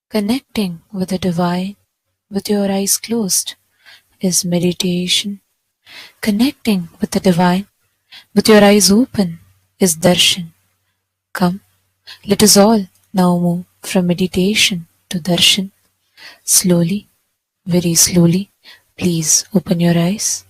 Connecting with the divine with your eyes closed is meditation. Connecting with the divine with your eyes open is darshan. Come, let us all now move from meditation to darshan. Slowly, very slowly, please open your eyes.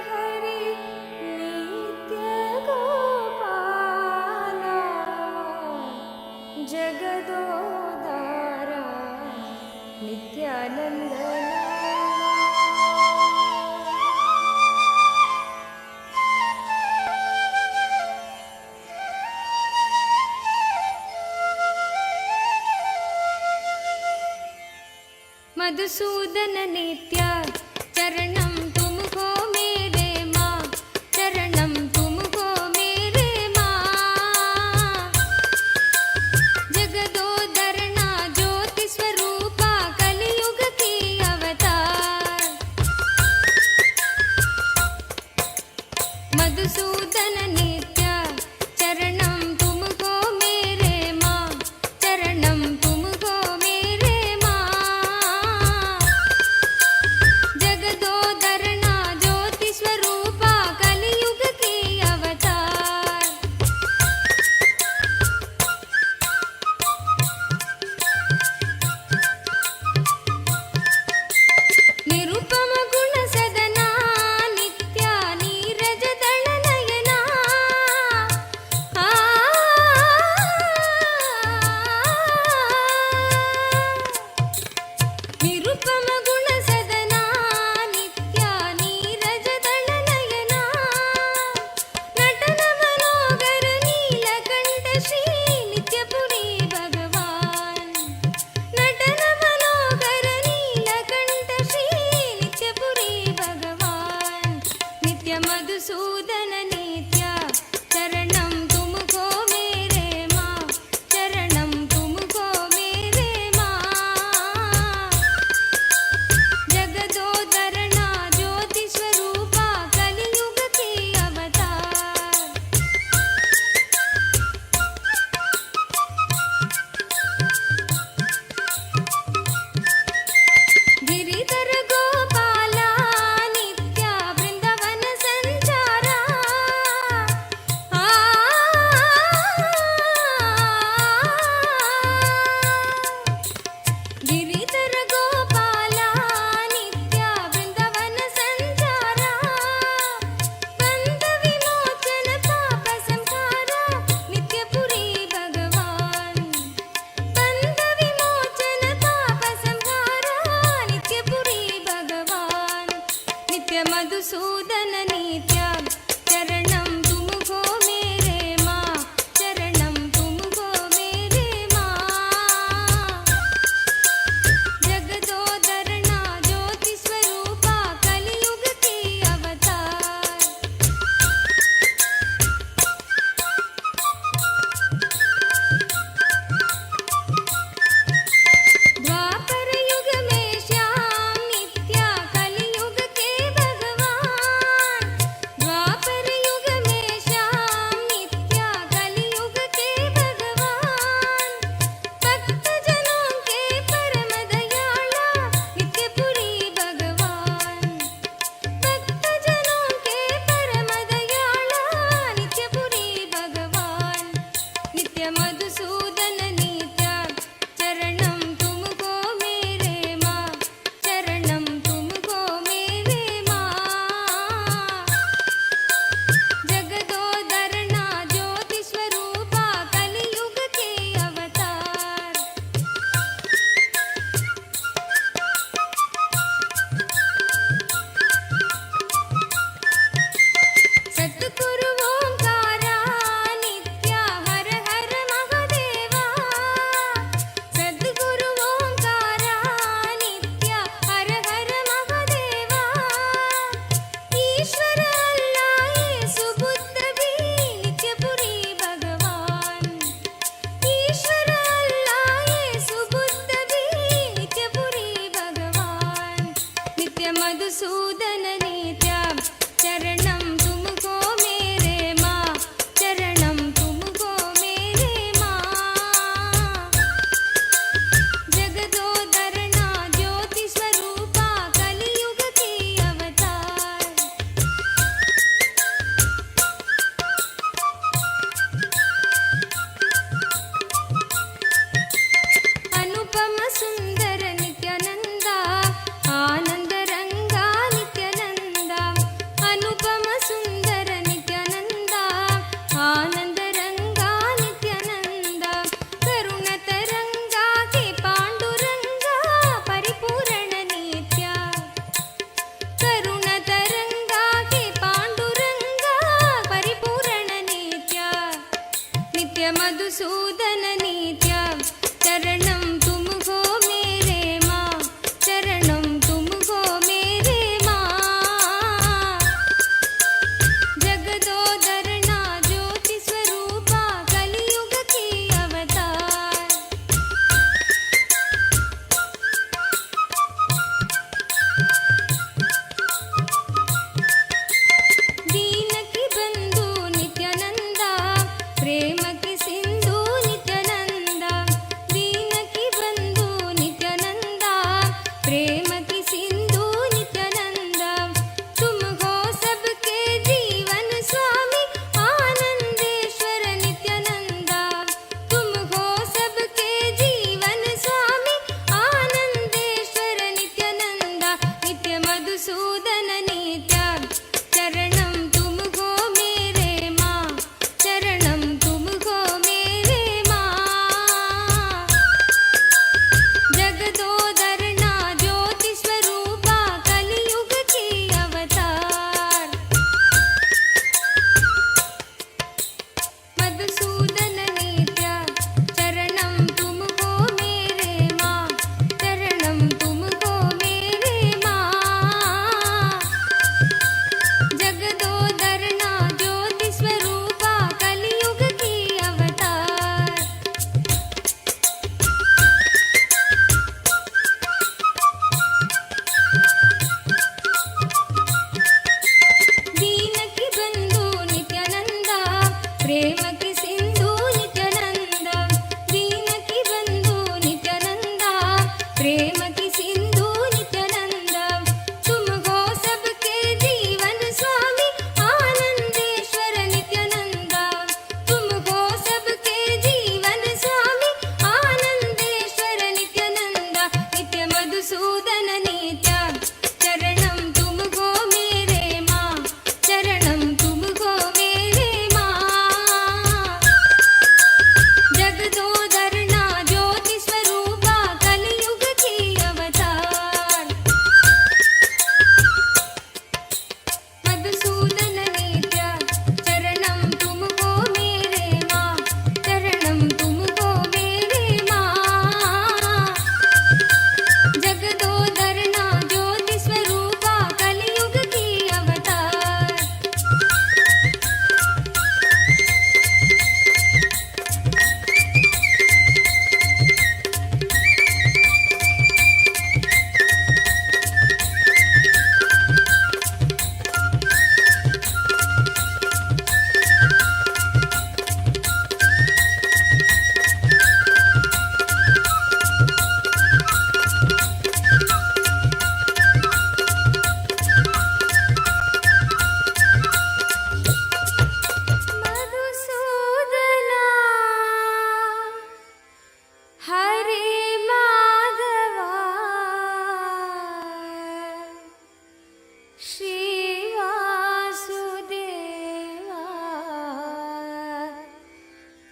Hari नित्य गोपाला जगदोदारा नित्यानंद मधुसूदन नित्य चरणम तुमको मेरे माँ, चरणम तुमको मेरे माँ। जगदोदरना ज्योति स्वरूपा कलियुग की अवतार। मधुसूदन नित्य चरणम तुमको मेरे माँ, चरणम तुमको मेरे माँ। जगदोदरना ज्योति स्वरूपा कलियुग की अवतार। निरुपम गुण सदना नित्या नीरज दल नयना। आ निरुपम गुण सदना नित्या नीरज दल नयना। नटन मनोगर नीलकंठ श्री नित्यपुरी भगवान। नटन मनोगर नीलकंठ श्री नित्यपुरी भगवान। नित्य मधुसूदन नित्य चरणम तुमको मेरे माँ, चरणम तुमको मेरे माँ। जगदोदरना ज्योति स्वरूपा कलियुग की अवतार। गिरिधर गोपाला नित्या वृंदावन संचारा। आ गिरिधर गोपाला नित्या वृंदावन संचारा। बंध विमोचन पाप संहारा नित्यपुरी भगवान। बंध विमोचन पाप संहारा नित्यपुरी भगवान। नित्य मधुसूदन नित्य चरणम तुमको मेरे माँ, चरणम तुमको मेरे माँ। जगदोदरना ज्योति स्वरूपा कलियुग की अवतार। द्वापर युग में श्याम नित्या कलियुग के भगवान।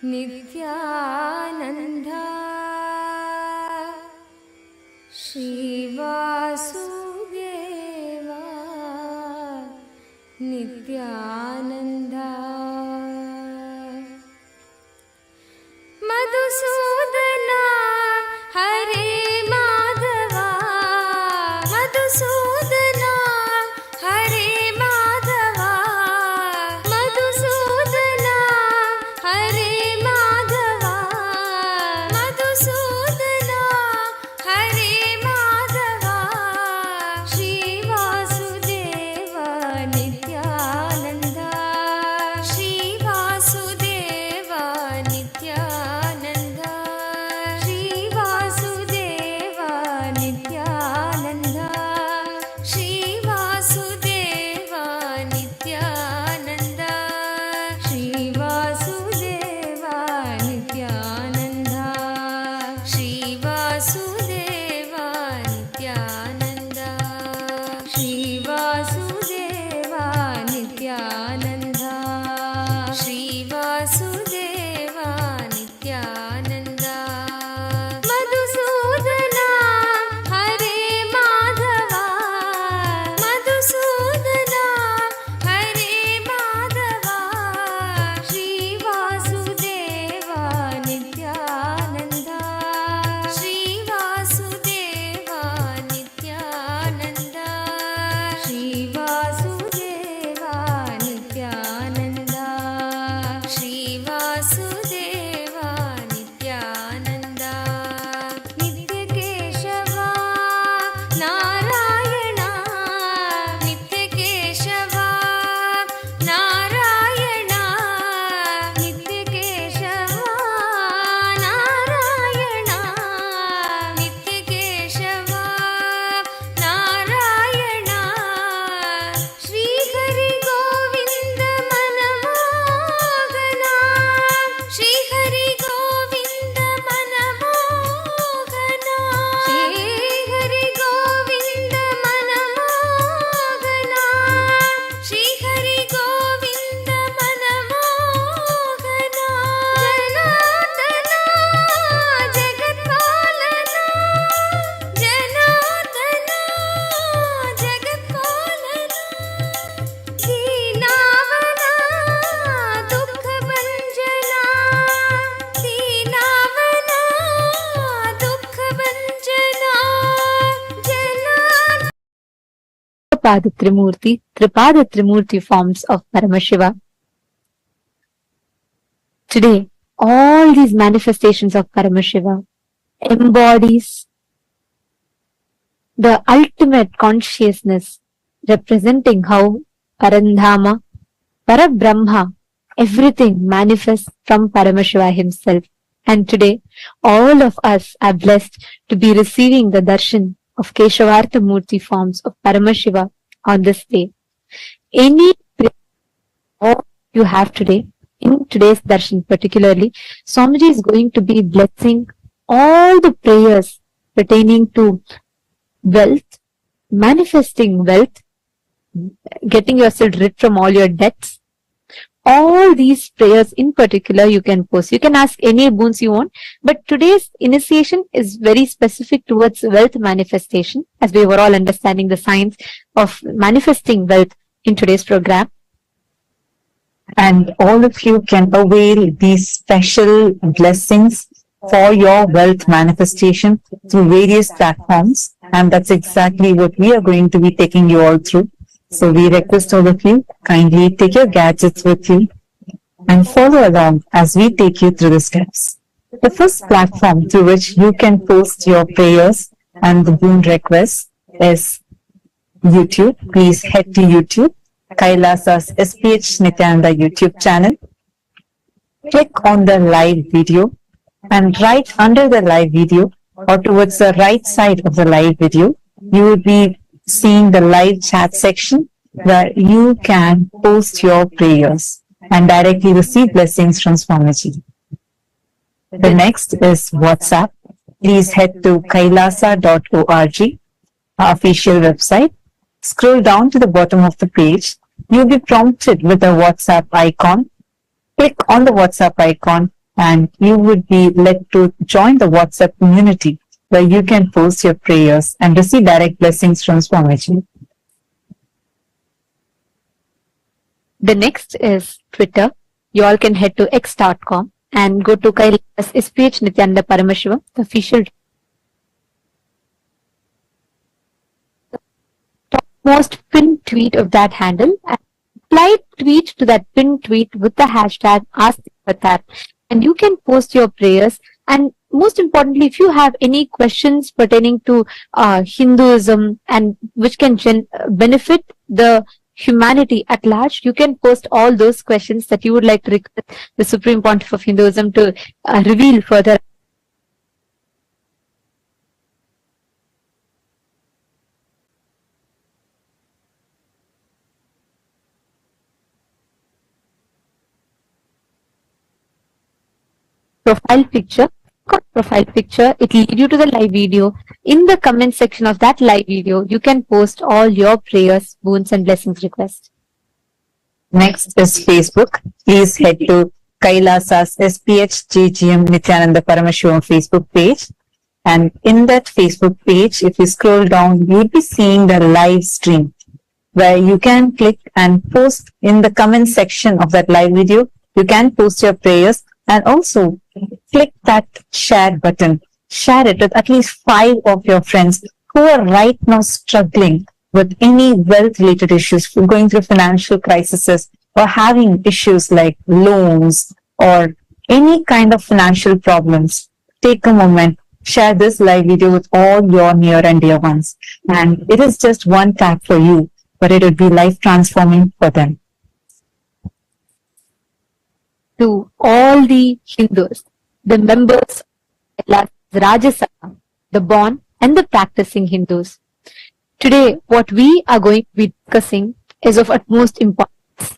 नित्यानन्दा श्रीवासुदेवा नित्यानन्दा मधुसूदना हरे माधवा मधुसूदना हरे माधवा मधुसूदना हरे माधवा मधुसूदना हरे माधवा श्रीवासुदेवा नित्यानन्दा श्रीवासुदेवा नित्यानन्दा श्रीवासुदेवा नित्यानन्दा श्रीवासुदेवा नित्यानन्दा श्रीवासुदेवा नित्यानन्दा श्रीवासुदेवा नित्यानन्दा श्रीवासुदेवा नित्यानन्दा श्रीवासुदेवा नित्यानन्दा मधुसूदना हरे माधवा मधुसूदना हरे Madhava श्रीवासुदेवा Nityananda श्रीवासुदेवा Nityananda श्रीवासुदेवा Nityananda श्रीवासुदेवा Nityananda नित्यकेशवा Narayan नित्यकेशवा Narayan नित्यकेशवा Narayan नित्यकेशवा Narayan Shrihari Govind मनमोहना Shrihari Govind मनमोहना Shrihari Govind मनमोहना Shrihari Govind मनमोहना जनार्दना जगत्पालना जनार्दना जगत्पालना दीनावना दुःखभञ्जना दीनावना दुःखभञ्जना जनार्दना Pada Trimurti, Tripada Trimurti forms of Paramashiva. Today, all these manifestations of Paramashiva embodies the ultimate consciousness, representing how Parandhama, Parabrahma, everything manifests from Paramashiva himself. And today, all of us are blessed to be receiving the darshan of Keshavartha Murti forms of Paramashiva on this day. Any prayer you have today, in today's darshan particularly, Swamiji is going to be blessing all the prayers pertaining to wealth, manifesting wealth, getting yourself rid from all your debts. All these prayers in particular you can post. You can ask any boons you want, but today's initiation is very specific towards wealth manifestation, as we were all understanding the science of manifesting wealth in today's program. And all of you can avail these special blessings for your wealth manifestation through various platforms, and that's exactly what we are going to be taking you all through. So we request all of you, kindly take your gadgets with you and follow along as we take you through the steps. The first platform through which you can post your prayers and the boon requests is YouTube. Please head to YouTube, KAILASA's SPH Nithyananda YouTube channel. Click on the live video, and right under the live video or towards the right side of the live video, you will be seeing the live chat section where you can post your prayers and directly receive blessings from Swamiji. The next is WhatsApp. Please head to kailasa.org, our official website. Scroll down to the bottom of the page. You'll be prompted with a WhatsApp icon. Click on the WhatsApp icon and you would be led to join the WhatsApp community where you can post your prayers and receive direct blessings from Swamiji. The next is Twitter. You all can head to x.com and go to KAILASA SPH Nithyananda Paramashivam, the official topmost pinned tweet of that handle, and reply tweet to that pinned tweet with the hashtag AskTheAvatar, and you can post your prayers. And most importantly, if you have any questions pertaining to Hinduism and which can benefit the humanity at large, you can post all those questions that you would like to request the Supreme Pontiff of Hinduism to reveal further. Profile picture. Profile picture, it will lead you to the live video. In the comment section of that live video, you can post all your prayers, boons and blessings requests. Next is Facebook. Please head to KAILASA's SPH GGM Nithyananda Paramashivam Facebook page. And in that Facebook page, if you scroll down, you'll be seeing the live stream where you can click and post in the comment section of that live video. You can post your prayers and also click that share button. Share it with at least 5 of your friends who are right now struggling with any wealth-related issues, going through financial crises, or having issues like loans or any kind of financial problems. Take a moment, share this live video with all your near and dear ones. And it is just one tap for you, but it will be life-transforming for them. To all the Hindus, the members of Rajya Sabha, the born and the practicing Hindus. Today, what we are going to be discussing is of utmost importance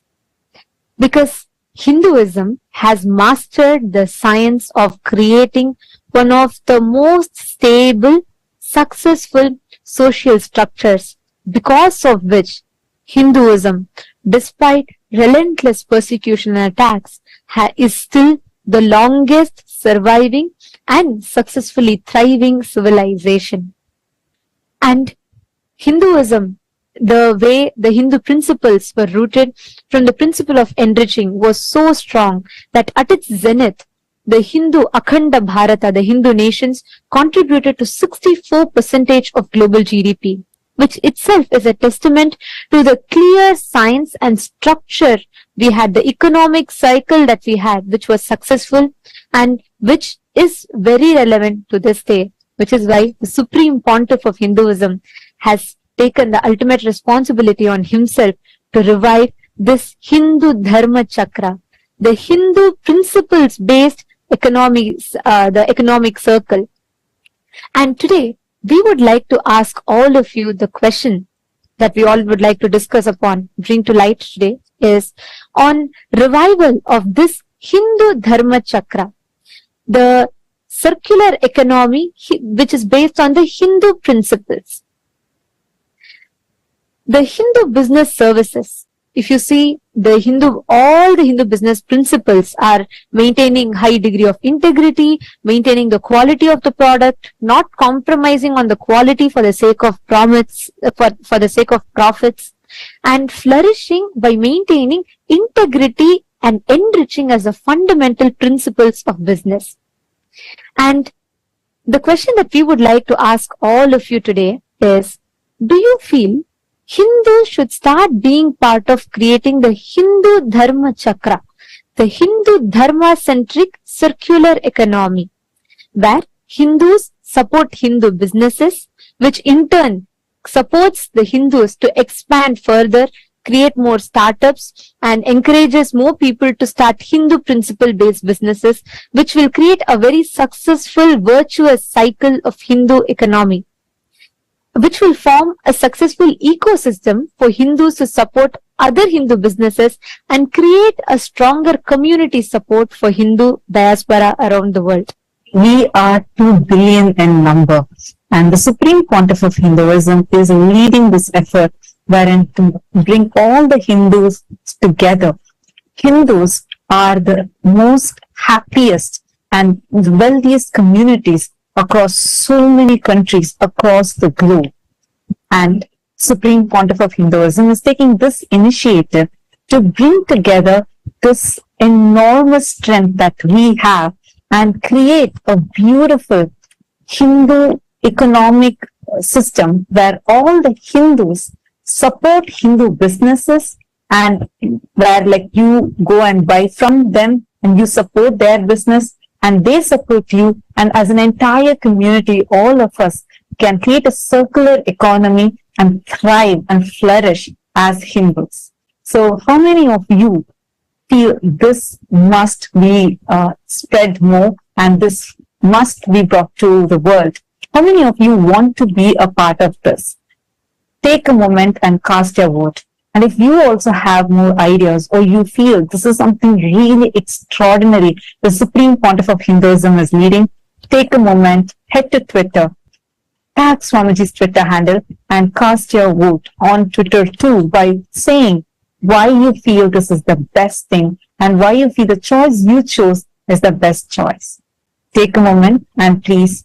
because Hinduism has mastered the science of creating one of the most stable, successful social structures, because of which Hinduism, despite relentless persecution and attacks, is still the longest surviving and successfully thriving civilization. And Hinduism, the way the Hindu principles were rooted from the principle of enriching, was so strong that at its zenith, the Hindu Akhanda Bharata, the Hindu nations, contributed to 64% of global GDP, which itself is a testament to the clear science and structure we had, the economic cycle that we had, which was successful and which is very relevant to this day, which is why the Supreme Pontiff of Hinduism has taken the ultimate responsibility on himself to revive this Hindu Dharma Chakra, the Hindu principles-based the economic circle. And today, we would like to ask all of you the question that we all would like to discuss upon, bring to light today, is on revival of this Hindu Dharma Chakra, the circular economy which is based on the Hindu principles. The Hindu business services, if you see all the Hindu business principles are maintaining high degree of integrity, maintaining the quality of the product, not compromising on the quality for the sake of profits, and flourishing by maintaining integrity and enriching as the fundamental principles of business. And the question that we would like to ask all of you today is, do you feel Hindus should start being part of creating the Hindu Dharma Chakra, the Hindu Dharma-centric circular economy, where Hindus support Hindu businesses, which in turn supports the Hindus to expand further, create more startups, and encourages more people to start Hindu principle-based businesses, which will create a very successful, virtuous cycle of Hindu economy, which will form a successful ecosystem for Hindus to support other Hindu businesses and create a stronger community support for Hindu diaspora around the world. We are 2 billion in number, and the Supreme Pontiff of Hinduism is leading this effort wherein to bring all the Hindus together. Hindus are the most happiest and the wealthiest communities across so many countries across the globe. And Supreme Pontiff of Hinduism is taking this initiative to bring together this enormous strength that we have and create a beautiful Hindu economic system where all the Hindus support Hindu businesses and where like you go and buy from them and you support their business and they support you, and as an entire community, all of us can create a circular economy and thrive and flourish as Hindus. So how many of you feel this must be spread more and this must be brought to the world? How many of you want to be a part of this? Take a moment and cast your vote. And if you also have more ideas or you feel this is something really extraordinary the Supreme Pontiff of Hinduism is leading, take a moment, head to Twitter, tag Swamiji's Twitter handle and cast your vote on Twitter too by saying why you feel this is the best thing and why you feel the choice you chose is the best choice. Take a moment and please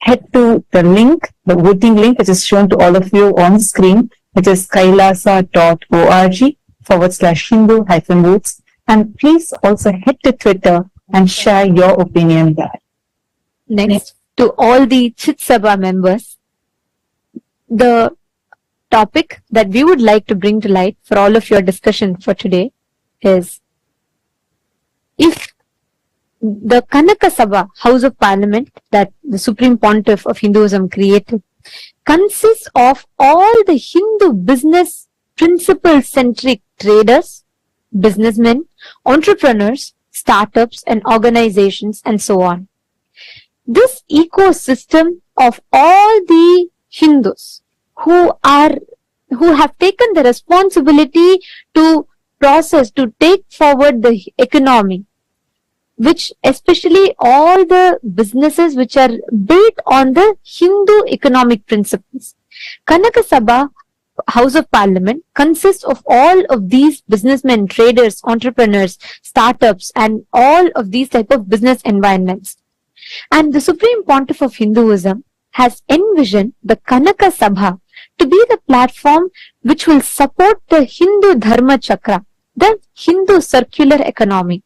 head to the link, the voting link, which is shown to all of you on screen, which is kailasa.org/Hindu-votes. And please also head to Twitter and share your opinion there. Next, to all the Chit Sabha members, the topic that we would like to bring to light for all of your discussion for today is, if the Kanaka Sabha, House of Parliament, that the Supreme Pontiff of Hinduism created, consists of all the Hindu business principle-centric traders, businessmen, entrepreneurs, startups and organizations and so on. This ecosystem of all the Hindus who have taken the responsibility to process, to take forward the economy, which especially all the businesses which are built on the Hindu economic principles. Kanaka Sabha, House of Parliament, consists of all of these businessmen, traders, entrepreneurs, startups, and all of these type of business environments. And the Supreme Pontiff of Hinduism has envisioned the Kanaka Sabha to be the platform which will support the Hindu Dharma Chakra, the Hindu circular economy.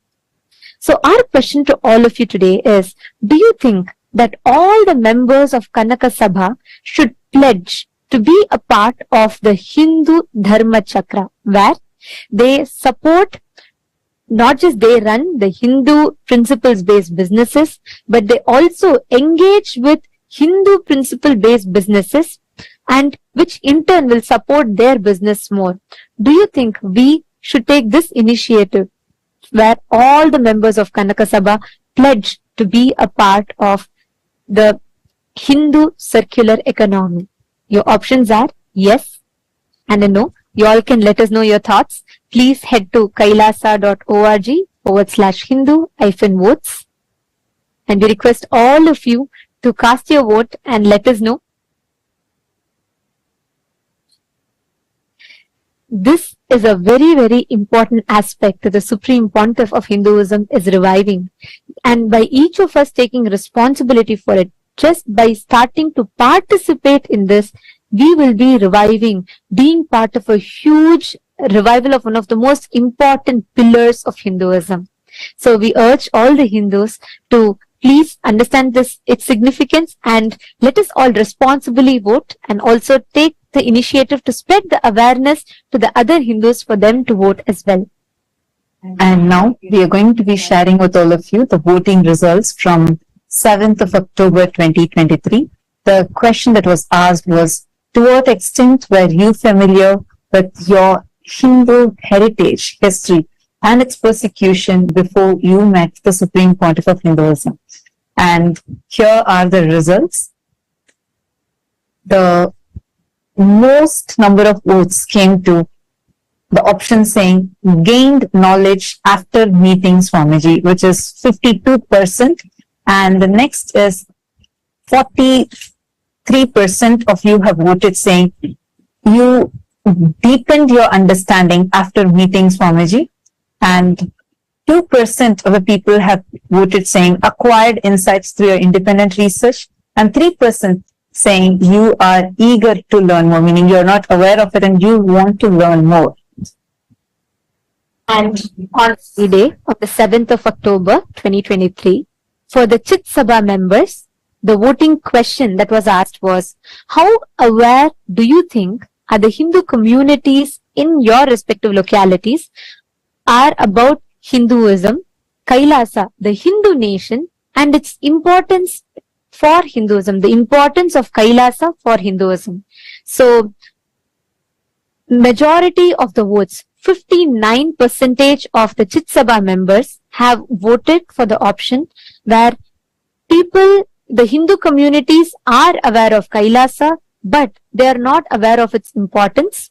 So our question to all of you today is, do you think that all the members of Kanaka Sabha should pledge to be a part of the Hindu Dharma Chakra, where they support, not just they run the Hindu principles-based businesses, but they also engage with Hindu principle-based businesses, and which in turn will support their business more? Do you think we should take this initiative where all the members of Kanaka Sabha pledge to be a part of the Hindu circular economy? Your options are yes and a no. You all can let us know your thoughts. Please head to kailasa.org/Hindu-votes. And we request all of you to cast your vote and let us know. This is a very, very important aspect that the Supreme Pontiff of Hinduism is reviving. And by each of us taking responsibility for it, just by starting to participate in this, we will be reviving, being part of a huge revival of one of the most important pillars of Hinduism. So we urge all the Hindus to please understand this, its significance, and let us all responsibly vote and also take the initiative to spread the awareness to the other Hindus for them to vote as well. And now we are going to be sharing with all of you the voting results from 7th of October 2023. The question that was asked was, to what extent were you familiar with your Hindu heritage, history, and its persecution before you met the Supreme Pontiff of Hinduism? And here are the results. The most number of votes came to the option saying gained knowledge after meeting Swamiji, which is 52%. And the next is 43% of you have voted saying you deepened your understanding after meeting Swamiji. And 2% of the people have voted saying acquired insights through your independent research, and 3% saying you are eager to learn more, meaning you're not aware of it and you want to learn more. And on the day of the 7th of October 2023, for the Chit Sabha members, the voting question that was asked was, how aware do you think are the Hindu communities in your respective localities are about Hinduism, Kailasa, the Hindu nation, and its importance for Hinduism, the importance of Kailasa for Hinduism. So, majority of the votes, 59% of the Chit Sabha members have voted for the option where people, the Hindu communities are aware of Kailasa, but they are not aware of its importance.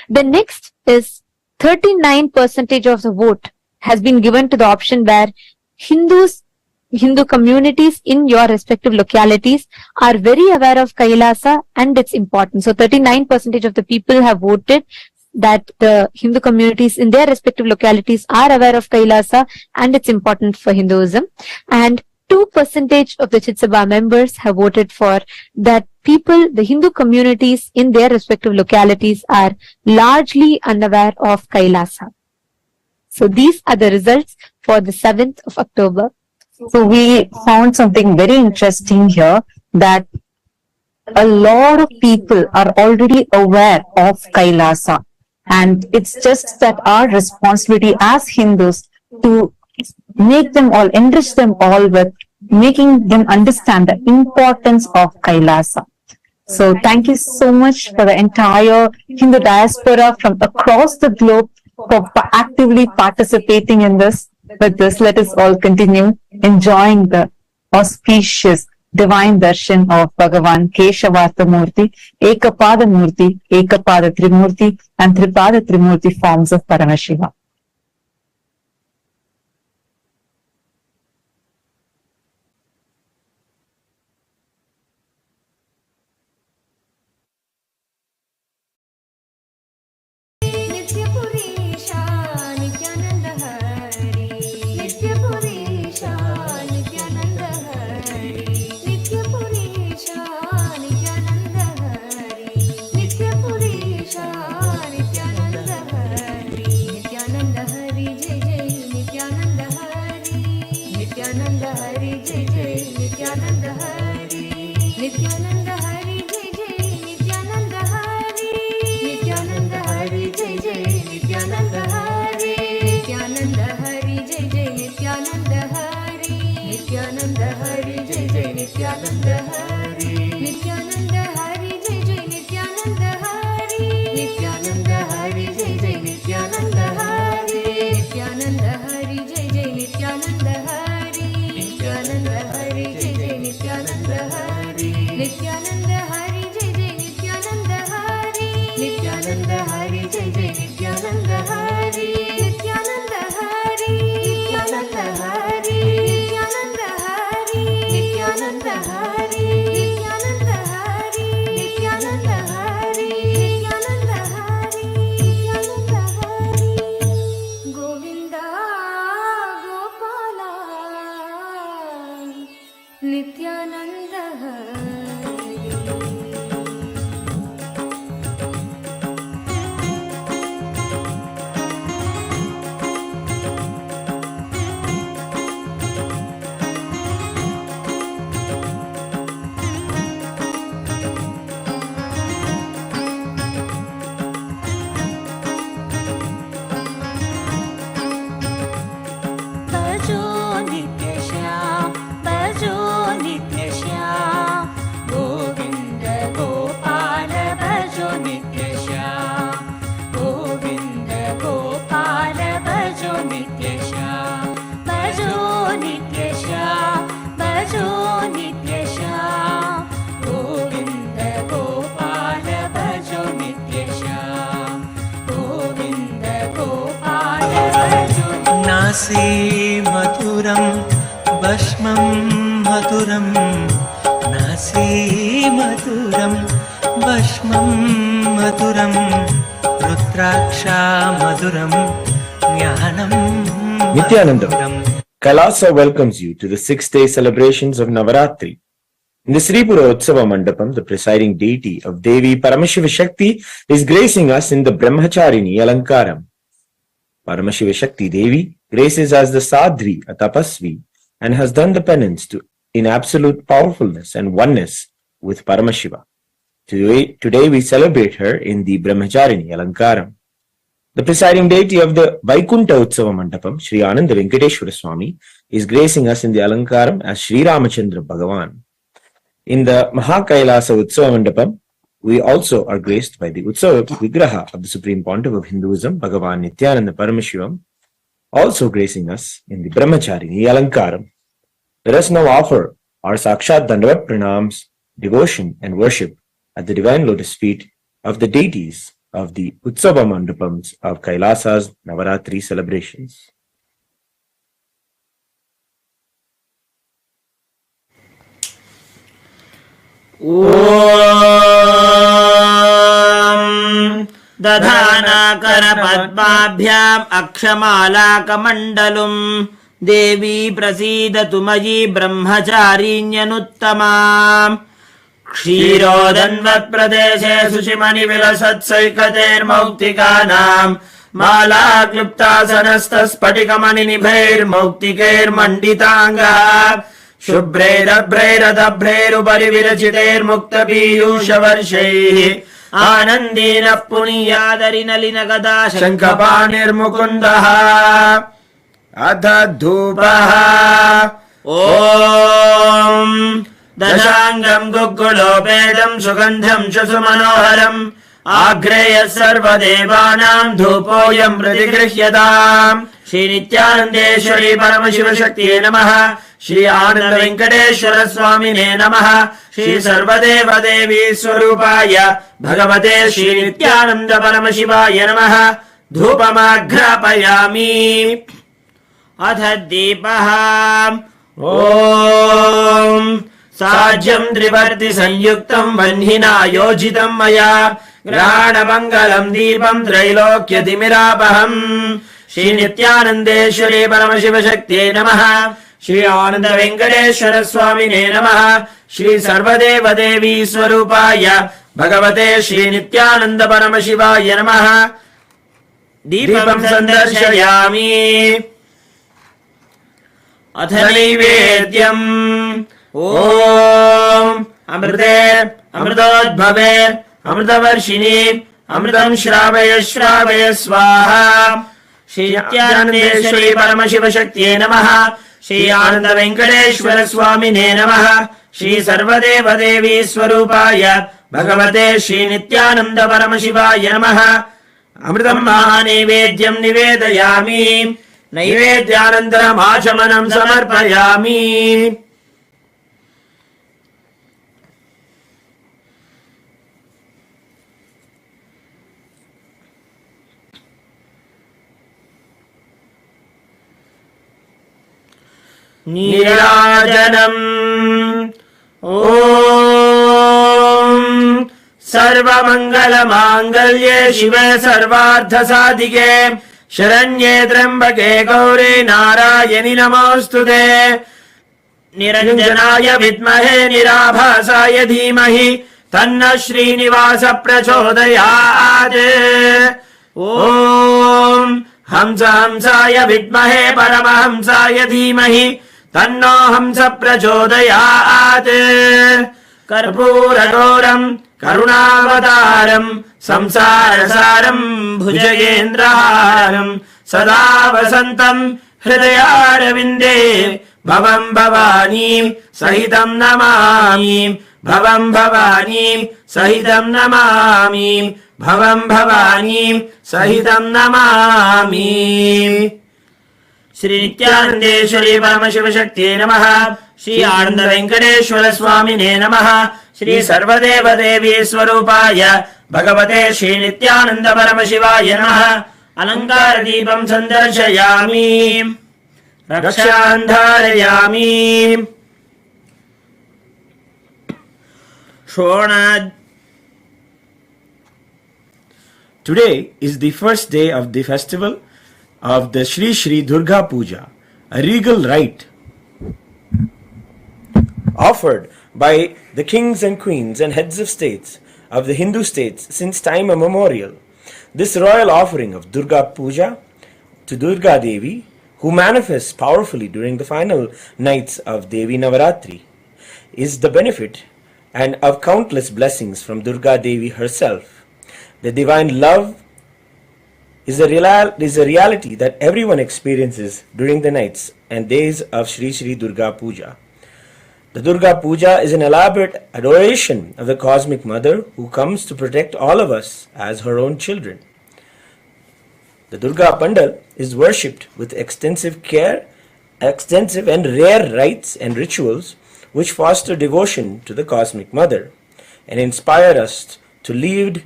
The next is 39% of the vote has been given to the option where Hindu communities in your respective localities are very aware of Kailasa and its importance. So 39% of the people have voted that the Hindu communities in their respective localities are aware of Kailasa and its importance for Hinduism. And 2% of the Chit Sabha members have voted for that people, the Hindu communities in their respective localities are largely unaware of Kailasa. So these are the results for the 7th of October. So we found something very interesting here, that a lot of people are already aware of Kailasa, and it's just that our responsibility as Hindus to make them all, enrich them all with making them understand the importance of Kailasa. So thank you so much for the entire Hindu diaspora from across the globe for actively participating in this. With this, let us all continue enjoying the auspicious divine darshan of Bhagavan Keshavartha Murti, Ekapada Murti, Ekapada Trimurti, and Tripada Trimurti forms of Paramashiva. नित्यपुरीशा Nityanand Hari नित्यपुरीशा Nityanand Hari नित्यपुरीशा Nityanand Hari नित्यपुरीशा Nityanand Hari Nityanand Hari जय जय नित्यानंद हरि नित्यानंद हरि जय जय नित्यानंद हरि नित्यानंद हरि जय जय नित्यानंद हरि नित्यानंद हरि जय जय नित्यानंद हरि नित्यानंद हरि जय जय नित्यानंद हरि नित्यानंद हरि जय जय नित्यानंद हरि नित्यानंद हरि जय जय नित्यानंद हरि नित्यानंद हरि जय जय नित्यानंद हरि नित्यानंद हरि जय जय नित्यानंद हरि नित्यानंद हरि जय जय नित्यानंद हरि नित्यानंद हरि जय जय नित्यानंद हरि नित्यानंद हरि जय जय नित्यानंद हरि नित्यानंद हरि नित्यानंद हरि नित्यानंद हरि नित्यानंद हरि नित्यानंद हरि नित्यानंद हरि नित्यानंद हरि नित्यानंद हरि गोविंदा गोपाला नित्यानंद हरि भजो नित्य श्याम भजो नित्य श्याम गोविंद गोपाल भजो नित्य श्याम गोविंद गोपाल भजो नित्य श्याम भजो नित्य श्याम भजो नित्य श्याम गोविंद गोपाल भजो नित्य श्याम गोविंद गोपाल भजो नासी मधुरं भस्मं मधुरं नासी मधुरं भस्मं मधुरं रुद्राक्षा मधुरं ज्ञानं Nithyananda, Kailasa welcomes you to the 6-day celebrations of Navaratri. In the Sri Pura Utsava Mandapam, the presiding deity of Devi Paramashiva Shakti is gracing us in the Brahmacharini Alankaram. Paramashiva Shakti Devi graces as the Sadhvi, a tapasvi, and has done the penance in absolute powerfulness and oneness with Paramashiva. Today we celebrate her in the Brahmacharini Alankaram. The presiding deity of the Vaikunta Utsava Mandapam, Sri Ananda Venkateshwara Swami, is gracing us in the Alankaram as Sri Ramachandra Bhagavan. In the Mahakailasa Utsava Mandapam, we also are graced by the Utsava Vigraha of the Supreme Pontiff of Hinduism, Bhagavan Nithyananda Paramashivam, also gracing us in the Brahmacharini Alankaram. Let us now offer our Sakshat Dandavat Pranams, devotion and worship at the divine lotus feet of the deities of the Utsava Mandapams of Kailasa's Navaratri celebrations. ॐ दधानाकरपद्माभ्याम् अक्षमालाकमण्डलुम् देवी प्रसीदतु मयि ब्रह्मचारिण्यनुत्तमाम् क्षीरोदन्वत्प्रदेशे शुचिमणिविलसत्सैकतेर्मौक्तिकानाम् मालाक्लुप्तासनस्तस्फटिकमणिनिभैर्मौक्तिकैर्मण्डिताङ्गः शुभ्रैरभ्रैरदभ्रैरुपरि विरचितैर्मुक्तपीयूषवर्षैः आनन्देन पुनीयादरिनलिनगदा शङ्खपाणिर्मुकुन्दः अथ धूपः ॐ दशाङ्गम् गुग्गुलोपेदम् सुगन्धम् सुमनोहरम् आग्रेयः सर्वदेवानाम् धूपोऽयम् प्रतिगृह्यताम् श्रीनित्यानन्देश्वरी परमशिवशक्तिये नमः श्री आनन्द वेङ्कटेश्वर स्वामिने नमः श्री सर्वदेवदेवी स्वरूपाय भगवते श्रीनित्यानन्द परमशिवाय नमः धूपमाघ्रापयामि अथ दीपः ॐ साज्यम् त्रिवर्ति संयुक्तम् वह्निना योजितम् मया ग्रहाणमङ्गलम् दीपम् त्रैलोक्यतिमिरापहम् श्रीनित्यानन्देश्वरी परमशिवशक्त्यै नमः श्री आनन्द वेङ्कटेश्वर स्वामिने नमः श्री सर्वदेवदेवी स्वरूपाय भगवते श्रीनित्यानन्द परमशिवाय नमः दीपम् सन्दर्शयामि अथ नैवेद्यम् ॐ अमृते अमृतोद्भवे अमृतवर्षिणि अमृतम् श्रावय श्रावय स्वाहा श्री नित्यानन्देश्वरी परमशिवशक्त्यै नमः श्री आनन्द वेङ्कटेश्वर स्वामिने नमः श्री सर्वदेवदेवी स्वरूपाय भगवते श्री नित्यानन्द परमशिवाय नमः अमृतम् महानैवेद्यम् निवेदयामि नैवेद्यानन्तरम् आचमनम् समर्पयामि नीराजनम् ॐ सर्वमङ्गलमाङ्गल्ये शिवे सर्वार्थसाधिके शरण्ये त्र्यम्बके गौरी नारायणि नमोऽस्तुते निरञ्जनाय विद्महे निराभासाय धीमहि तन्नः श्रीनिवास प्रचोदयात् ॐ हंसाय विद्महे परमहंसाय धीमहि तन्नो हंस प्रचोदयात् कर्पूरगौरम् करुणावतारम् संसारसारम् भुजगेन्द्रहारम् सदा वसन्तम् हृदयारविन्दे भवम् भवानीम् सहितम् नमामि भवम् भवानीम् सहितम् नमामि भवम् भवानीम् सहितम् नमामि श्री नित्यानन्देश्वरी परमशिवशक्त्यै नमः श्री आनन्द वेङ्कटेश्वर स्वामिने नमः श्री सर्वदेवदेवी स्वरूपाय भगवते श्री नित्यानन्द परमशिवाय नमः अलङ्कारदीपम् सन्दर्शयामि रक्षान् धारयामि Today is the first day of the festival of the Shri Shri Durga Puja, a regal rite offered by the kings and queens and heads of states of the Hindu states since time immemorial. This royal offering of Durga Puja to Durga Devi, who manifests powerfully during the final nights of Devi Navaratri, is the benefit and of countless blessings from Durga Devi herself. The divine love is a reality that everyone experiences during the nights and days of Shri Shri Durga Puja. The Durga Puja is an elaborate adoration of the Cosmic Mother who comes to protect all of us as her own children. The Durga Pandal is worshipped with extensive and rare rites and rituals which foster devotion to the Cosmic Mother and inspire us to lead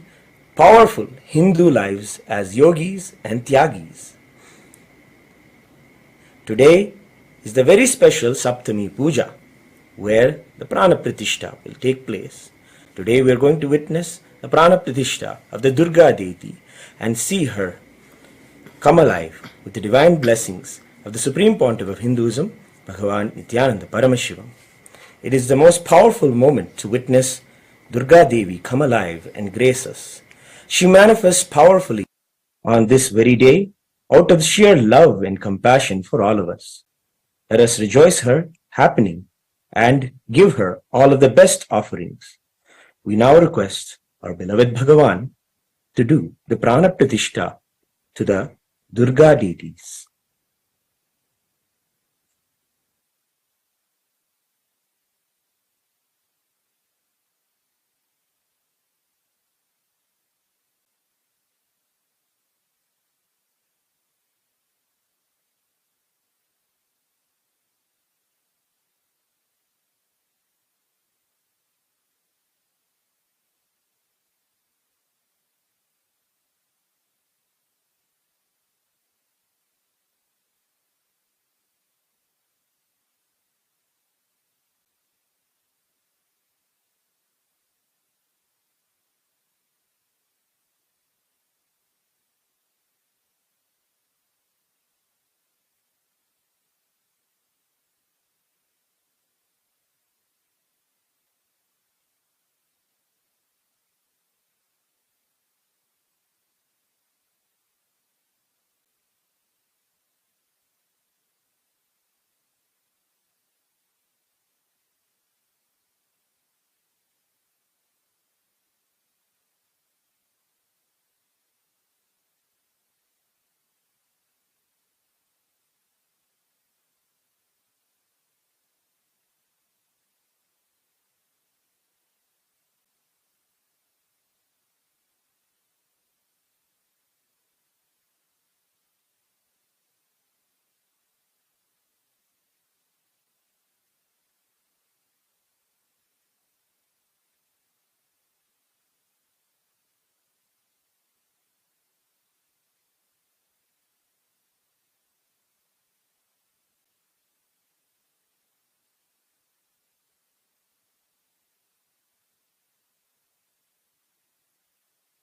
powerful Hindu lives as yogis and tyagis. Today is the very special Saptami Puja, where the Prana Pratishtha will take place. Today we are going to witness the Prana Pratishtha of the Durga deity and see her come alive with the divine blessings of the Supreme Pontiff of Hinduism, Bhagavan Nithyananda Paramashivam. It is the most powerful moment to witness Durga Devi come alive and grace us. She manifests powerfully on this very day out of sheer love and compassion for all of us. Let us rejoice her happening and give her all of the best offerings. We now request our beloved Bhagavan to do the Prana Pratishtha to the Durga deities.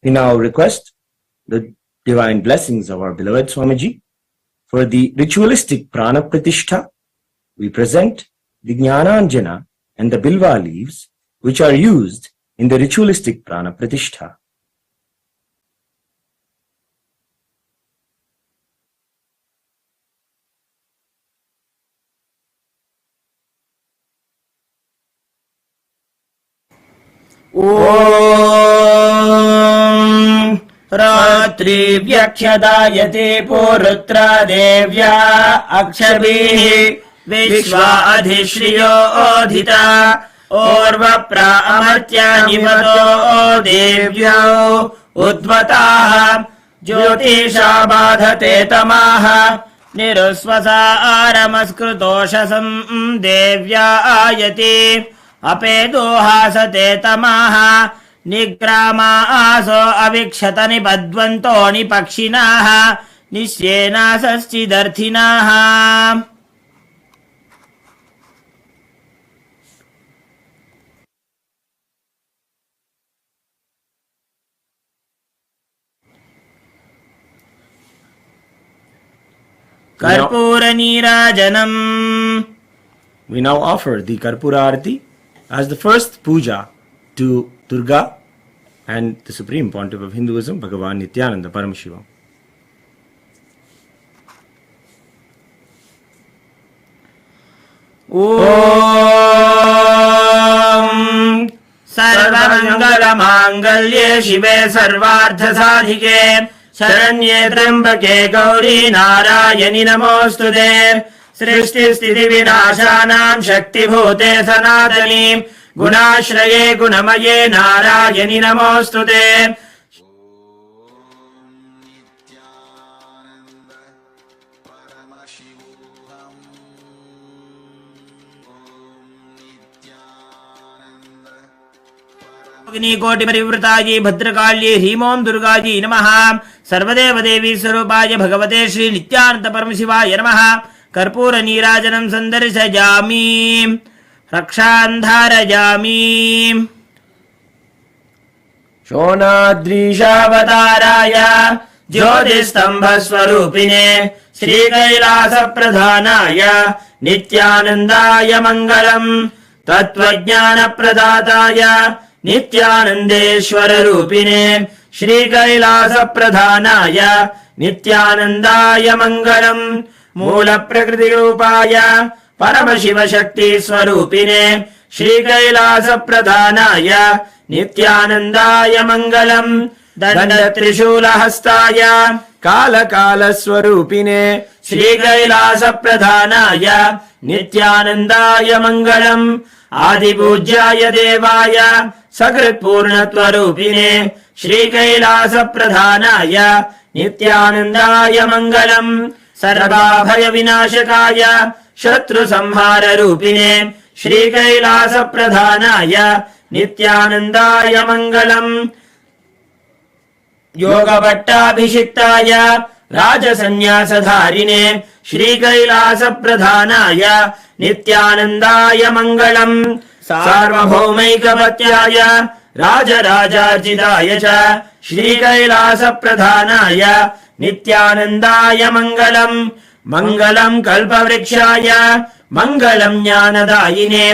We now request the divine blessings of our beloved Swamiji. For the ritualistic Prana Pratishtha, we present the Jnananjana and the Bilva leaves, which are used in the ritualistic Prana Pratishtha. ॐ रात्रिव्यक्षदायते पुरुत्रा देव्या अक्षभिः विश्वा अधिश्रियो ओधिता ओर्वप्रा अमर्त्या निपतो देव्यो उद्वताः ज्योतिषा बाधते तमाः निरुस्वसारमस्कृतोषसं देव्या Ayati अपेदोहासते तमाः निग्रामासो अविक्षत निबध्वन्तो निपक्षिणाः निश्येनासश्चिदर्थिनाः. Karpura Neerajanam. We now offer the Karpura Arati as the first puja to Durga and the Supreme Pontiff of Hinduism, Bhagavan Nithyananda Paramashiva. Om Sarvamangalamangallye Shive Sarvarthasādhike Sharanye Trambake Gauri Narayani Namostute Srishti Sthiti Vinashanam Shakti Bhute Sanatani Gunashraye Gunamaye Narayani Namostute. कोटि परिवृतायै भद्रकाल्ये ह्रीमों दुर्गायै नमः। सर्वदेव देवी स्वरूपाय भगवते श्री नित्यानंद परमशिवाय नमः। कर्पूर नीराजनं सन्दर्शयामि रक्षान्धारयामि। शोणाद्रीशावताराय ज्योतिस्तम्भस्वरूपिणे श्रीकैलासप्रधानाय नित्यानन्दाय मङ्गलम्। तत्त्वज्ञानप्रदाताय नित्यानन्देश्वर रूपिणे श्रीकैलासप्रधानाय नित्यानन्दाय मङ्गलम्। मूलप्रकृतिरूपाय परमशिवशक्तिस्वरूपिणे श्रीकैलासप्रधानाय नित्यानन्दाय मङ्गलम्। दण्डत्रिशूलहस्ताय कालकालस्वरूपिणे श्रीकैलासप्रधानाय नित्यानन्दाय मङ्गलम्। आदिपूज्याय देवाय सकृत्पूर्णत्वरूपिणे श्रीकैलासप्रधानाय नित्यानन्दाय मङ्गलम्। सर्वाभयविनाशकाय शत्रुसंहाररूपिणे श्रीकैलासप्रधानाय नित्यानन्दाय मङ्गलम्। योगभट्टाभिषिक्ताय राजसन्न्यासधारिणे श्रीकैलासप्रधानाय नित्यानन्दाय मङ्गलम्। सार्वभौमैकपत्याय राजराजार्जिताय च श्रीकैलासप्रधानाय नित्यानन्दाय मङ्गलम्। मङ्गलम् कल्पवृक्षाय मङ्गलम् ज्ञानदायिने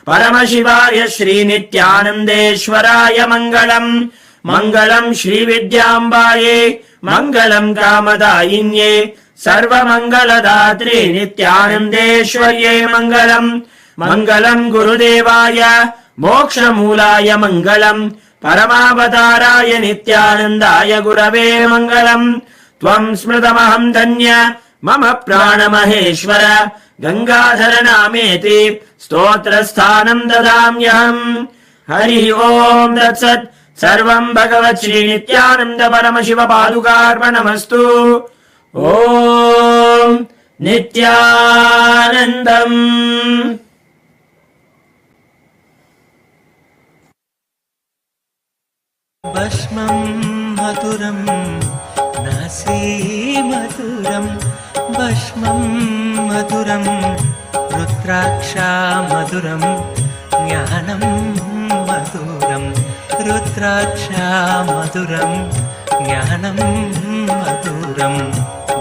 परमशिवाय श्रीनित्यानन्देश्वराय मङ्गलम्। मङ्गलम् श्रीविद्याम्बायै मङ्गलम् कामदायिन्ये सर्वमङ्गलदात्रे नित्यानन्देश्वर्यै मङ्गलम्। मङ्गलम् गुरुदेवाय मोक्षमूलाय मङ्गलम्। परमावताराय नित्यानन्दाय गुरवे मङ्गलम्। त्वम् स्मृतमहम् धन्य मम प्राणमहेश्वर गङ्गाधर नामेति स्तोत्रस्थानम् ददाम्यहम्। हरिः ओम् तत्सत्। सर्वम् भगवत् श्री नित्यानन्द परमशिव पादुकार्पणमस्तु। ॐ नित्यानन्दम्। भस्मं मधुरं नासी मधुरं भस्मं मधुरं रुद्राक्षा मधुरं ज्ञानं मधुरं रुद्राक्षा मधुरं ज्ञानं मधुरं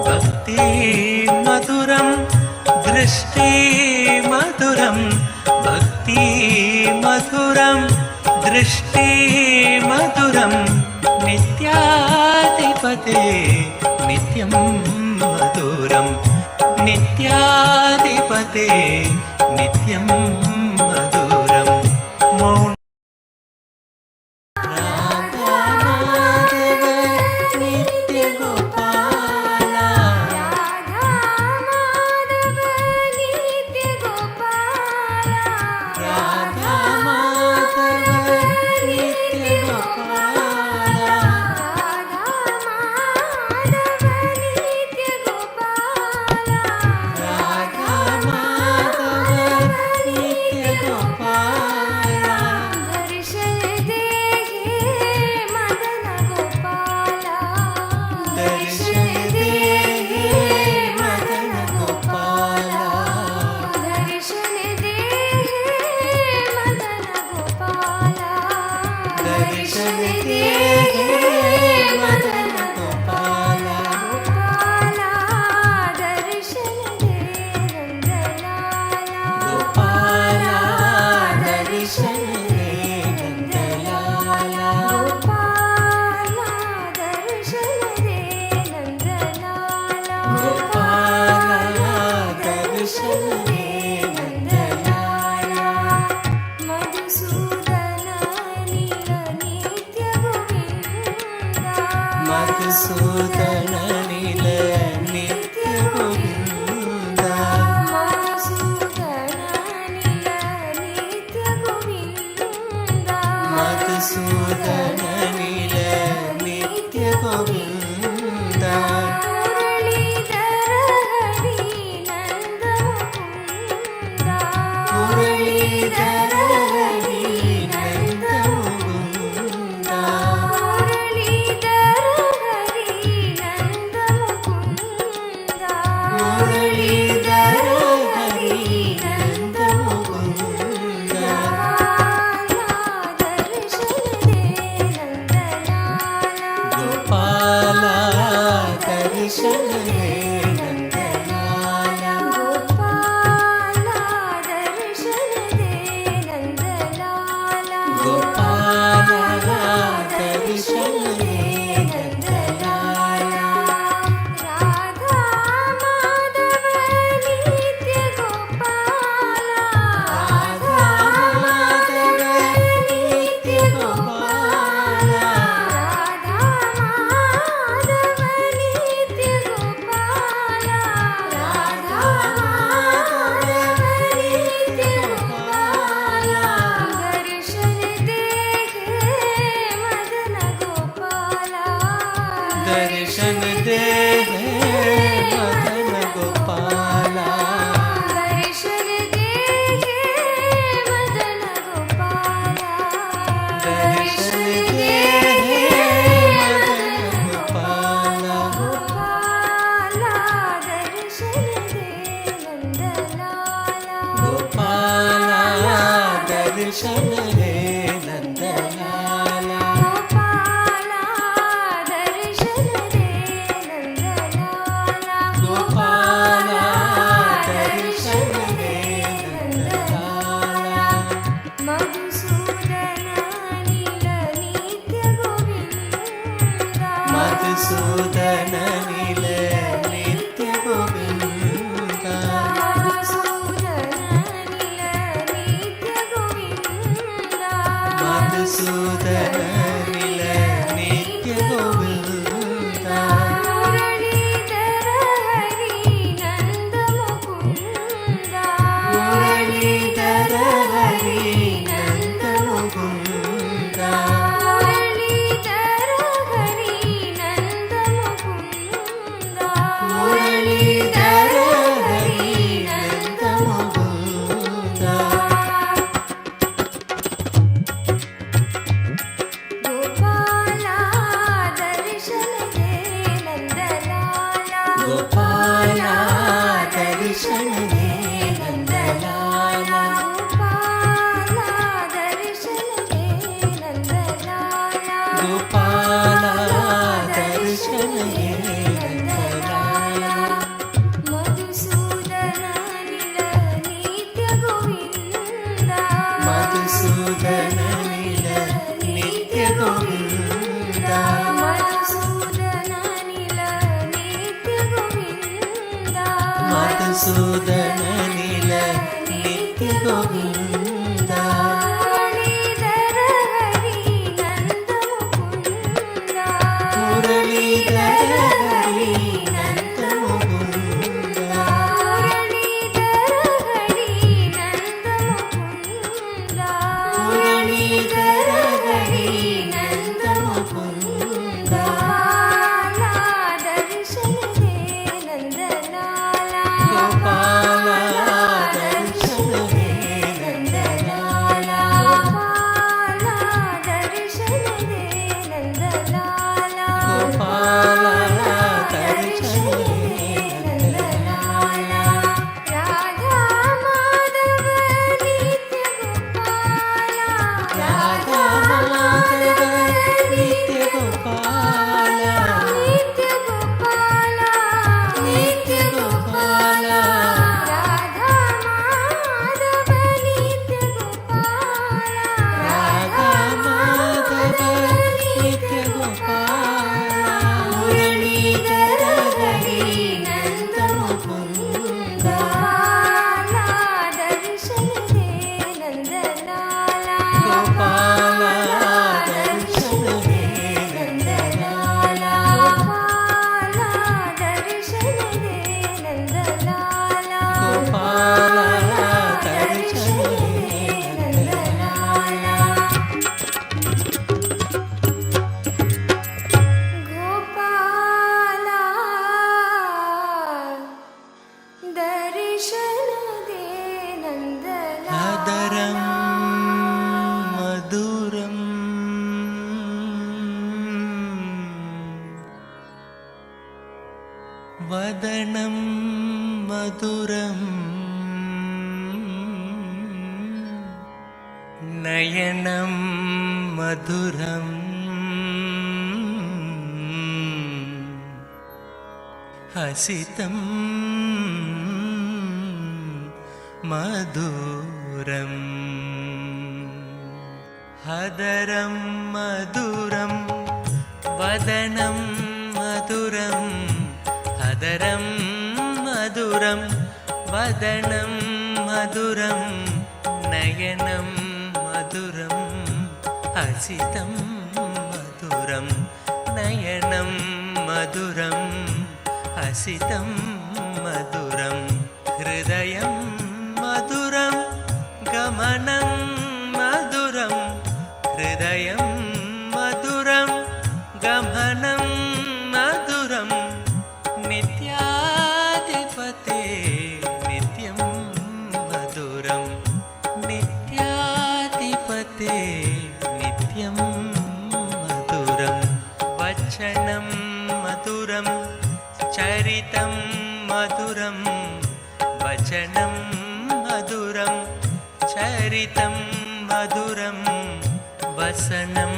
भक्ति मधुरं दृष्टि मधुरं भक्ति मधुरं दृष्टि मधुरं नित्याधिपते नित्यं मधुरं नित्याधिपते नित्यं मधुरं मौन नन्दलाला गोपाला दर्शन दे नन्दलाला गोपाला दर्शन दे नन्दलाला राधा माधव नित्य गोपाला राधा माधव नित्य गोपाला राधा माधव नित्य गोपाला राधा माधव नित्य गोपाला दर्शन दे मदन गोपाला दर्शन दे मदन गोपाला दर्शन दे मदन गोपाला दर्शन दे मदन गोपाला गोपाला दर्शन दे नन्दलाला गोपाला दर्शन दे नन्दलाला गोपाला दर्शन दे नन्दलाला गोपाला दर्शन दे नन्दलाला मधुसूदन नील नित्य गोविन्दा मधुसूदन नील नित्य गोविन्दा मधुसूदन नील नित्य गोविन्दा मधुसूदन नील नित्य गोविन्दा मुरलीधर हरि नन्द मुकुन्दा मुरलीधर हरि नन्द मुकुन्दा मुरलीधर हरि नन्द मुकुन्दा मुरलीधर हरि नन्द मुकुन्दा गोपाला दर्शन दे नन्दलाला गोपाला दर्शन दे नन्दलाला गोपाला दर्शन दे नन्दलाला गोपाला दर्शन दे नन्दलाला मधुसूदन नील नित्य गोविन्दा मधुसूदन नील नित्य गोविन्दा मधुसूदन नील नित्य गोविन्दा मधुसूदन नील नित्य गोविन्दा मुरलीधर हरि नन्द मुकुन्दा मुरलीधर हरि नन्द मुकुन्दा मुरलीधर हरि नन्द मुकुन्दा मुरलीधर हरि नन्द मुकुन्दा गोपाला दर्शन दे नन्दलाला गोपाला दर्शन दे नन्दलाला गोपाला दर्शन दे नन्दलाला गोपाला दर्शन दे नन्दलाला राधा माधव नित्य गोपाला राधा माधव नित्य गोपाला नित्य गोपाला नित्य गोपाला राधा माधव नित्य गोपाला राधा माधव नित्य गोपाला मुरलीधर हरि नन्द मुकुन्दा गोपाला दर्शन दे नन्दलाला गोपाला दर्शन दे नन्दलाला गोपाला दर्शन दे नन्दलाला गोपाला दर्शन दे नन्दलाला गोपाला दर्शन दे नन्दलाला अदरं मधुरं वदनं मधुरं नयनं मधुरम् हसितं मधुरम् हदरं मधुरं वदनं मधुरं हदरं मधुरं वदनं मधुरं नयनं मधुरं हसितं मधुरं नयनं मधुरं हसितं मधुरं हृदयं मधुरं गमनं मधुरं हृदयं मधुरं गमनं मधुरं नित्याधिपते नित्यं मधुरं नित्याधिपते नित्यं मधुरं वचनं मधुरं चरितं मधुरं वचनं मधुरं चरितं मधुरं वसनं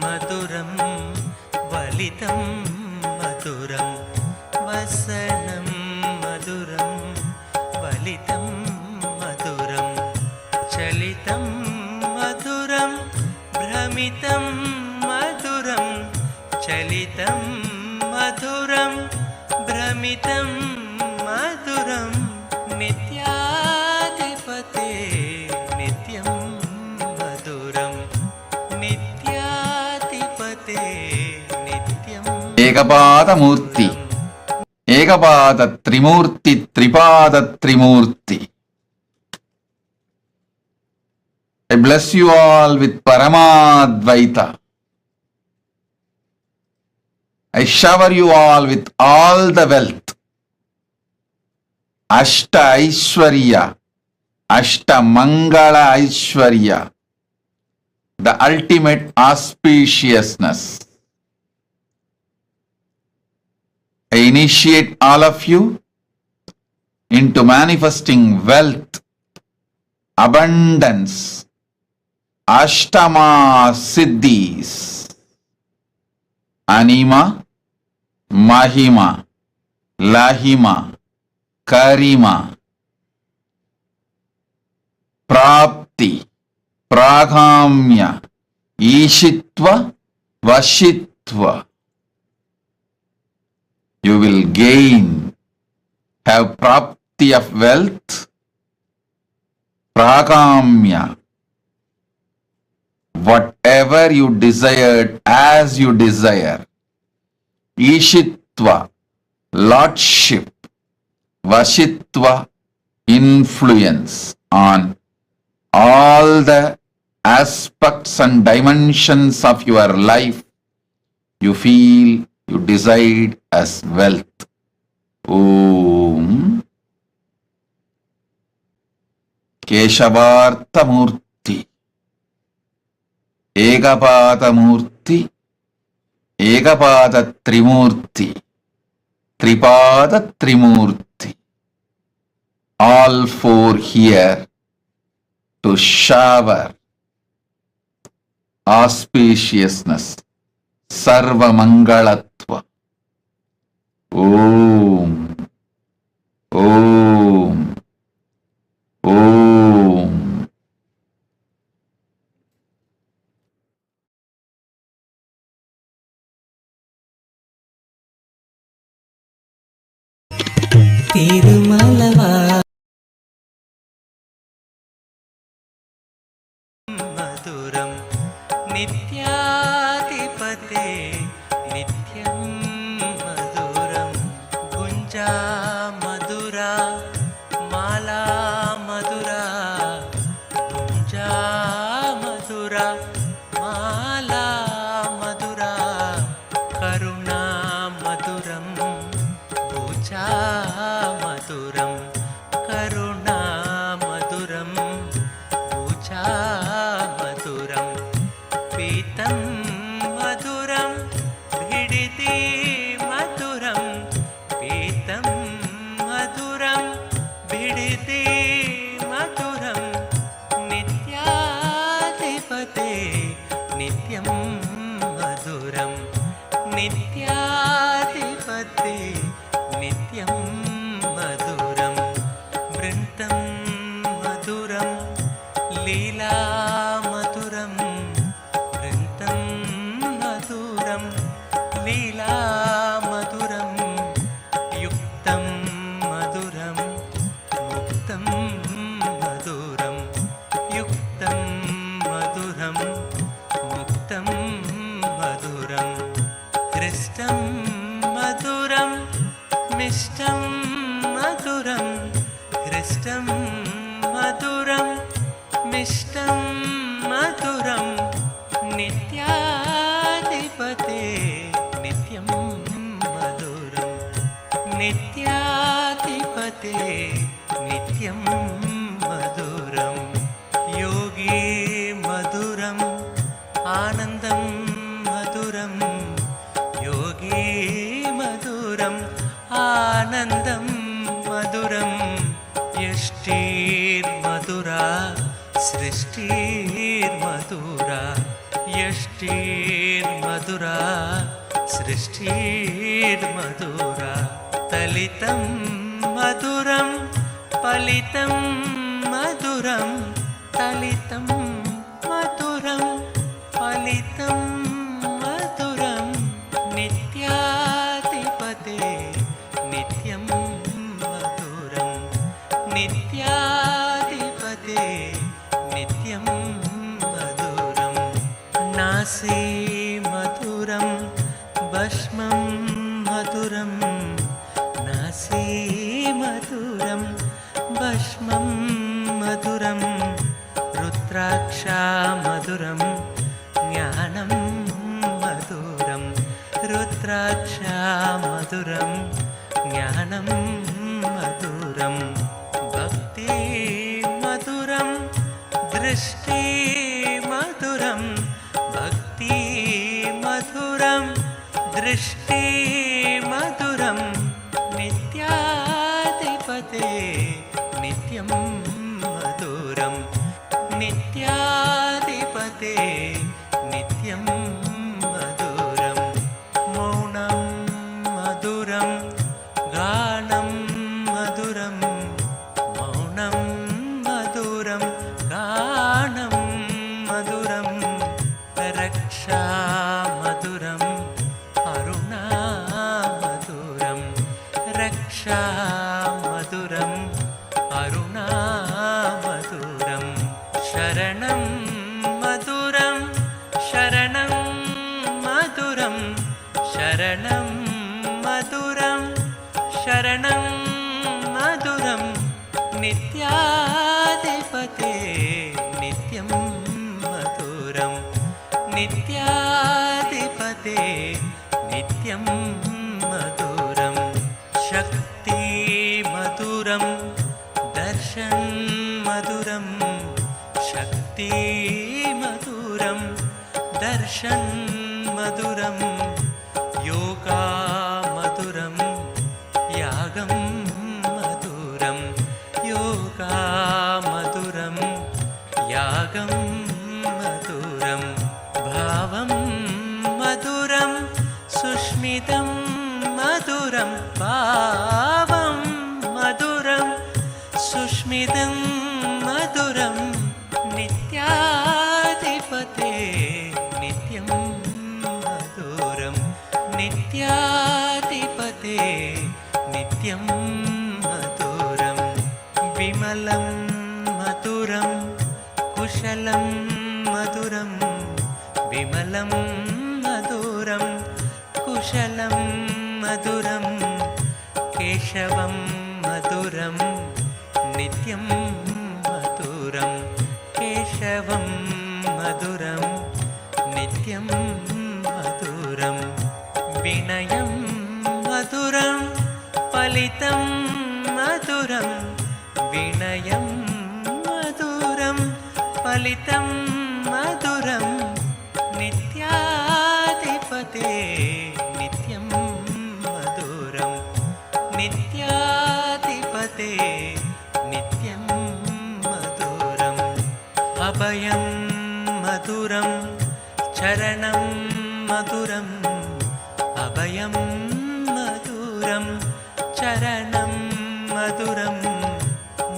मधुरं वलितं मधुरं वसनं मधुरं वलितं मधुरं चलितं मधुरं भ्रमितं मधुरं चलितं मधुरं भ्रमितं मधुरं नित्याधिपते नित्यं मधुरं नित्याधिपते नित्यं ఏకపాదమూర్తి ఏకపాద త్రిమూర్తి త్రిపాద త్రిమూర్తి. I bless you all with Paramadvaita. I shower you all with all the wealth. Ashta Aishwarya, Ashta Mangala Aishwarya, the ultimate auspiciousness. I initiate all of you into manifesting wealth, abundance, Ashtama Siddhis, Anima, Mahima, Lahima, Karima, Prapti, Pragamya, Ishitva, Vashitva. You will gain, have prapti of wealth, pragamya, whatever you desired as you desire, ishitva, lordship, vashitva, influence on all the aspects and dimensions of your life you feel you decide as wealth. Om Keshavartha Murti, Ekapada Murti, Ekapada Trimurti, Tripada Trimurti. All four here to shower auspiciousness, Sarva Mangalatva. Om, Om, Om. तिरुमलवा मधुरं नित्याधिपते नित्यं मधुरं गुञ्जा मधुरा माला मधुरा गुञ्जा मधुरा माला मधुरा करुणा मधुरं पूजा मधुरं करुणा मधुरं पूजा मधुरं पीतं मधुरं भिडिति मधुरं पीतं मधुरं भिडिति मधुरं नित्याधिपते नित्यं मधुरं नित्याधिपते नित्यं मधुरं हृष्टं मधुरं मिष्टं मधुरं नित्याधिपते नित्यं मधुरं नित्याधिपते नित्यं मधुरं योगी मधुरम् आनन्दं मधुरं योगी मधुरम् आनन्दं मधुरं यष्टिर्मधुरा सृष्टिर्मधुरा यष्टिर्मधुरा सृष्टिर्मधुरा तलितं मधुरं फलितं मधुरं तलितं मधुरं फलितं मधुरं नित्याधिपते नित्यं मधुरं नित्याधिपते नित्यं मधुरं नासी मधुरं भस्मं मधुरं नासी मधुरं भस्मं मधुरं रुद्राक्षा मधुरं ज्ञानं मधुरं रुद्राक्षा मधुरं ज्ञानं मधुरं भक्ति मधुरं दृष्टि मधुरं भक्ति मधुरं दृष्टि मधुरं नित्याधिपते नित्यं मधुरं नित्याधिपते नित्यं मधुरं मौनं मधुरं गानं मधुरं मौनं मधुरं गानं मधुरं रक्षा मधुरम् अरुणा मधुरं रक्षा मधुरम् अरुणा मधुरं शरणं मधुरं शरणं मधुरं शरणं मधुरं शरणं मधुरं नित्याधिपते नित्यं मधुरं नित्याधिपते नित्यं मधुरं शक्ति मधुरं दर्शन मधुरं शक्ति मधुरं दर्शन मधुरं योगा मधुरं यागं मधुरं योगा मधुरं यागं मधुरं भावं मधुरं सुष्मितं मधुरं भावं मधुरं सुष्मितं मधुरं नित्याधिपते नित्यं मधुरं नित्याधिपते नित्यं मधुरं विमलं मधुरं कुशलं मधुरं विमलं मधुरं कुशलं मधुरं केशवं मधुरं नित्यं मधुरं केशवं मधुरं नित्यं मधुरं विनयं मधुरं फलितं मधुरं विनयं मधुरं फलितं मधुरं नित्याधिपते नित्यं मधुरं नित्याधिपते नित्यं मधुरम् अभयं मधुरं चरणं मधुरम् अभयं मधुरं चरणं मधुरं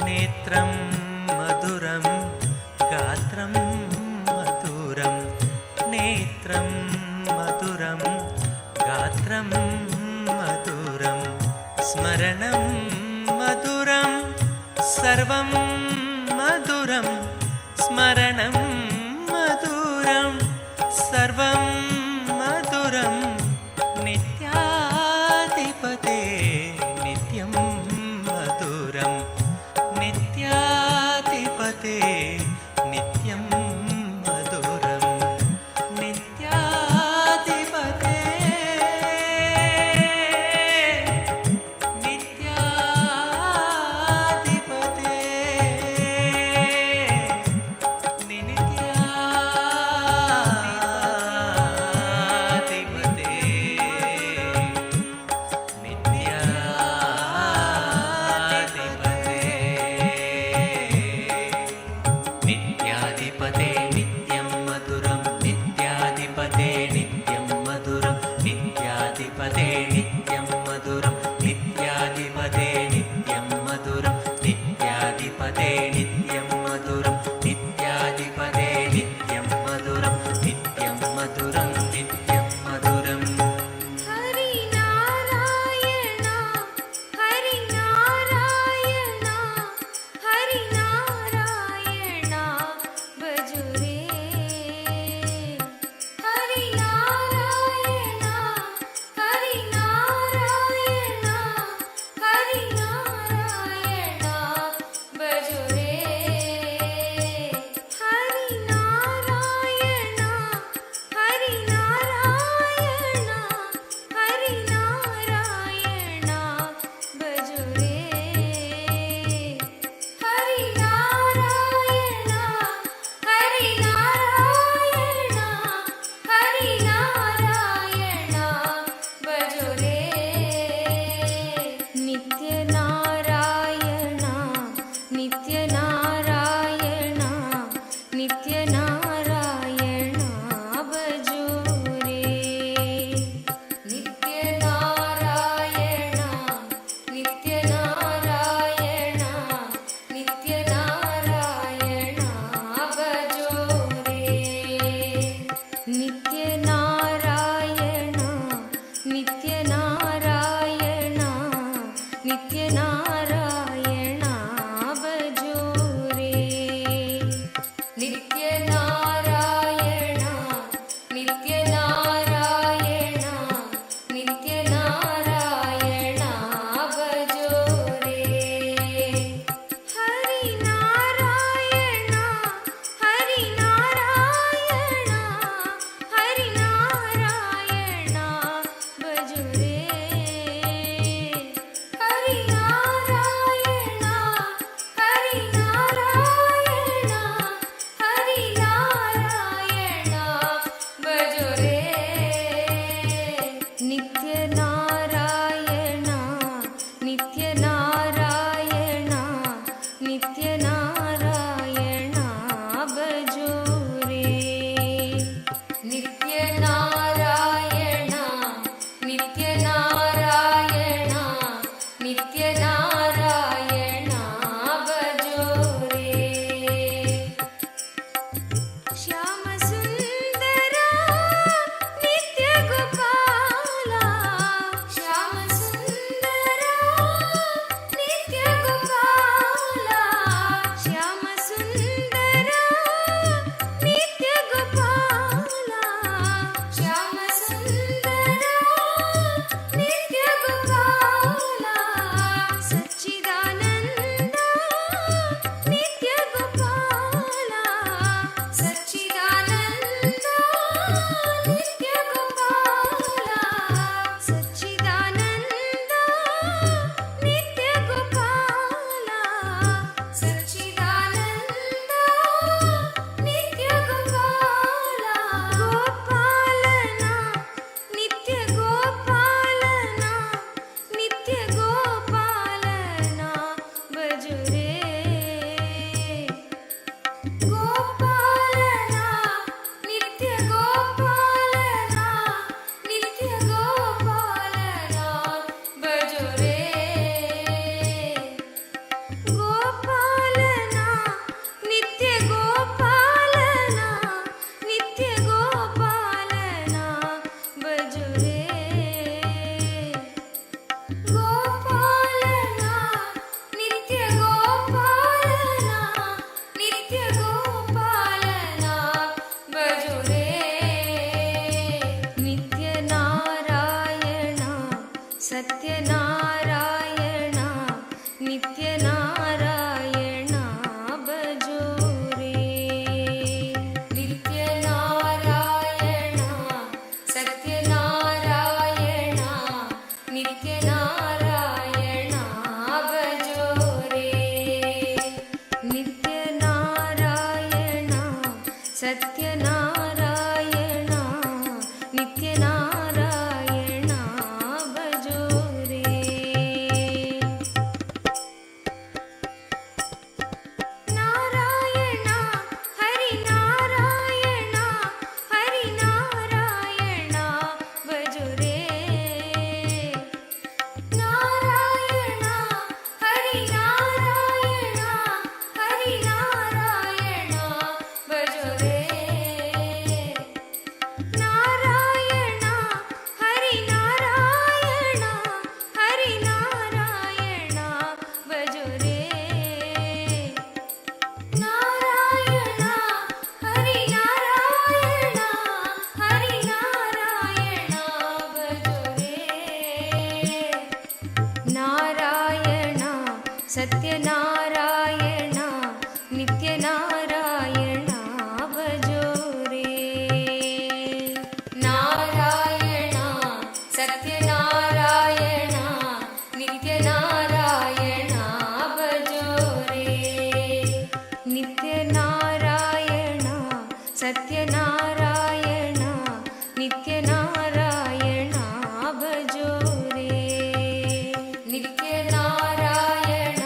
नेत्रं मधुरं गात्रं मधुरं नेत्रं मधुरं गात्रं मधुरं स्मरणं मधुरं सर्वं मधुरं स्मरणं मधुरं सर्वं मधुरं नित्याधिपते नित्यं मधुरम् मधुरं नित्याधिपते नित्यं मधुरं नित्याधिपते नित्याधिपते नित्याधिपते नित्यं मधुरं नित्याधिपते नित्यं मधुरं नित्याधिपते नित्यं मधुरं नित्याधिपते नित्यं मधुरं नित्याधिपते नित्यं मधुरं नित्याधिपते नित्यं मधुरं नित्यं मधुरं नित्यं मधुरम् हरि नारायण हरि नारायण हरि नारायण भजुरे हरि नारायण हरि नारायण हरि नारायण भजुरे हरि नारायण हरि नारायण हरि नारायण भजुरे हरि नारायण हरि नारायण हरि नारायण भजुरे नित्य नारायण नित्य नारायण नित्य नारायण भजुरे नित्य नारायण नित्य नारायण नित्य नारायण भजुरे नित्य नारायण नित्य नारायण नित्य नारायण भजुरे नित्य नारायण नित्य नारायण नित्य नारायण भजुरे हरि नारायण हरि नारायण हरि नारायण भजुरे हरि नारायण हरि नारायण हरि नारायण भजुरे नित्य नारायण नित्य नारायण नित्य नारायण भजुरे नित्य नारायण नित्य नारायण नित्य नारायण भजुरे श्याम सुंदरा नित्य गोपाला श्याम सुंदरा नित्य गोपाला श्याम सुंदरा नित्य गोपाला श्याम सुंदरा नित्य गोपाला सत्यनारायण नित्यनारायण भजो रे नारायण सत्यनारायण नित्यनारायण भजो रे नित्यनारायण सत्यनारायण नित्यनारायण भजो रे नित्यनारायण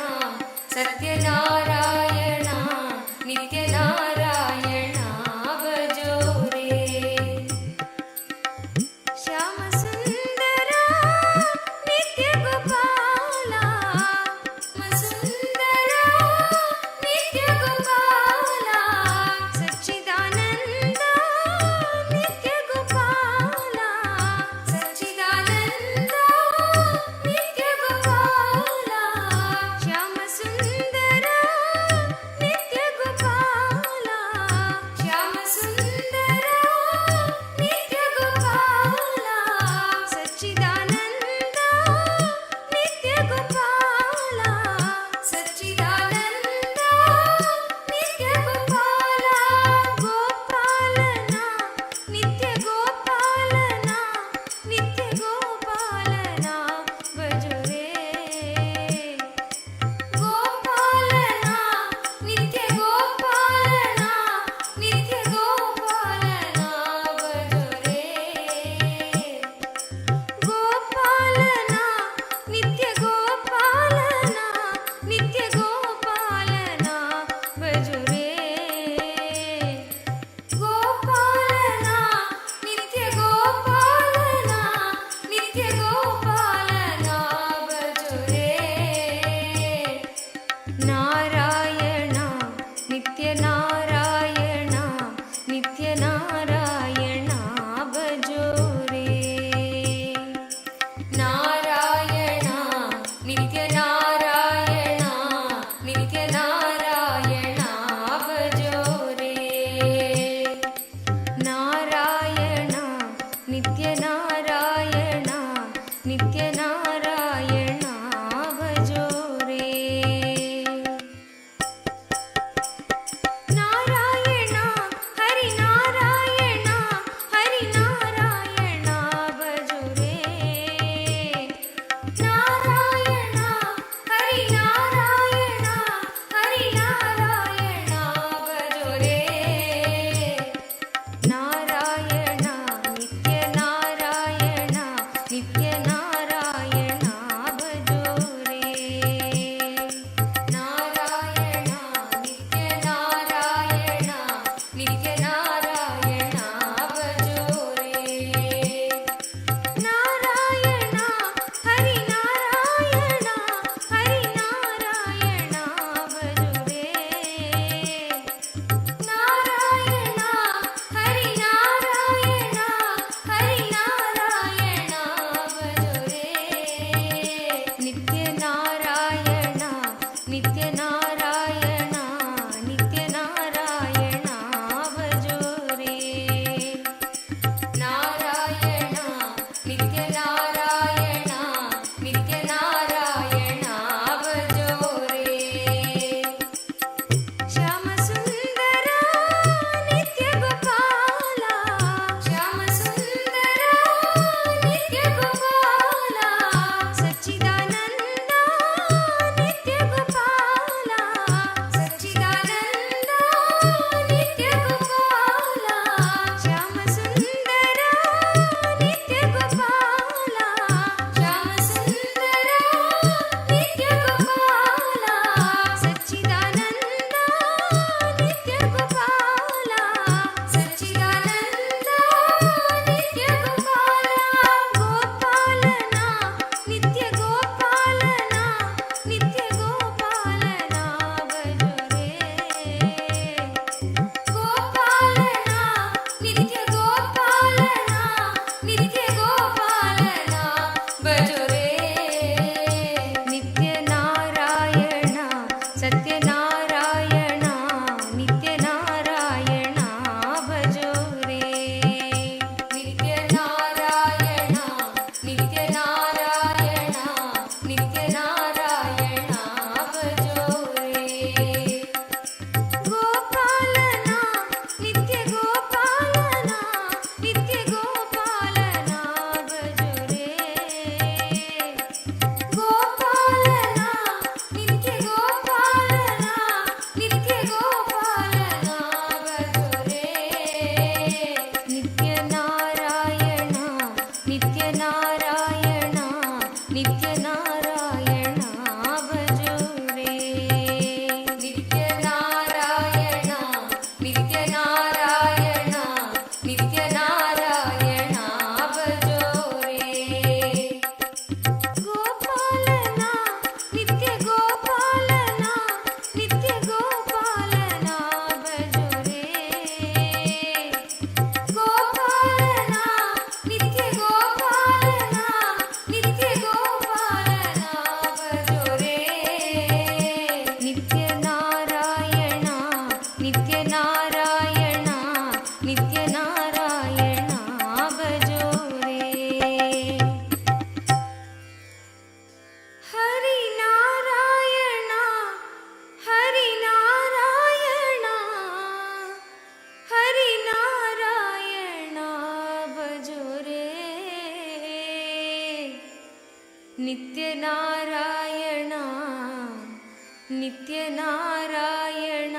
नित्यनारायण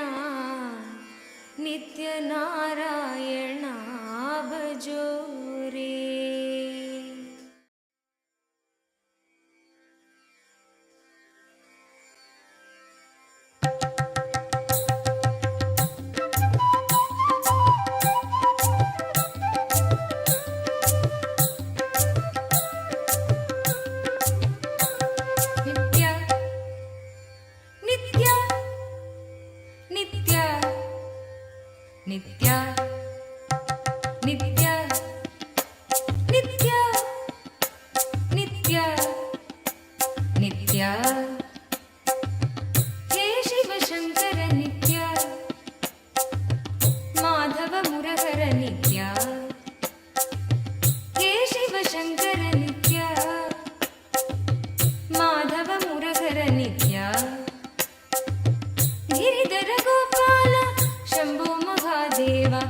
नित्यनारायण भजो रे। नित्य नित्य नित्य नित्य नित्य हे शिव शंकर नित्य माधव मुरहर नित्य हे शिव शंकर नित्य माधव मुरहर नित्य गिरिधर गोपाल शंभो महादेवा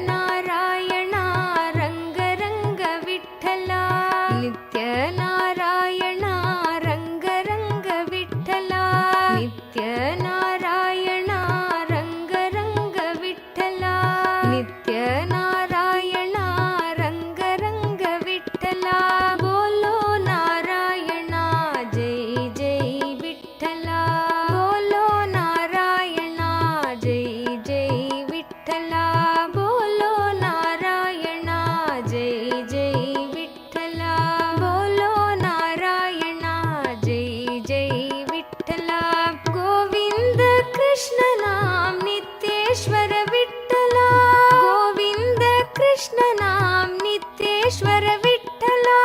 नारायणा रंग रंग विठ्ठला नित्य नारायणा रंग रंग विठ्ठला नित्य नारायणा रंग रंग विठ्ठला नित्य नारायणा रंग रंग विठ्ठला बोलो नारायणा जय जय विठ्ठला बोलो नारायणा जय जय विठ्ठला बोलो नारायणा जय जय विठ्ठला बोलो नारायणा जय जय विठ्ठला गोविंद कृष्ण नाम नित्येश्वर विठ्ठला गोविंद कृष्ण नाम नित्येश्वर विठ्ठला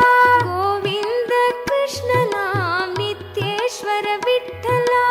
गोविंद कृष्ण नाम नित्येश्वर विठ्ठला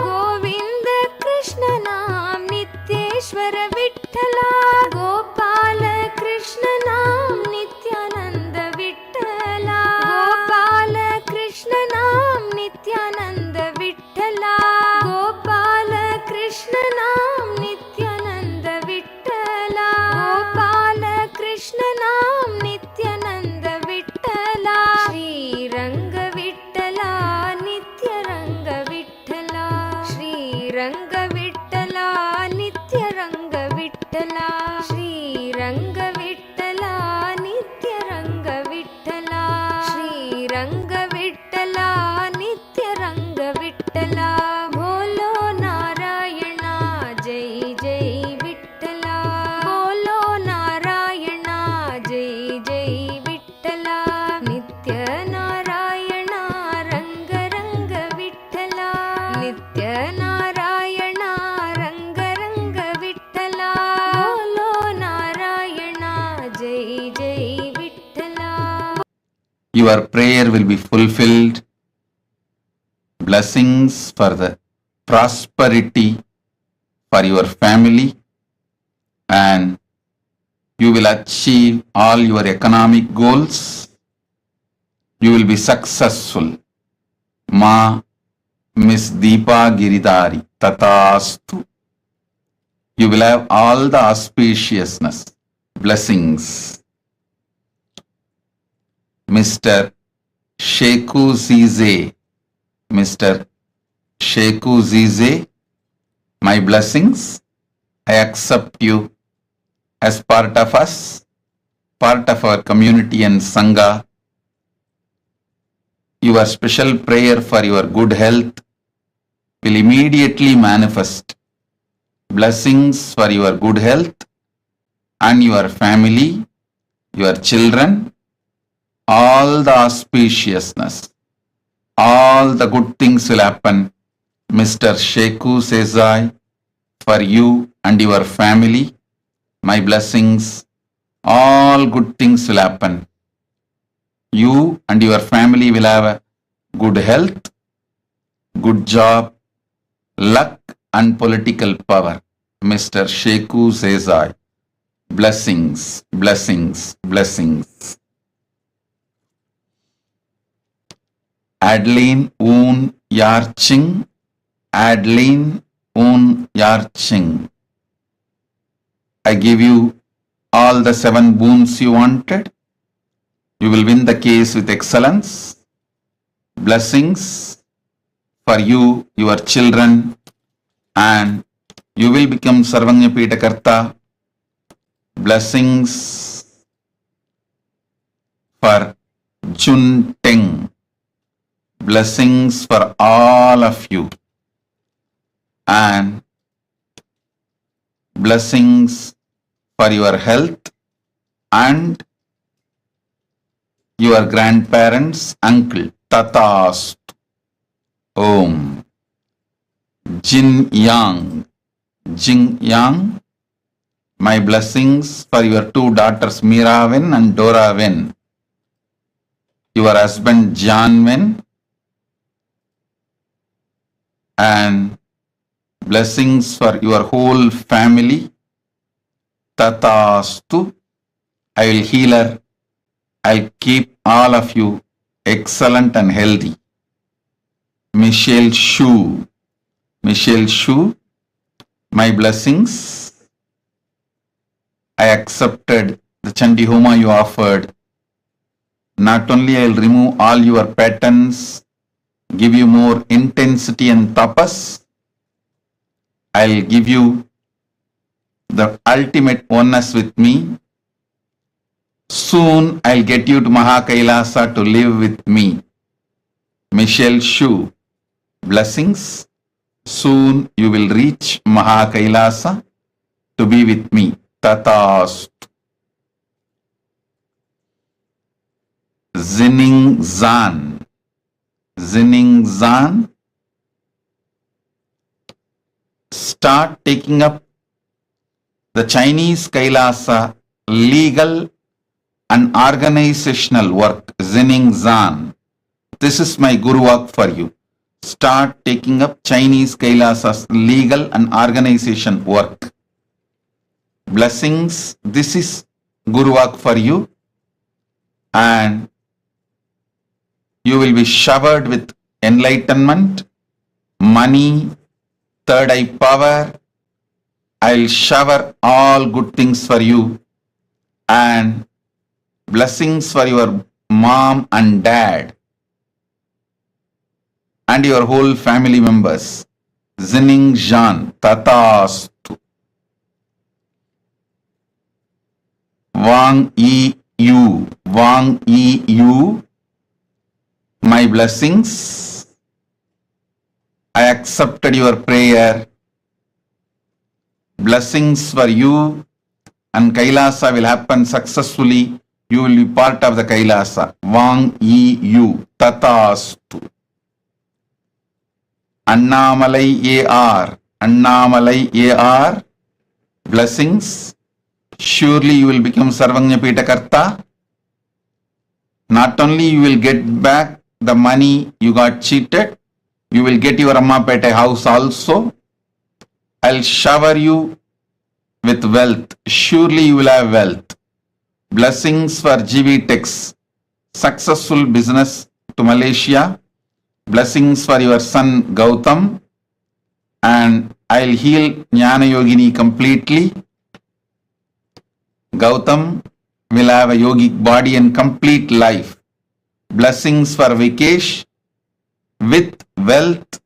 गोविंद कृष्ण नाम नित्येश्वर विठ्ठला गोपाल कृष्ण नाम नित्यानंद विठ्ठला गोपाल कृष्ण नाम नित्यानंद विठ्ठला गोपाल कृष्ण नाम नित्यानंद विठ्ठला गोपाल कृष्ण नाम नित्यानंद विठ्ठला श्रीरंग विठ्ठला नित्यरंग विठ्ठला श्रीरंग विठ्ठला नित्यरंग विठ्ठला श्रीरंग विठ्ठला नित्यरंग विठ्ठला श्रीरंग विठ्ठला नित्यरंग विठ्ठला बोलो नारायणा जय जय विठ्ठला बोलो नारायणा जय जय विठ्ठला नित्य नारायणा रंग रंग विठ्ठला नित्य नारायणा रंग रंग विठ्ठला बोलो नारायणा जय जय Vitthala Your prayer will be fulfilled. Blessings for the prosperity for your family, and you will achieve all your economic goals. You will be successful. Ma Miss Deepa Giridhari Tatastu. You will have all the auspiciousness, blessings. Mr. Sheku Zize, Mr. Sheku Zize, my blessings. I accept you as part of us, part of our community and Sangha. Your special prayer for your good health will immediately manifest. Blessings for your good health and your family, your children, all the auspiciousness, all the good things will happen. Mr. Sheku says for you and your family, my blessings, all good things will happen. You and your family will have a good health, good job, luck and political power. Mr. Sheku says blessings, blessings, blessings. Adeline Un Yarching, Adeline Un Yarching. I give you all the 7 boons you wanted. You will win the case with excellence. Blessings for you, your children, and you will become Sarvanyapita Karta. Blessings for Chun Teng. Blessings for all of you, and blessings for your health and your grandparents, uncle. Tatast. Om. Jin Yang. Jin Yang. My blessings for your 2 daughters, Meera Wen and Dora Wen. Your husband, John Wen. And blessings for your whole family. Tatastu. I will heal her. I'll keep all of you excellent and healthy. Michelle Shu. Michelle Shu. My blessings I accepted the Chandi Homa you offered. Not only I will remove all your patterns, give you more intensity and tapas, I will give you the ultimate oneness with me. Soon I'll get you to Mahakailasa to live with me. Michelle Shu, blessings. Soon you will reach Mahakailasa to be with me. Tatas. Zining Zan. Zining Zan. Start taking up the Chinese Kailasa legal and organizational work. Zining Zan. This is my Guru work for you. Start taking up Chinese Kailasa's legal and organization work. Blessings. This is Guru work for you. And you will be showered with enlightenment, money, third eye power. I'll shower all good things for you and blessings for your mom and dad and your whole family members. Zining Jan, Tatastu. Wang Yi Yu, Wang Yi Yu, my blessings. I accepted your prayer. Blessings for you, and Kailasa will happen successfully. You will be part of the Kailasa. Wang Yi Yu, Tatastu. Annamalai AR, Annamalai AR, blessings. Surely you will become Sarvanya Karta. Not only you will get back the money you got cheated, you will get your Ammapete house also. I'll shower you with wealth. Surely you will have wealth. Blessings for GV Techs. Successful business to Malaysia. Blessings for your son Gautam. And I'll heal Jnana Yogini completely. Gautam will have a yogic body and complete life. Blessings for Vikesh with wealth,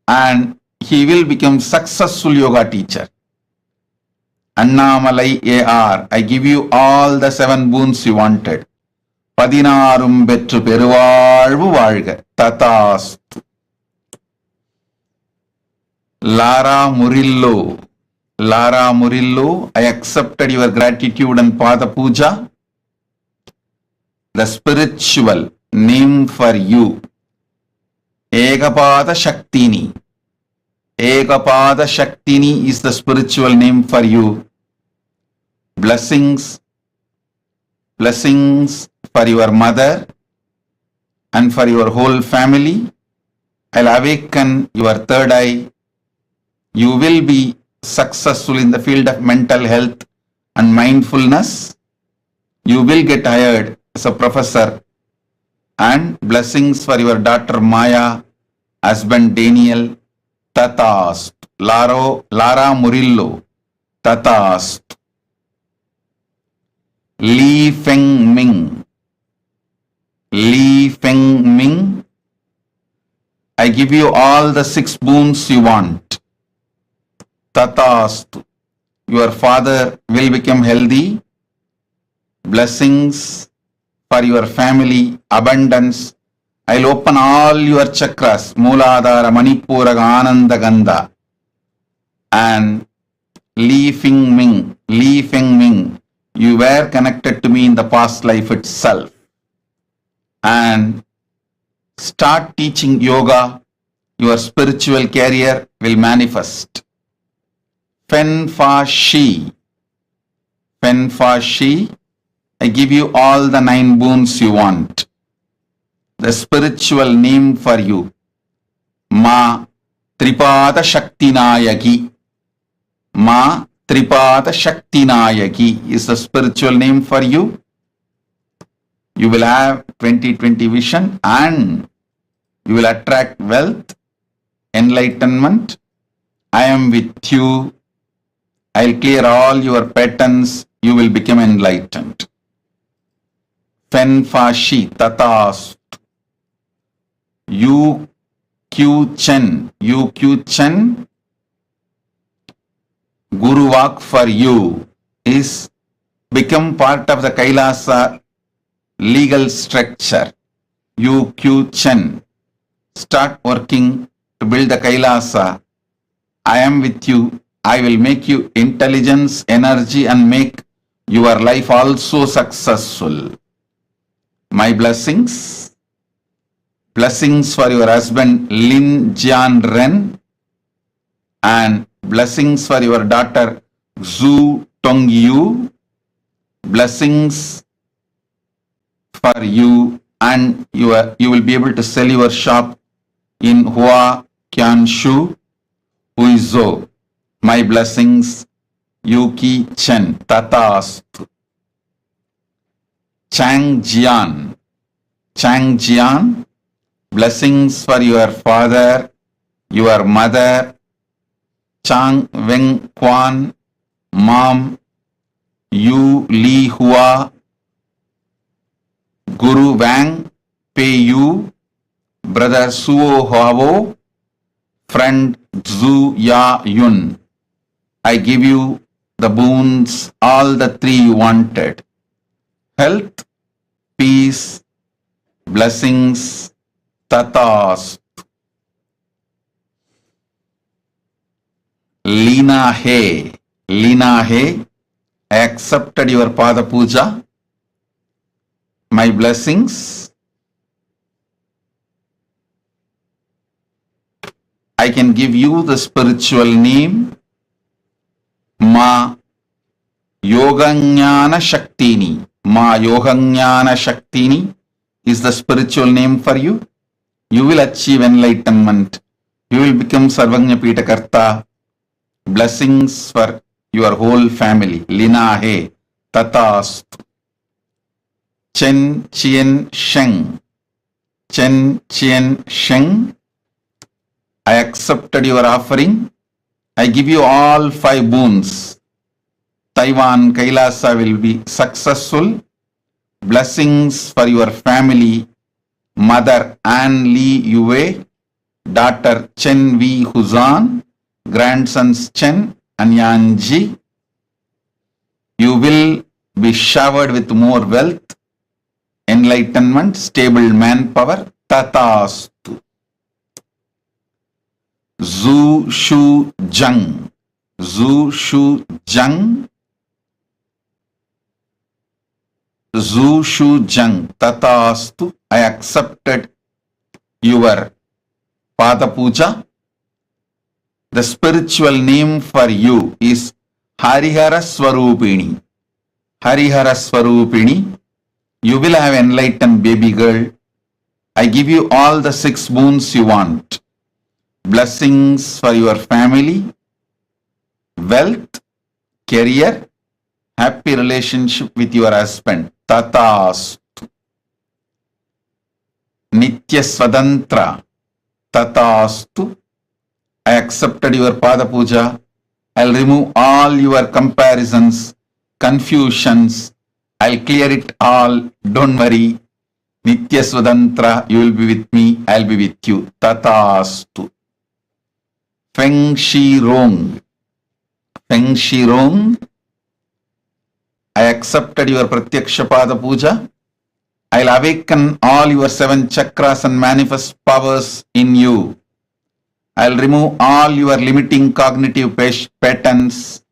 and he will become successful yoga teacher. Annamalai AR, I give you all the 7 boons you wanted. Padinarum betru peruvalvu valga. Tatastu. Lara Murillo. Lara Murillo, I accepted your gratitude and Pada Puja. The spiritual name for you. Ekapada Shaktini. Ekapada Shaktini is the spiritual name for you. Blessings. Blessings for your mother and for your whole family. I'll awaken your third eye. You will be successful in the field of mental health and mindfulness. You will get hired as a professor. And blessings for your daughter Maya, husband Daniel. Tatast. Lara Murillo. Tatast. Li Feng Ming. Li Feng Ming. I give you all the 6 boons you want. Tatastu. Your father will become healthy. Blessings for your family, abundance. I'll open all your chakras, Mooladhara, Manipura, Ananda, Gandha. And Li Feng Ming, Li Feng Ming, you were connected to me in the past life itself. And start teaching yoga, your spiritual career will manifest. Fen Fa Shi. Fen Fa Shi. I give you all the 9 boons you want. The spiritual name for you. Ma Tripada Shaktinayaki. Ma Tripada Shaktinayaki is the spiritual name for you. You will have 20/20 vision and you will attract wealth, enlightenment. I am with you. I'll clear all your patterns, you will become enlightened. Fen Fa Shi Tatast. U Q Chen. U Q Chen. Guru Vak for you is become part of the Kailasa legal structure. U Q Chen. Start working to build the Kailasa. I am with you. I will make you intelligence, energy, and make your life also successful. My blessings. Blessings for your husband Lin Jian Ren, and blessings for your daughter Zhu Tong Yu. Blessings for you, and you will be able to sell your shop in Hua Qianshu, Huizhou. My blessings, Yuki Chen, Tatastu. Chang Jian. Chang Jian, blessings for your father, your mother, Chang Weng Quan, mom, Yu Li Hua, Guru Wang Pei Yu, brother Suo Huavo, friend Zhu Ya Yun. I give you the boons, all the three you wanted. Health, peace, blessings, tatas. Lina He, Lina He, I accepted your Pada Puja. My blessings. I can give you the spiritual name Ma Yoganyana Shaktini. Ma Yoganyana Shaktini is the spiritual name for you. You will achieve enlightenment. You will become Sarvagnya Pitakarta. Blessings for your whole family. Lina He, Tatastu. Chen Chien Sheng. Chen Chien Sheng. I accepted your offering. I give you all 5 boons. Taiwan Kailasa will be successful. Blessings for your family. Mother Anne Lee Yue, daughter Chen V Huzan, grandsons Chen and Yanji. You will be showered with more wealth, enlightenment, stable manpower. Tatastu. Zhu Shu Zhang. Zhu Shu Zhang. Zhu Shu Zhang. Tatastu. I accepted your Pada Puja. The spiritual name for you is Harihara Swarupini. Harihara Swarupini. You will have enlightened baby girl. I give you all the 6 boons you want. Blessings for your family, wealth, career, happy relationship with your husband. Tatastu. Nitya Swatantra. Tatastu. I accepted your Pada Puja. I'll remove all your comparisons, confusions. I'll clear it all. Don't worry. Nitya Swatantra, you will be with me. I'll be with you. Tatastu. Feng Shi Rong. Feng Shi Rong. I accepted your Pratyaksha Pada Puja. I'll awaken all your 7 chakras and manifest powers in you. I'll remove all your limiting cognitive patterns.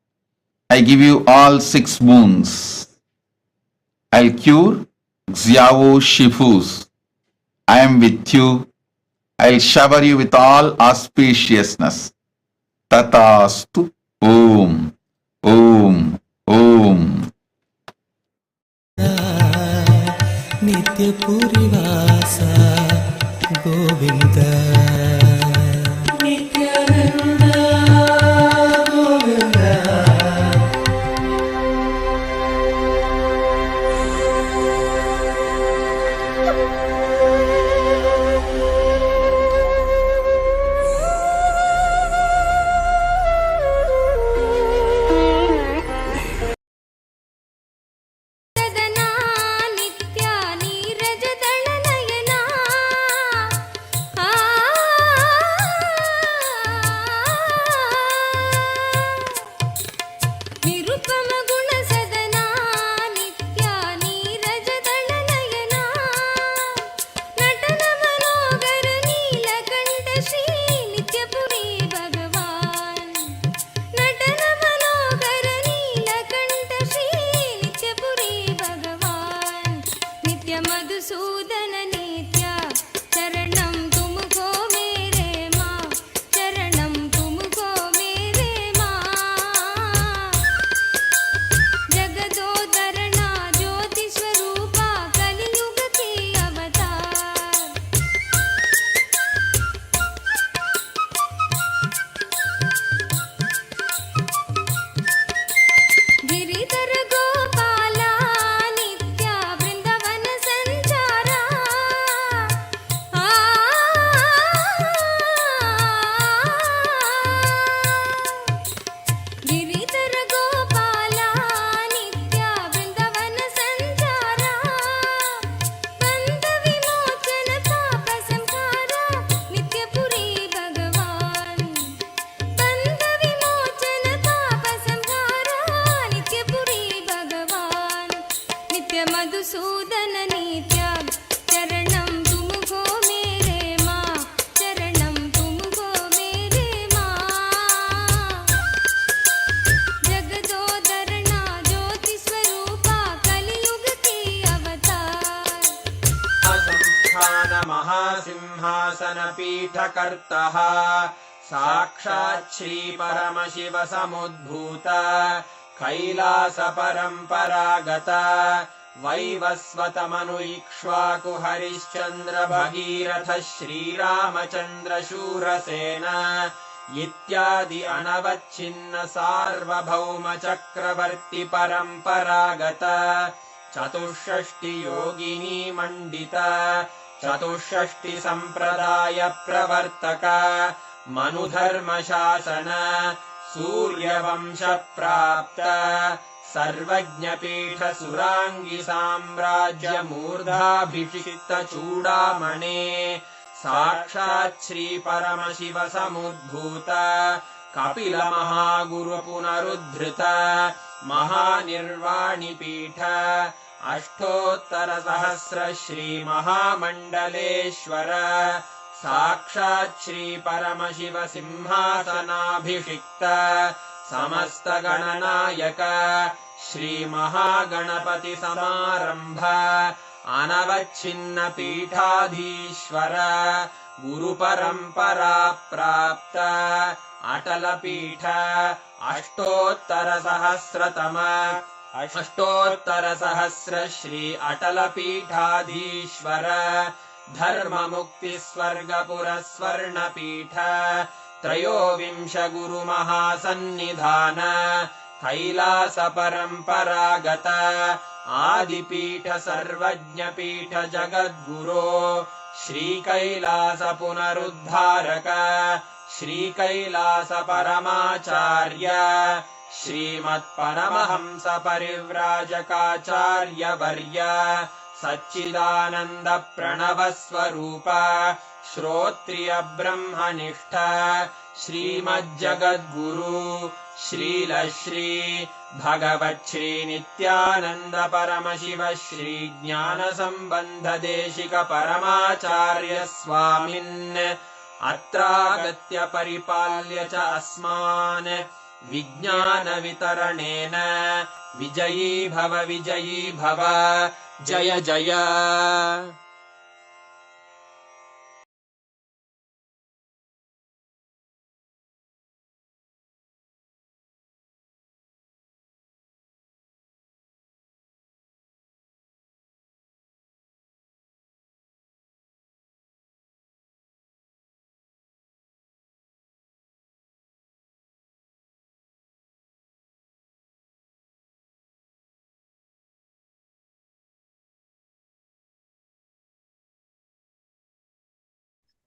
I give you all 6 boons. I'll cure Xiao Shifus. I am with you. I'll shower you with all auspiciousness. Tatastu. Om. Om. Om. Nityapurivasa Govinda. Madhusudan नित्या चरणं तुमको मेरे माँ चरणं तुमको मेरे माँ जगदोदरणा ज्योति स्वरूपा कलियुग की अवतार गिरिधर गोपाला नित्या वृंदावन संचारा आ गिरिधर गोपाला नित्या वृंदावन संचारा बंध विमोचन पाप संहारा नित्यपुरी भगवान बंध विमोचन पाप संहारा नित्यपुरी भगवान नित्य मधुसूदन नित्या चरणं तुमको मेरे माँ चरणं तुमको मेरे माँ जगदोदरणा ज्योति स्वरूपा कलियुग की अवतार संस्थान महासिंहासन पीठकर्तः साक्षात् श्री परमशिव समुद्भूत कैलास परम्परागत वैवस्वतमनु इक्ष्वाकु हरिश्चन्द्र भगीरथ श्रीरामचन्द्र शूरसेन इत्यादि अनवच्छिन्न सार्वभौम चक्रवर्ति परम्परागत चतुष्षष्टि योगिनी मण्डित चतुष्षष्टि सम्प्रदाय प्रवर्तक मनुधर्म शासन सूर्यवंश प्राप्त सर्वज्ञपीठ सुराङ्गी साम्राज्य मूर्धाभिषिक्त चूडामणे साक्षात् श्री परमशिव समुद्भूत कपिल महागुरु पुनरुद्धृत महानिर्वाणि पीठ अष्टोत्तर सहस्र श्री महामण्डलेश्वर साक्षात् श्री परमशिव सिंहासनाभिषिक्त समस्त गणनायक श्री महागणपति समारंभ अनवच्छिन्न पीठाधीश्वर गुरु परंपरा प्राप्त अटल पीठ अष्टोत्तर सहस्र श्री अटल पीठाधीश्वर धर्म मुक्ति स्वर्गपुर स्वर्ण पीठ त्रयोविंश गुरु महासन्निधान कैलास परम्परागत आदिपीठ सर्वज्ञ पीठ जगद्गुरो श्री कैलास पुनरुद्धारक श्री कैलास परमाचार्य श्रीमत्परमहंस परिव्राजकाचार्य वर्य सच्चिदानंद प्रणव स्वरूप श्रोत्रिय ब्रह्मनिष्ठ श्रीमज्जगद्गुरु श्रील श्री भगवत् श्री नित्यानंद परमशिव श्री ज्ञान संबंध देशिक परमाचार्य स्वामिन् अत्रागत्य परिपाल्य च अस्मान् विज्ञान वितरणेन विजयी भव जय जय।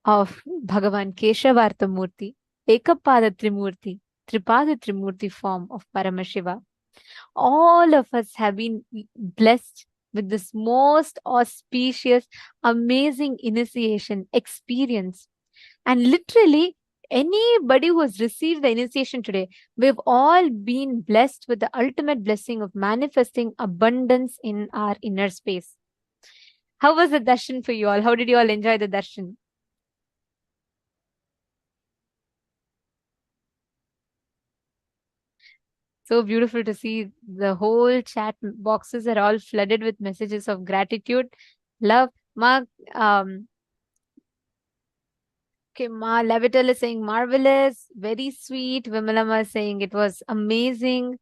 of Bhagavan Keshavartha Murti, Ekapada Trimurti, Tripada Trimurti form of Paramashiva. All of us have been blessed with this most auspicious, amazing initiation experience. And literally, anybody who has received the initiation today, we've all been blessed with the ultimate blessing of manifesting abundance in our inner space. How was the darshan for you all? How did you all enjoy the darshan? So beautiful to see the whole chat boxes are all flooded with messages of gratitude. Love. Ma, okay, Ma Levital is saying marvelous, very sweet. Vimalama is saying it was amazing.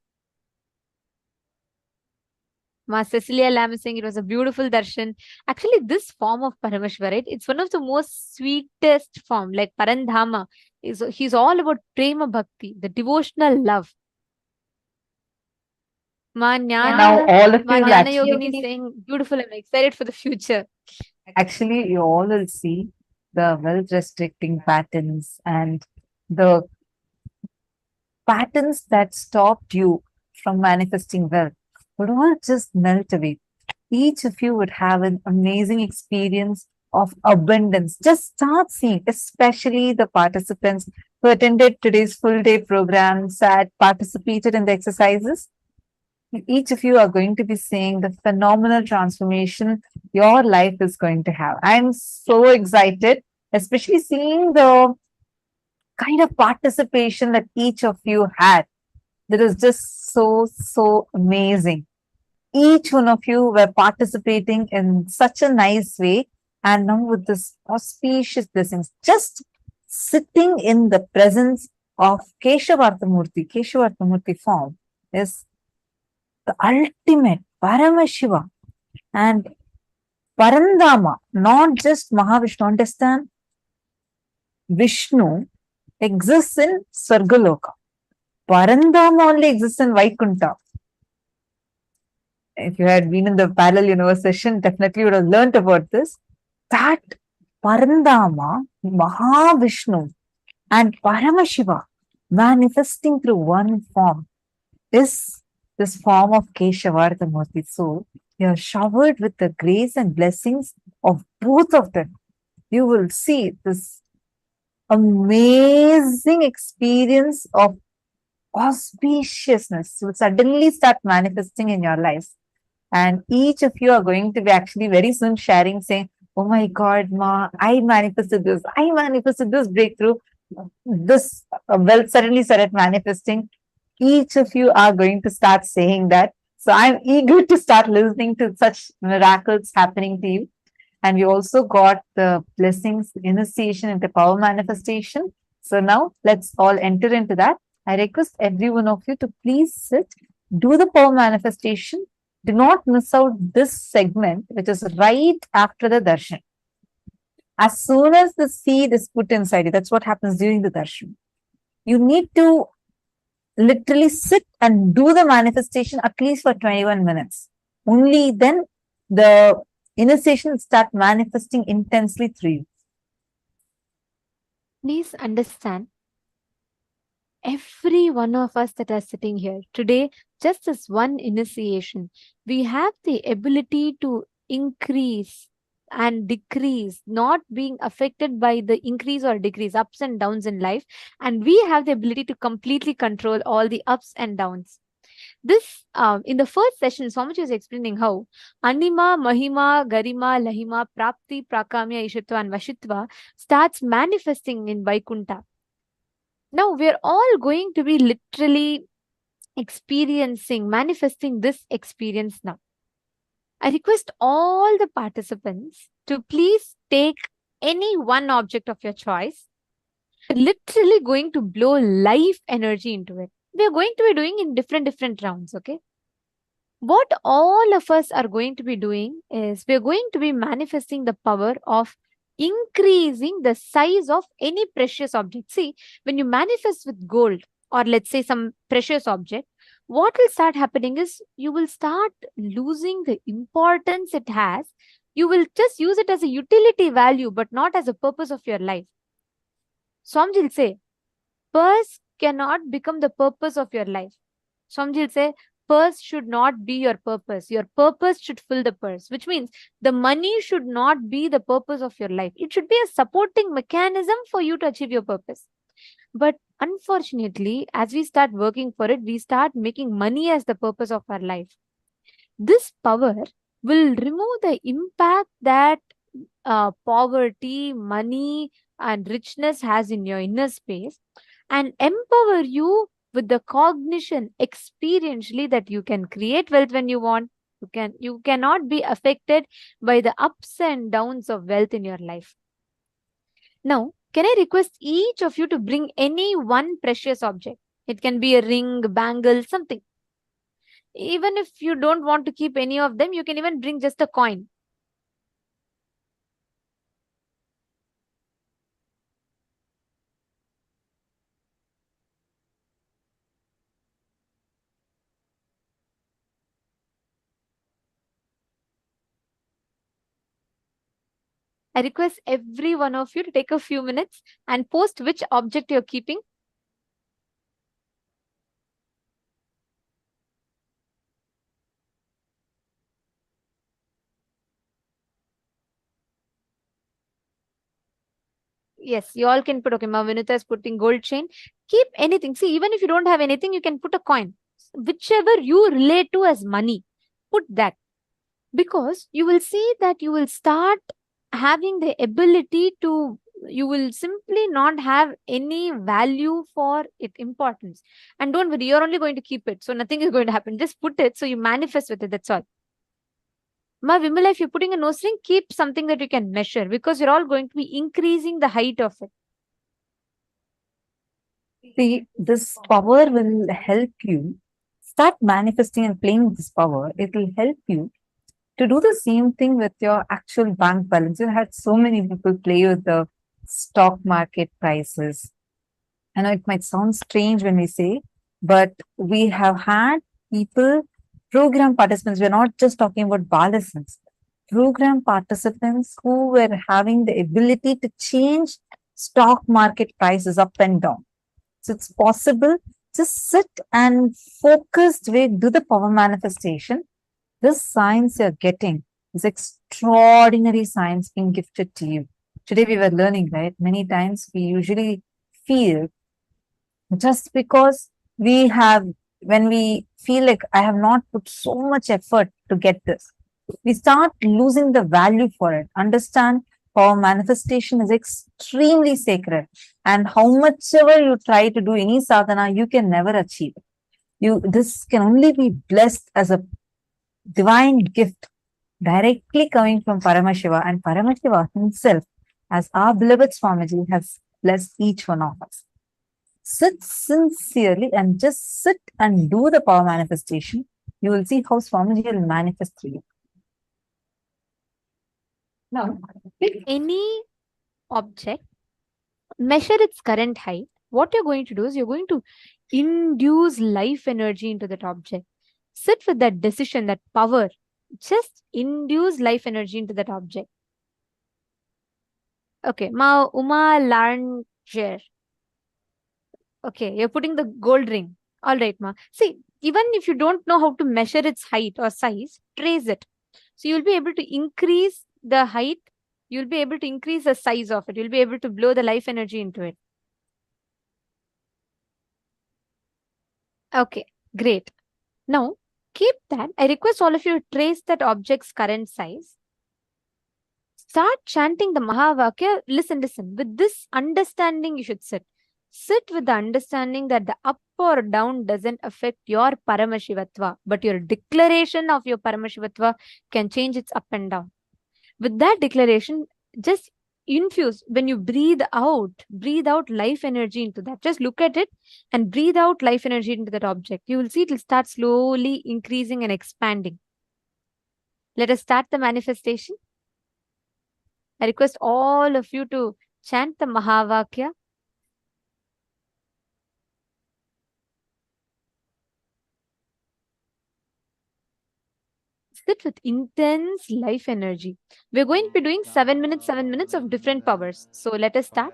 Ma Cecilia Lam is saying it was a beautiful darshan. Actually, this form of Parameshwar, right? It's one of the most sweetest form, like Parandhama. He's all about prema bhakti, the devotional love. Ma Now, Jnana, all of Ma you will Jnana actually, Yogini is saying beautiful. I'm excited for the future. actually, you all will see the wealth restricting patterns and the patterns that stopped you from manifesting wealth would all just melt away. Each of you would have an amazing experience of abundance. Just start seeing, especially the participants who attended today's full day program, sat, participated in the exercises. Each of you are going to be seeing the phenomenal transformation your life is going to have. I'm so excited, especially seeing the kind of participation that each of you had. That is just so amazing. Each one of you were participating in such a nice way, and now with this auspicious blessings, just sitting in the presence of Keshavartha Murti, Keshavartha Murti form is the ultimate Paramashiva and Parandama, not just Mahavishnu. Understand? Vishnu exists in Sargaloka. Parandama only exists in Vaikuntha. If you had been in the parallel universe session, definitely you would have learnt about this. That Parandama, Mahavishnu, and Paramashiva manifesting through one form is this form of Keshavartha Murti. So you are showered with the grace and blessings of both of them. You will see this amazing experience of auspiciousness will suddenly start manifesting in your lives. And each of you are going to be actually very soon sharing, saying, "Oh my God, Ma, I manifested this. I manifested this breakthrough. This wealth suddenly started manifesting." Each of you are going to start saying that. So I'm eager to start listening to such miracles happening to you. And we also got the blessings, initiation into power manifestation. So now let's all enter into that. I request every one of you to please sit, do the power manifestation. Do not miss out this segment, which is right after the darshan. As soon as the seed is put inside you, that's what happens during the darshan. You need to literally sit and do the manifestation at least for 21 minutes. Only then the initiation will start manifesting intensely through you. Please understand, every one of us that are sitting here today, just as one initiation, we have the ability to increase and decrease, not being affected by the increase or decrease, ups and downs in life. And we have the ability to completely control all the ups and downs. This, in the first session, Swamiji was explaining how Anima, Mahima, Garima, Lahima, Prapti, Prakamya, Ishitva, and Vashitva starts manifesting in Vaikuntha. Now we're all going to be literally experiencing, manifesting this experience now. I request all the participants to please take any one object of your choice. We're literally going to blow life energy into it. We're going to be doing in different rounds, okay? What all of us are going to be doing is we're going to be manifesting the power of increasing the size of any precious object. See, when you manifest with gold or let's say some precious object, what will start happening is you will start losing the importance it has. You will just use it as a utility value, but not as a purpose of your life. Swamiji will say, purse cannot become the purpose of your life. Swamiji will say, purse should not be your purpose. Your purpose should fill the purse, which means the money should not be the purpose of your life. It should be a supporting mechanism for you to achieve your purpose. But unfortunately, as we start working for it, we start making money as the purpose of our life. This power will remove the impact that poverty, money, and richness has in your inner space and empower you with the cognition experientially that you can create wealth when you want, You cannot be affected by the ups and downs of wealth in your life. Now, can I request each of you to bring any one precious object? It can be a ring, bangle, something. Even if you don't want to keep any of them, you can even bring just a coin. I request every one of you to take a few minutes and post which object you're keeping. Yes, you all can put, okay, Ma Vinita is putting gold chain. Keep anything. See, even if you don't have anything, you can put a coin. Whichever you relate to as money, put that. Because you will see that you will start having the ability to, you will simply not have any value for it, importance. And don't worry, you're only going to keep it. So nothing is going to happen. Just put it so you manifest with it. That's all. Ma Vimala, if you're putting a nose ring, keep something that you can measure because you're all going to be increasing the height of it. See, this power will help you start manifesting and playing with this power. It will help you to do the same thing with your actual bank balance. You had so many people play with the stock market prices. I know it might sound strange when we say, but we have had people, program participants, we're not just talking about balance, program participants who were having the ability to change stock market prices up and down. So it's possible. Just sit and focused way, do the power manifestation. This science you're getting is extraordinary science being gifted to you. Today we were learning, right? Many times we usually feel just because we have, when we feel like I have not put so much effort to get this, we start losing the value for it. Understand, power manifestation is extremely sacred, and how much ever you try to do any sadhana, you can never achieve it. This can only be blessed as a divine gift directly coming from Paramashiva, and Paramashiva himself, as our beloved Swamiji, has blessed each one of us. Sit sincerely and just sit and do the power manifestation. You will see how Swamiji will manifest through you. Now, Pick any object, measure its current height. What you're going to do is you're going to induce life energy into that object. Sit with that decision, that power. Just induce life energy into that object. Okay, Ma Uma Larnger. Okay, you're putting the gold ring. All right, Ma. See, even if you don't know how to measure its height or size, trace it. So you'll be able to increase the height. You'll be able to increase the size of it. You'll be able to blow the life energy into it. Okay, great. Now, keep that. I request all of you to trace that object's current size. Start chanting the Mahavakya. Listen. With this understanding, you should sit. Sit with the understanding that the up or down doesn't affect your Paramashivatva, but your declaration of your Paramashivatva can change its up and down. With that declaration, just infuse, when you breathe out life energy into that. Just look at it and breathe out life energy into that object. You will see it will start slowly increasing and expanding. Let us start the manifestation. I request all of you to chant the Mahavakya. Sit with intense life energy. We're going to be doing 7 minutes of different powers. So let us start.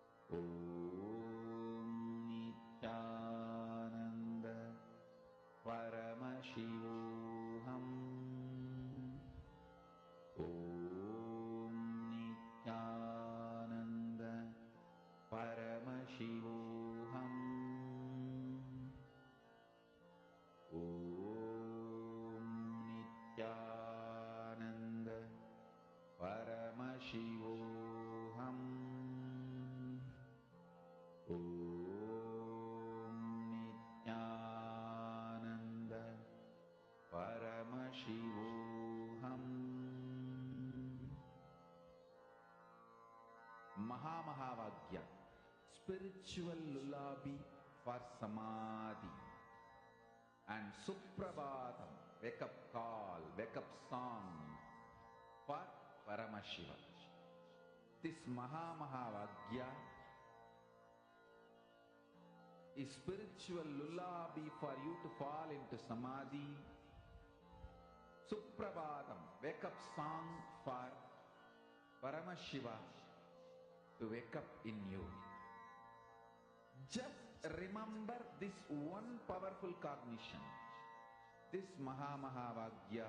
Mahamahavagya, spiritual lullaby for Samadhi, and Suprabhatam, wake up call, wake up song for Paramashiva. This Mahamahavagya is spiritual lullaby for you to fall into Samadhi. Suprabhatam, wake up song for Paramashiva to wake up in you. Just remember this one powerful cognition. This Mahamahavagya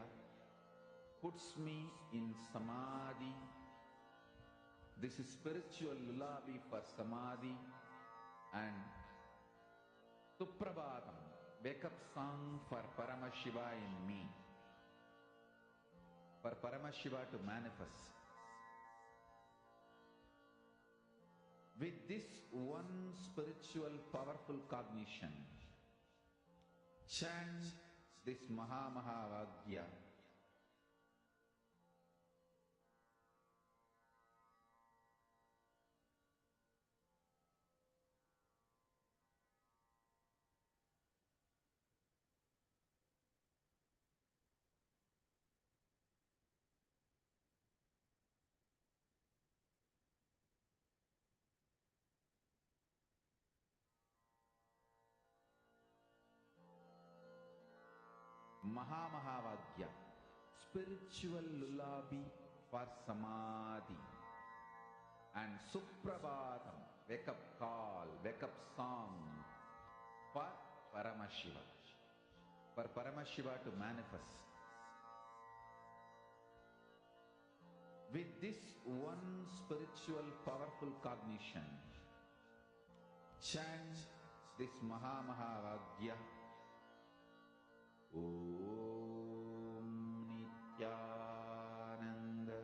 puts me in Samadhi. This is spiritual lullaby for Samadhi, and Suprabhatam, wake up song for Paramashiva in me. For Paramashiva to manifest. With this one spiritual powerful cognition, chant this Mahamahavagya. Mahamahavagya, spiritual lullaby for Samadhi, and Suprabhatam, wake up call, wake up song for Paramashiva. For Paramashiva to manifest. With this one spiritual powerful cognition, chant this Mahamahavagya. Om Nithyananda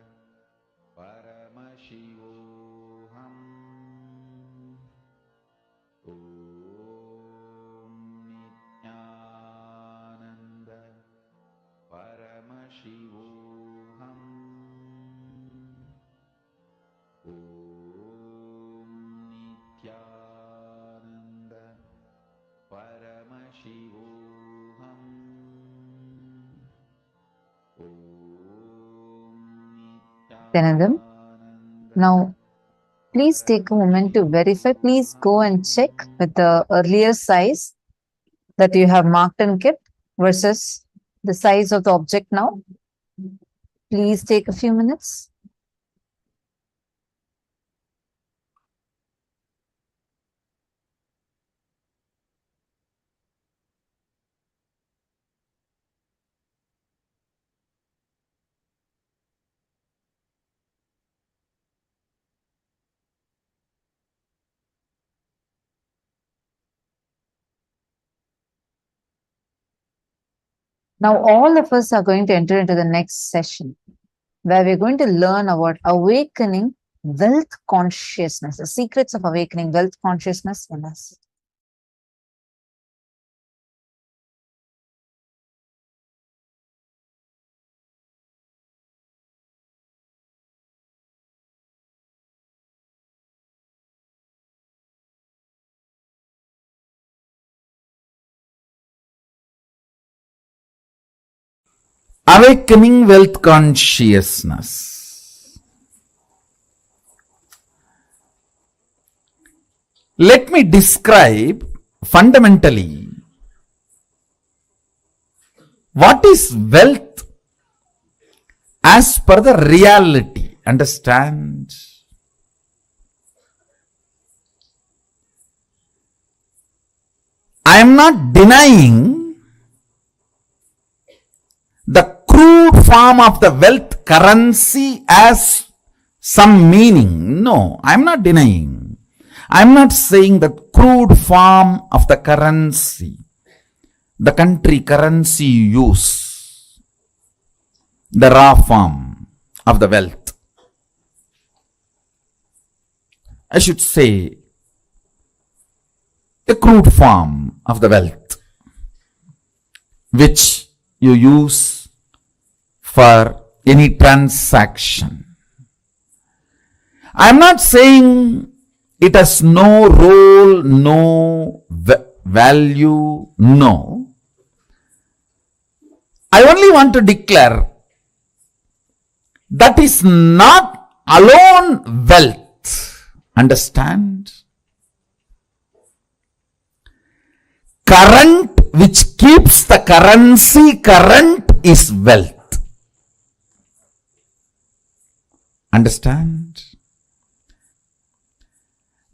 Paramashivoham. Om Nithyananda Paramashivoham. Om Nithyananda Paramashivoham. Nityanandam. Now, please take a moment to verify. Please go and check with the earlier size that you have marked and kept versus the size of the object now. Please take a few minutes. Now, all of us are going to enter into the next session where we're going to learn about awakening wealth consciousness, the secrets of awakening wealth consciousness in us. Awakening wealth consciousness. Let me describe fundamentally what is wealth as per the reality. Understand? I am not denying the crude form of the wealth currency as some meaning. No, I am not denying. I am not saying the crude form of the currency, the country currency you use, the raw form of the wealth. I should say the crude form of the wealth which you use for any transaction. I'm not saying it has no role, no value, no. I only want to declare that is not alone wealth. Understand? Current which keeps the currency current is wealth. Understand?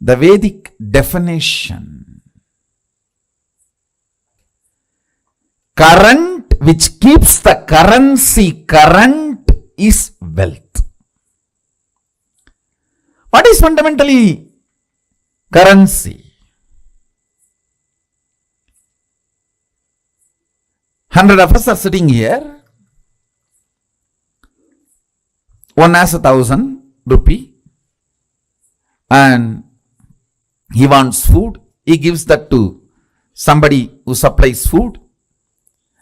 The Vedic definition. Current which keeps the currency current is wealth. What is fundamentally currency? 100 of us are sitting here. One has 1,000 rupee and he wants food. He gives that to somebody who supplies food.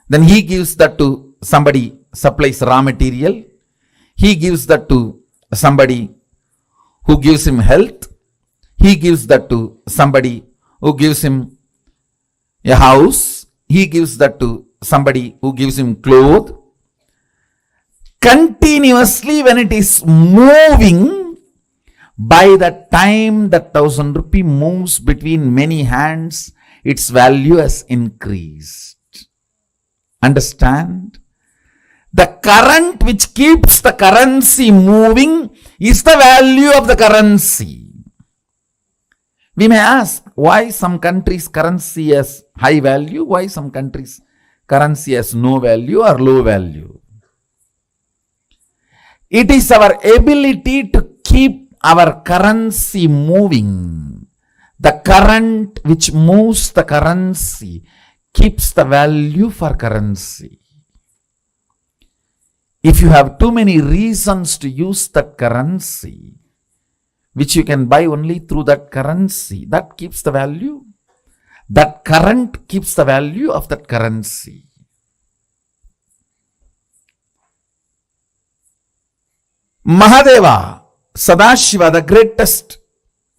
Then he gives that to somebody supplies raw material. He gives that to somebody who gives him health. He gives that to somebody who gives him a house. He gives that to somebody who gives him clothes. Continuously when it is moving, by the time that 1,000 rupee moves between many hands, its value has increased. Understand? The current which keeps the currency moving is the value of the currency. We may ask, why some countries' currency has high value, why some countries' currency has no value or low value. It is our ability to keep our currency moving. The current which moves the currency keeps the value for currency. If you have too many reasons to use that currency, which you can buy only through that currency, that keeps the value. That current keeps the value of that currency. Mahadeva, Sadashiva, the greatest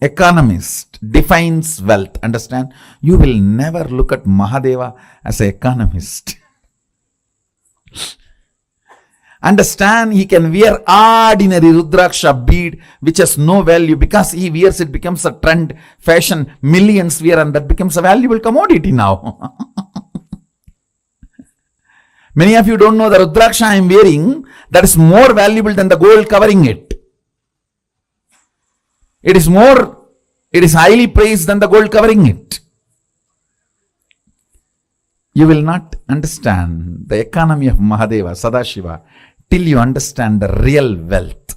economist, defines wealth. Understand? You will never look at Mahadeva as an economist. Understand? He can wear ordinary Rudraksha bead which has no value. Because he wears it, becomes a trend, fashion, millions wear, and that becomes a valuable commodity now. Many of you don't know the Rudraksha I am wearing, that is more valuable than the gold covering it. It is highly praised than the gold covering it. You will not understand the economy of Mahadeva, Sadashiva, till you understand the real wealth.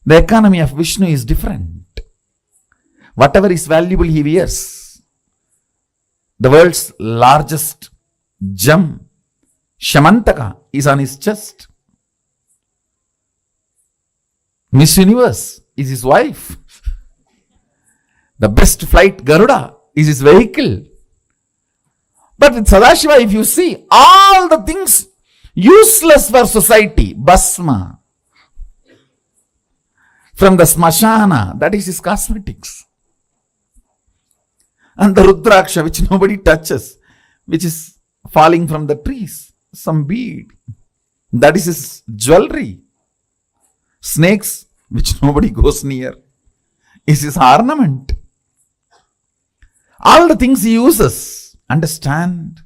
The economy of Vishnu is different. Whatever is valuable he wears. The world's largest gem, Shamantaka, is on his chest. Miss Universe is his wife. The best flight, Garuda, is his vehicle. But with Sadashiva, if you see, all the things useless for society, Basma, from the Smashana, that is his cosmetics. And the Rudraksha, which nobody touches, which is falling from the trees, some bead, that is his jewelry. Snakes, which nobody goes near, is his ornament. All the things he uses. Understand?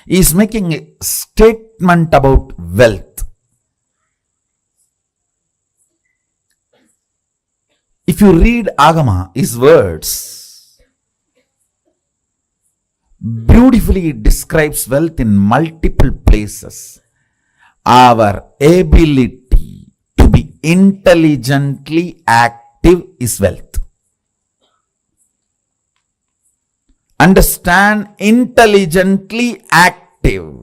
He is making a statement about wealth. If you read Agama, his words, beautifully it describes wealth in multiple places. Our ability to be intelligently active is wealth. Understand, intelligently active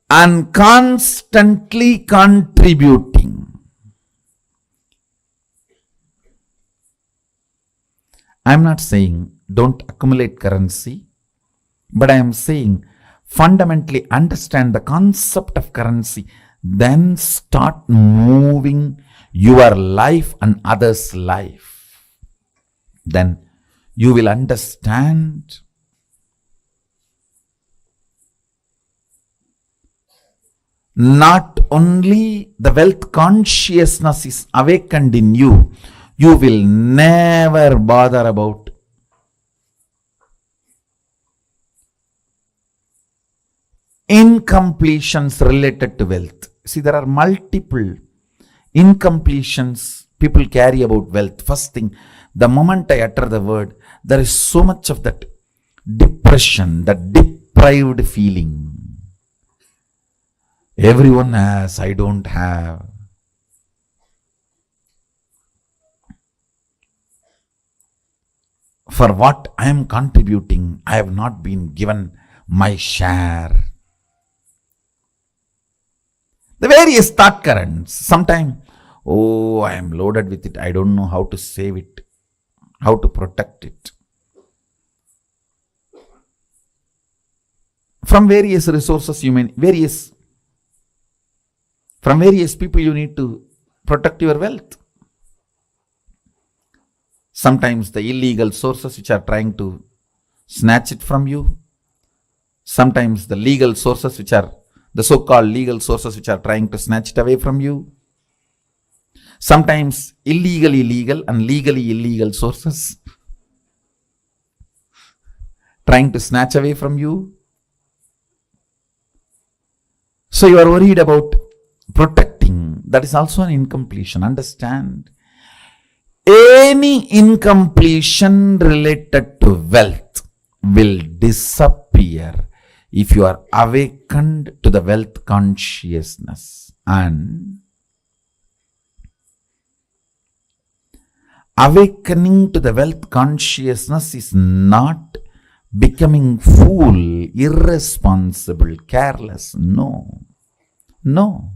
and constantly contributing. I am not saying don't accumulate currency, but I am saying fundamentally understand the concept of currency, then start moving your life and others' life. Then you will understand not only the wealth consciousness is awakened in you, you will never bother about incompletions related to wealth. See, there are multiple incompletions people carry about wealth. First thing, the moment I utter the word, there is so much of that depression, that deprived feeling. Everyone has, I don't have. For what I am contributing, I have not been given my share. The various thought currents. Sometimes, oh, I am loaded with it. I don't know how to save it, how to protect it. From various resources, from various people, you need to protect your wealth. Sometimes the illegal sources which are trying to snatch it from you. Sometimes the legal sources which are the so-called legal sources which are trying to snatch it away from you. Sometimes illegally legal and legally illegal sources trying to snatch away from you. So you are worried about protecting. That is also an incompletion. Understand? Any incompletion related to wealth will disappear if you are awakened to the wealth consciousness. And awakening to the wealth consciousness is not becoming fool, irresponsible, careless. No. No.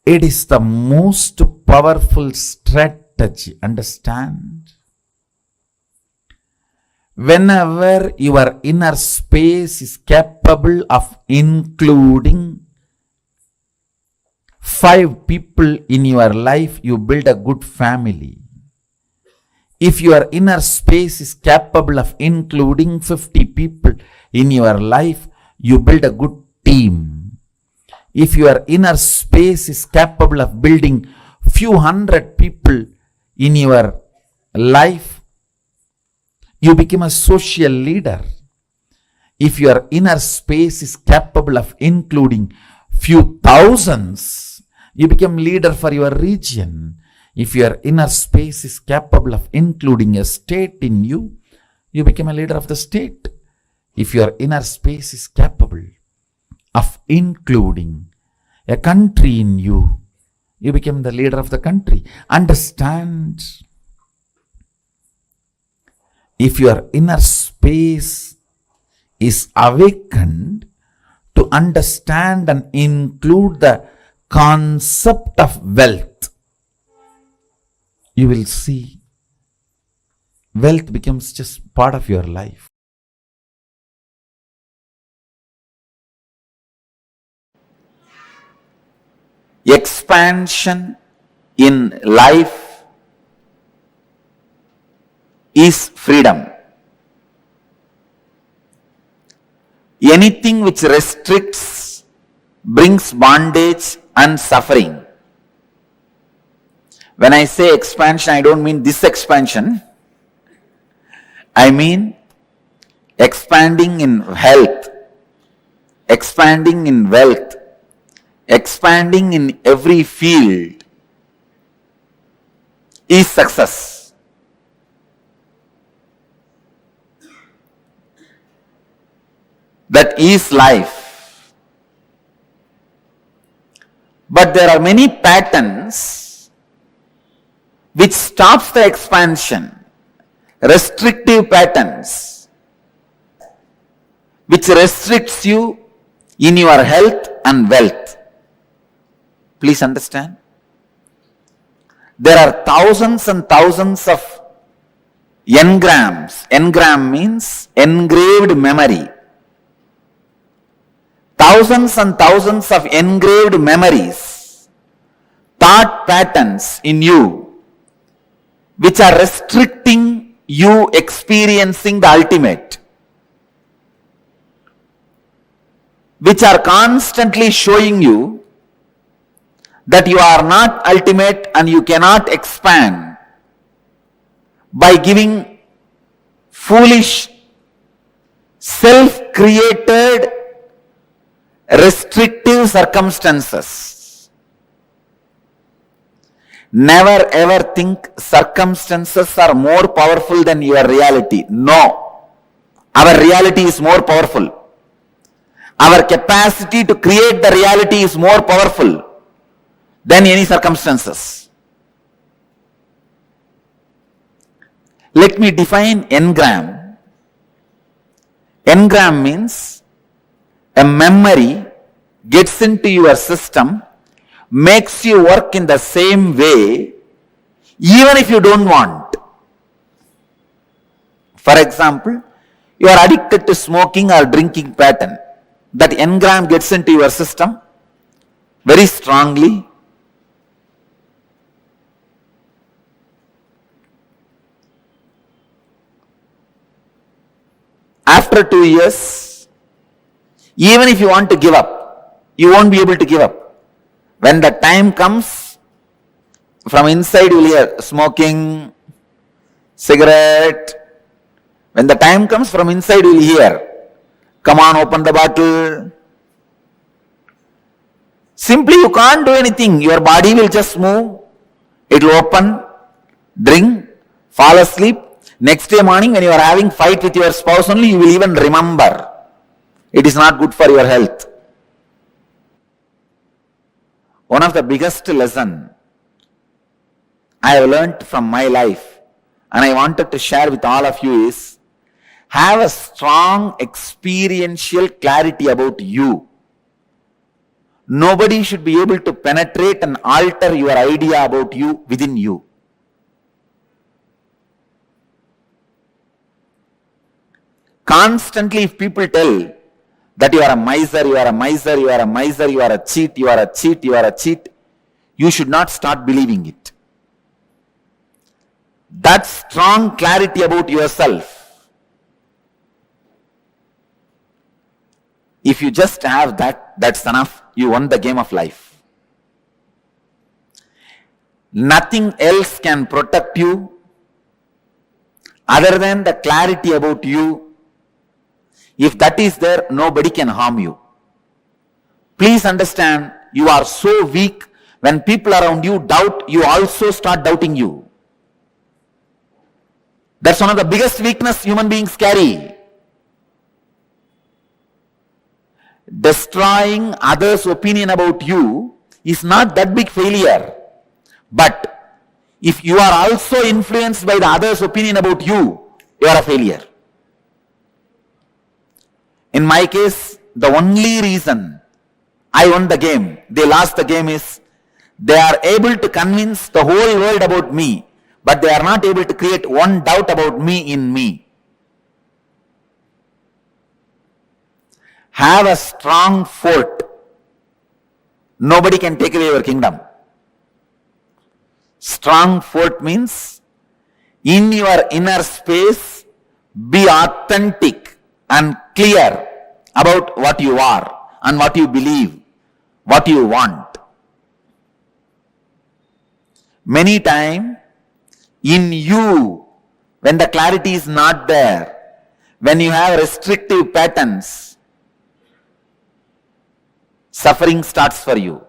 It is the most powerful strategy. Understand? Whenever your inner space is capable of including 5 people in your life, you build a good family. If your inner space is capable of including 50 people in your life, you build a good team. If your inner space is capable of building few hundred people in your life, you become a social leader. If your inner space is capable of including few thousands, you become leader for your region. If your inner space is capable of including a state in you, you become a leader of the state. If your inner space is capable of including a country in you, you become the leader of the country. Understand? If your inner space is awakened to understand and include the concept of wealth, you will see wealth becomes just part of your life. Expansion in life is freedom. Anything which restricts brings bondage and suffering. When I say expansion, I don't mean this expansion. I mean expanding in health, expanding in wealth, expanding in every field is success. That is life. But there are many patterns which stops the expansion, restrictive patterns, which restricts you in your health and wealth. Please understand. There are thousands and thousands of engrams. Engram means engraved memory. Thousands and thousands of engraved memories, thought patterns in you, which are restricting you experiencing the ultimate, which are constantly showing you that you are not ultimate and you cannot expand by giving foolish, self-created, restrictive circumstances. Never ever think circumstances are more powerful than your reality. No. Our reality is more powerful. Our capacity to create the reality is more powerful than any circumstances. Let me define engram. Engram means a memory gets into your system, makes you work in the same way, even if you don't want. For example, you are addicted to smoking or drinking pattern. That engram gets into your system very strongly. After 2 years, even if you want to give up, you won't be able to give up. When the time comes, from inside you will hear smoking, cigarette. When the time comes, from inside you will hear, come on, open the bottle. Simply you can't do anything. Your body will just move. It will open, drink, fall asleep. Next day morning when you are having fight with your spouse only, you will even remember. It is not good for your health. One of the biggest lesson I have learnt from my life and I wanted to share with all of you is, have a strong experiential clarity about you. Nobody should be able to penetrate and alter your idea about you within you. Constantly, if people tell that you are a miser, you are a miser, you are a miser, you are a cheat, you are a cheat, you are a cheat, you should not start believing it. That strong clarity about yourself, if you just have that, that's enough. You won the game of life. Nothing else can protect you other than the clarity about you. If that is there, nobody can harm you. Please understand, you are so weak, when people around you doubt, you also start doubting you. That's one of the biggest weakness human beings carry. Destroying others' opinion about you is not that big failure. But if you are also influenced by the others' opinion about you, you are a failure. In my case, the only reason I won the game, they lost the game, is they are able to convince the whole world about me, but they are not able to create one doubt about me in me. Have a strong fort. Nobody can take away your kingdom. Strong fort means in your inner space, be authentic and clear about what you are and what you believe, what you want. Many times, in you, when the clarity is not there, when you have restrictive patterns, suffering starts for you.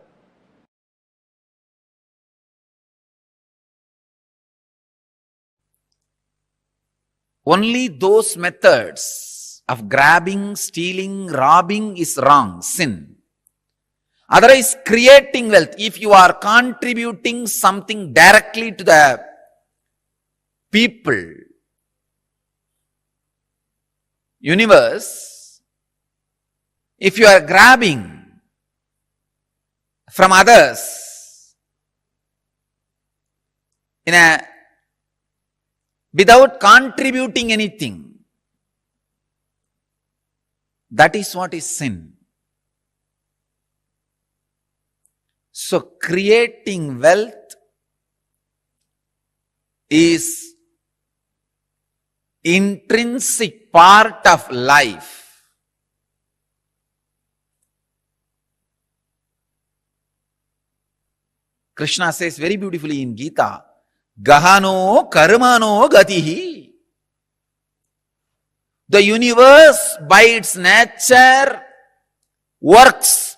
Only those methods of grabbing, stealing, robbing is wrong, sin. Otherwise, creating wealth, if you are contributing something directly to the people, universe, if you are grabbing from others, without contributing anything. That is what is sin. So creating wealth is intrinsic part of life. Krishna says very beautifully in Gita, Gahano karmano gatihi. The universe by its nature works.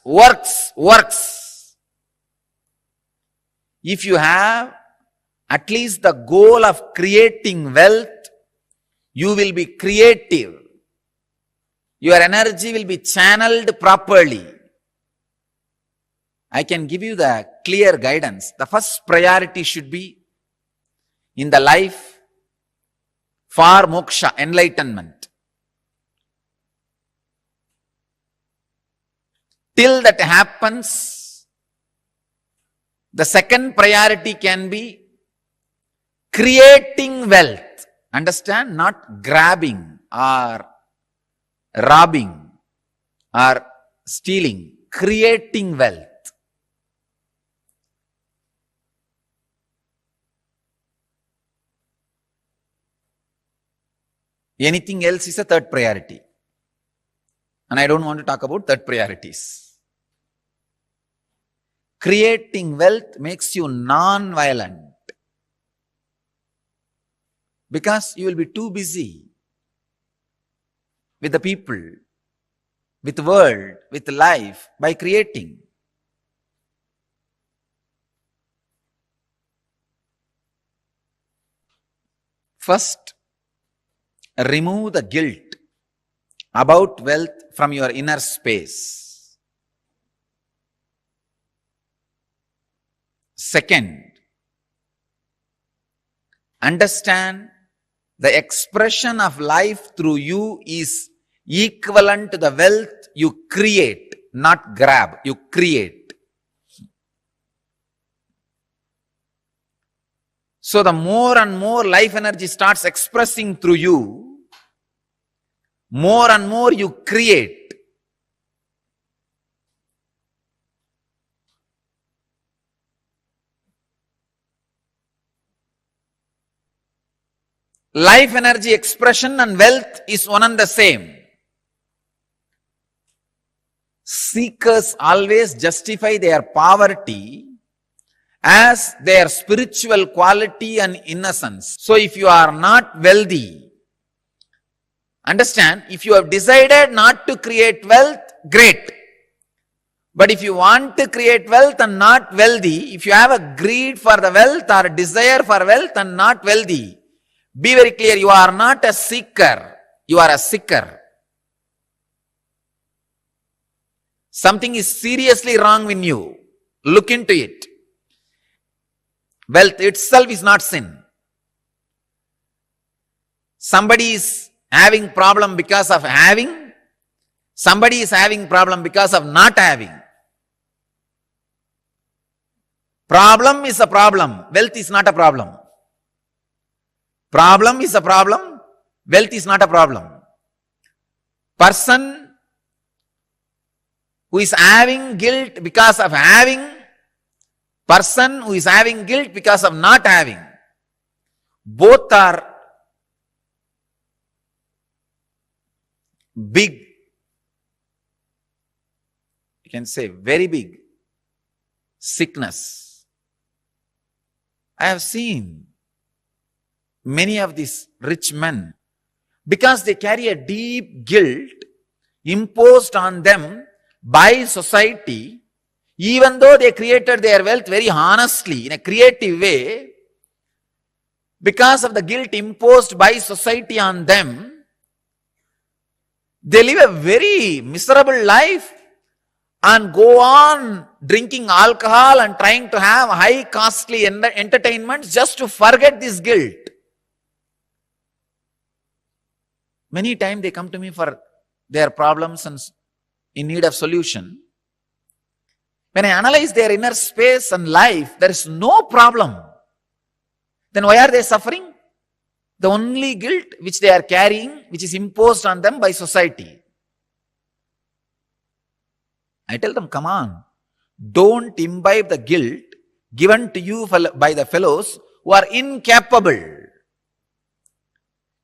If you have at least the goal of creating wealth, you will be creative. Your energy will be channeled properly. I can give you the clear guidance. The first priority should be in the life for moksha, enlightenment. Till that happens, the second priority can be creating wealth. Understand? Not grabbing or robbing or stealing. Creating wealth. Anything else is a third priority. And I don't want to talk about third priorities. Creating wealth makes you non-violent. Because you will be too busy with the people, with the world, with life, by creating. First, remove the guilt about wealth from your inner space. Second, understand the expression of life through you is equivalent to the wealth you create, not grab, you create. So the more and more life energy starts expressing through you, more and more you create. Life energy expression and wealth is one and the same. Seekers always justify their poverty as their spiritual quality and innocence. So if you are not wealthy, understand, if you have decided not to create wealth, great. But if you want to create wealth and not wealthy, if you have a greed for the wealth or a desire for wealth and not wealthy, be very clear, you are not a seeker, you are a seeker. Something is seriously wrong with you. Look into it. Wealth itself is not sin. Somebody is having problem because of having. Somebody is having problem because of not having. Problem is a problem. Wealth is not a problem. Problem is a problem. Wealth is not a problem. Person who is having guilt because of having, person who is having guilt because of not having, both are big, you can say very big sickness. I have seen many of these rich men, because they carry a deep guilt imposed on them by society, even though they created their wealth very honestly, in a creative way, because of the guilt imposed by society on them, they live a very miserable life and go on drinking alcohol and trying to have high costly entertainments just to forget this guilt. Many times they come to me for their problems and in need of solution. When I analyze their inner space and life, there is no problem. then why are they suffering? The only guilt which they are carrying, which is imposed on them by society. I tell them, come on, don't imbibe the guilt given to you by the fellows who are incapable.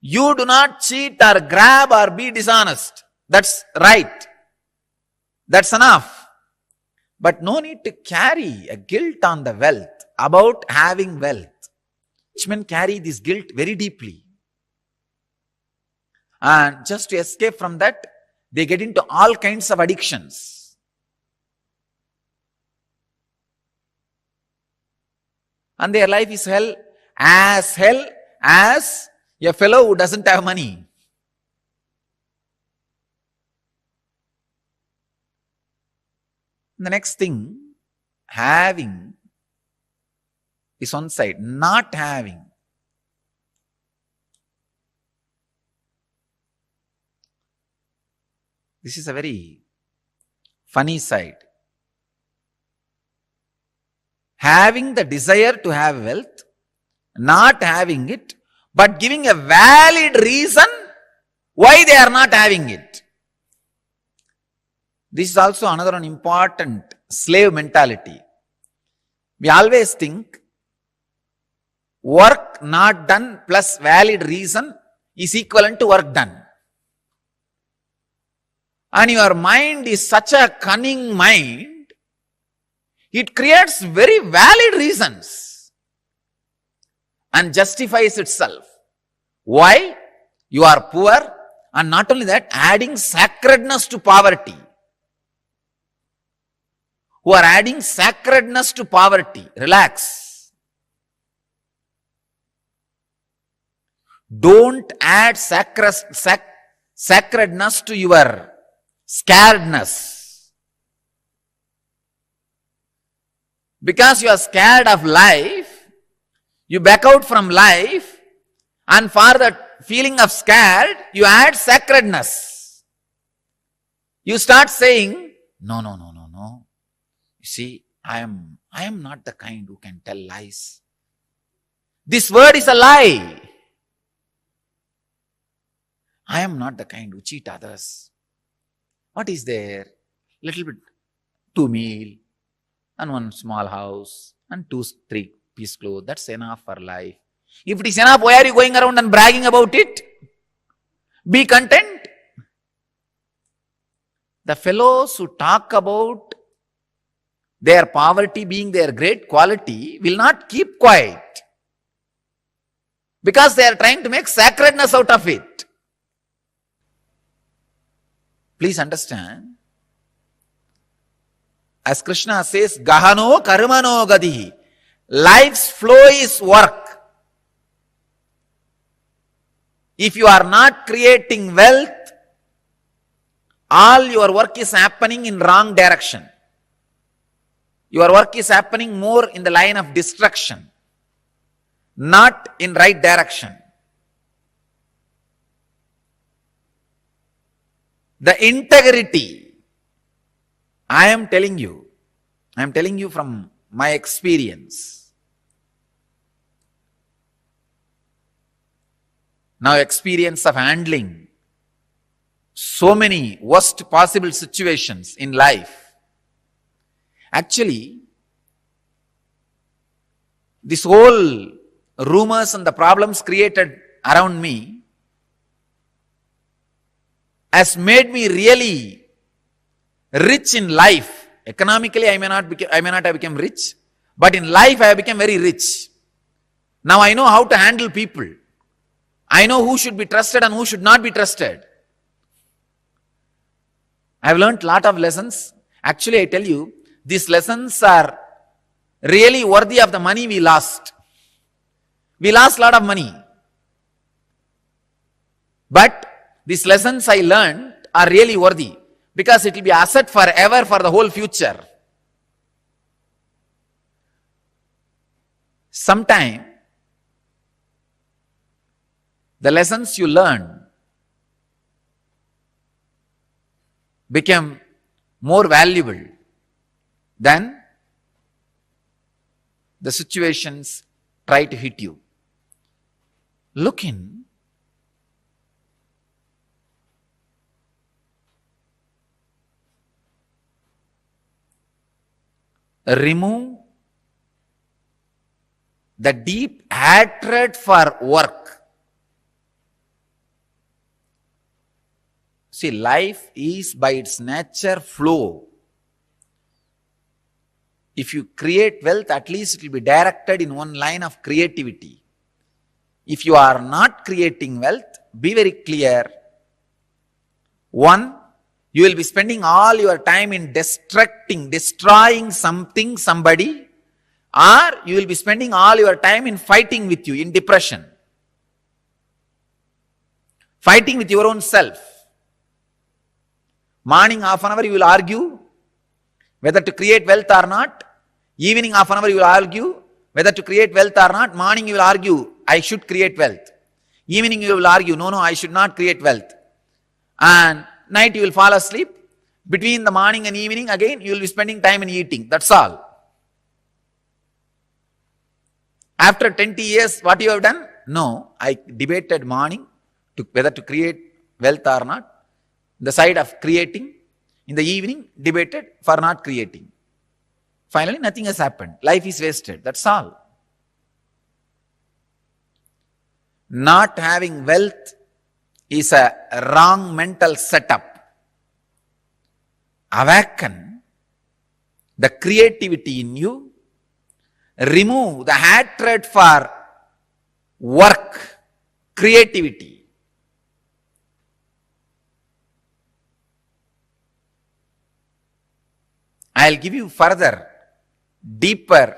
You do not cheat or grab or be dishonest. That's right. That's enough. But no need to carry a guilt on the wealth, about having wealth. Rich men carry this guilt very deeply. And just to escape from that, they get into all kinds of addictions. And their life is hell as a fellow who doesn't have money. The next thing, having is one side, not having. This is a very funny side. Having the desire to have wealth, not having it, but giving a valid reason why they are not having it. This is also another important slave mentality. We always think work not done plus valid reason is equivalent to work done. And your mind is such a cunning mind, it creates very valid reasons and justifies itself. Why? You are poor, and not only that, adding sacredness to poverty. Who are adding sacredness to poverty. Relax. Don't add sacredness to your scaredness. Because you are scared of life, you back out from life, and for the feeling of scared, you add sacredness. You start saying, no. You see, I am not the kind who can tell lies. This word is a lie. I am not the kind who cheat others. What is there? Little bit, 2 meal, and 1 small house, and 2, 3 piece clothes. That's enough for life. If it is enough, why are you going around and bragging about it? Be content. The fellows who talk about their poverty being their great quality will not keep quiet, because they are trying to make sacredness out of it. Please understand, as Krishna says, Gahano karmano gadihi. Life's flow is work. If you are not creating wealth, all your work is happening in wrong direction. Your work is happening more in the line of destruction, not in right direction. The integrity, I am telling you from my experience. Now, experience of handling so many worst possible situations in life. Actually, this whole rumors and the problems created around me has made me really rich in life. Economically, I may not have become rich, but in life I have become very rich. Now I know how to handle people. I know who should be trusted and who should not be trusted. I have learned a lot of lessons. Actually, I tell you, these lessons are really worthy of the money we lost. We lost a lot of money. But these lessons I learned are really worthy, because it will be asset forever for the whole future. Sometime, the lessons you learn become more valuable than the situations try to hit you. look in. Remove the deep hatred for work. See, life is by its nature flow. If you create wealth, at least it will be directed in one line of creativity. If you are not creating wealth, be very clear. One, you will be spending all your time in destroying something, somebody, or you will be spending all your time in fighting with you, in depression. Fighting with your own self. Morning half an hour you will argue whether to create wealth or not. Evening half an hour you will argue whether to create wealth or not. Morning you will argue, I should create wealth. Evening you will argue, no, I should not create wealth. And night you will fall asleep. Between the morning and evening, again, you will be spending time in eating. That's all. After 20 years, what you have done? No, I debated morning whether to create wealth or not. The side of creating. In the evening, debated for not creating. Finally, nothing has happened. Life is wasted. That's all. Not having wealth is a wrong mental setup. Awaken the creativity in you. Remove the hatred for work, creativity. I'll give you further, deeper,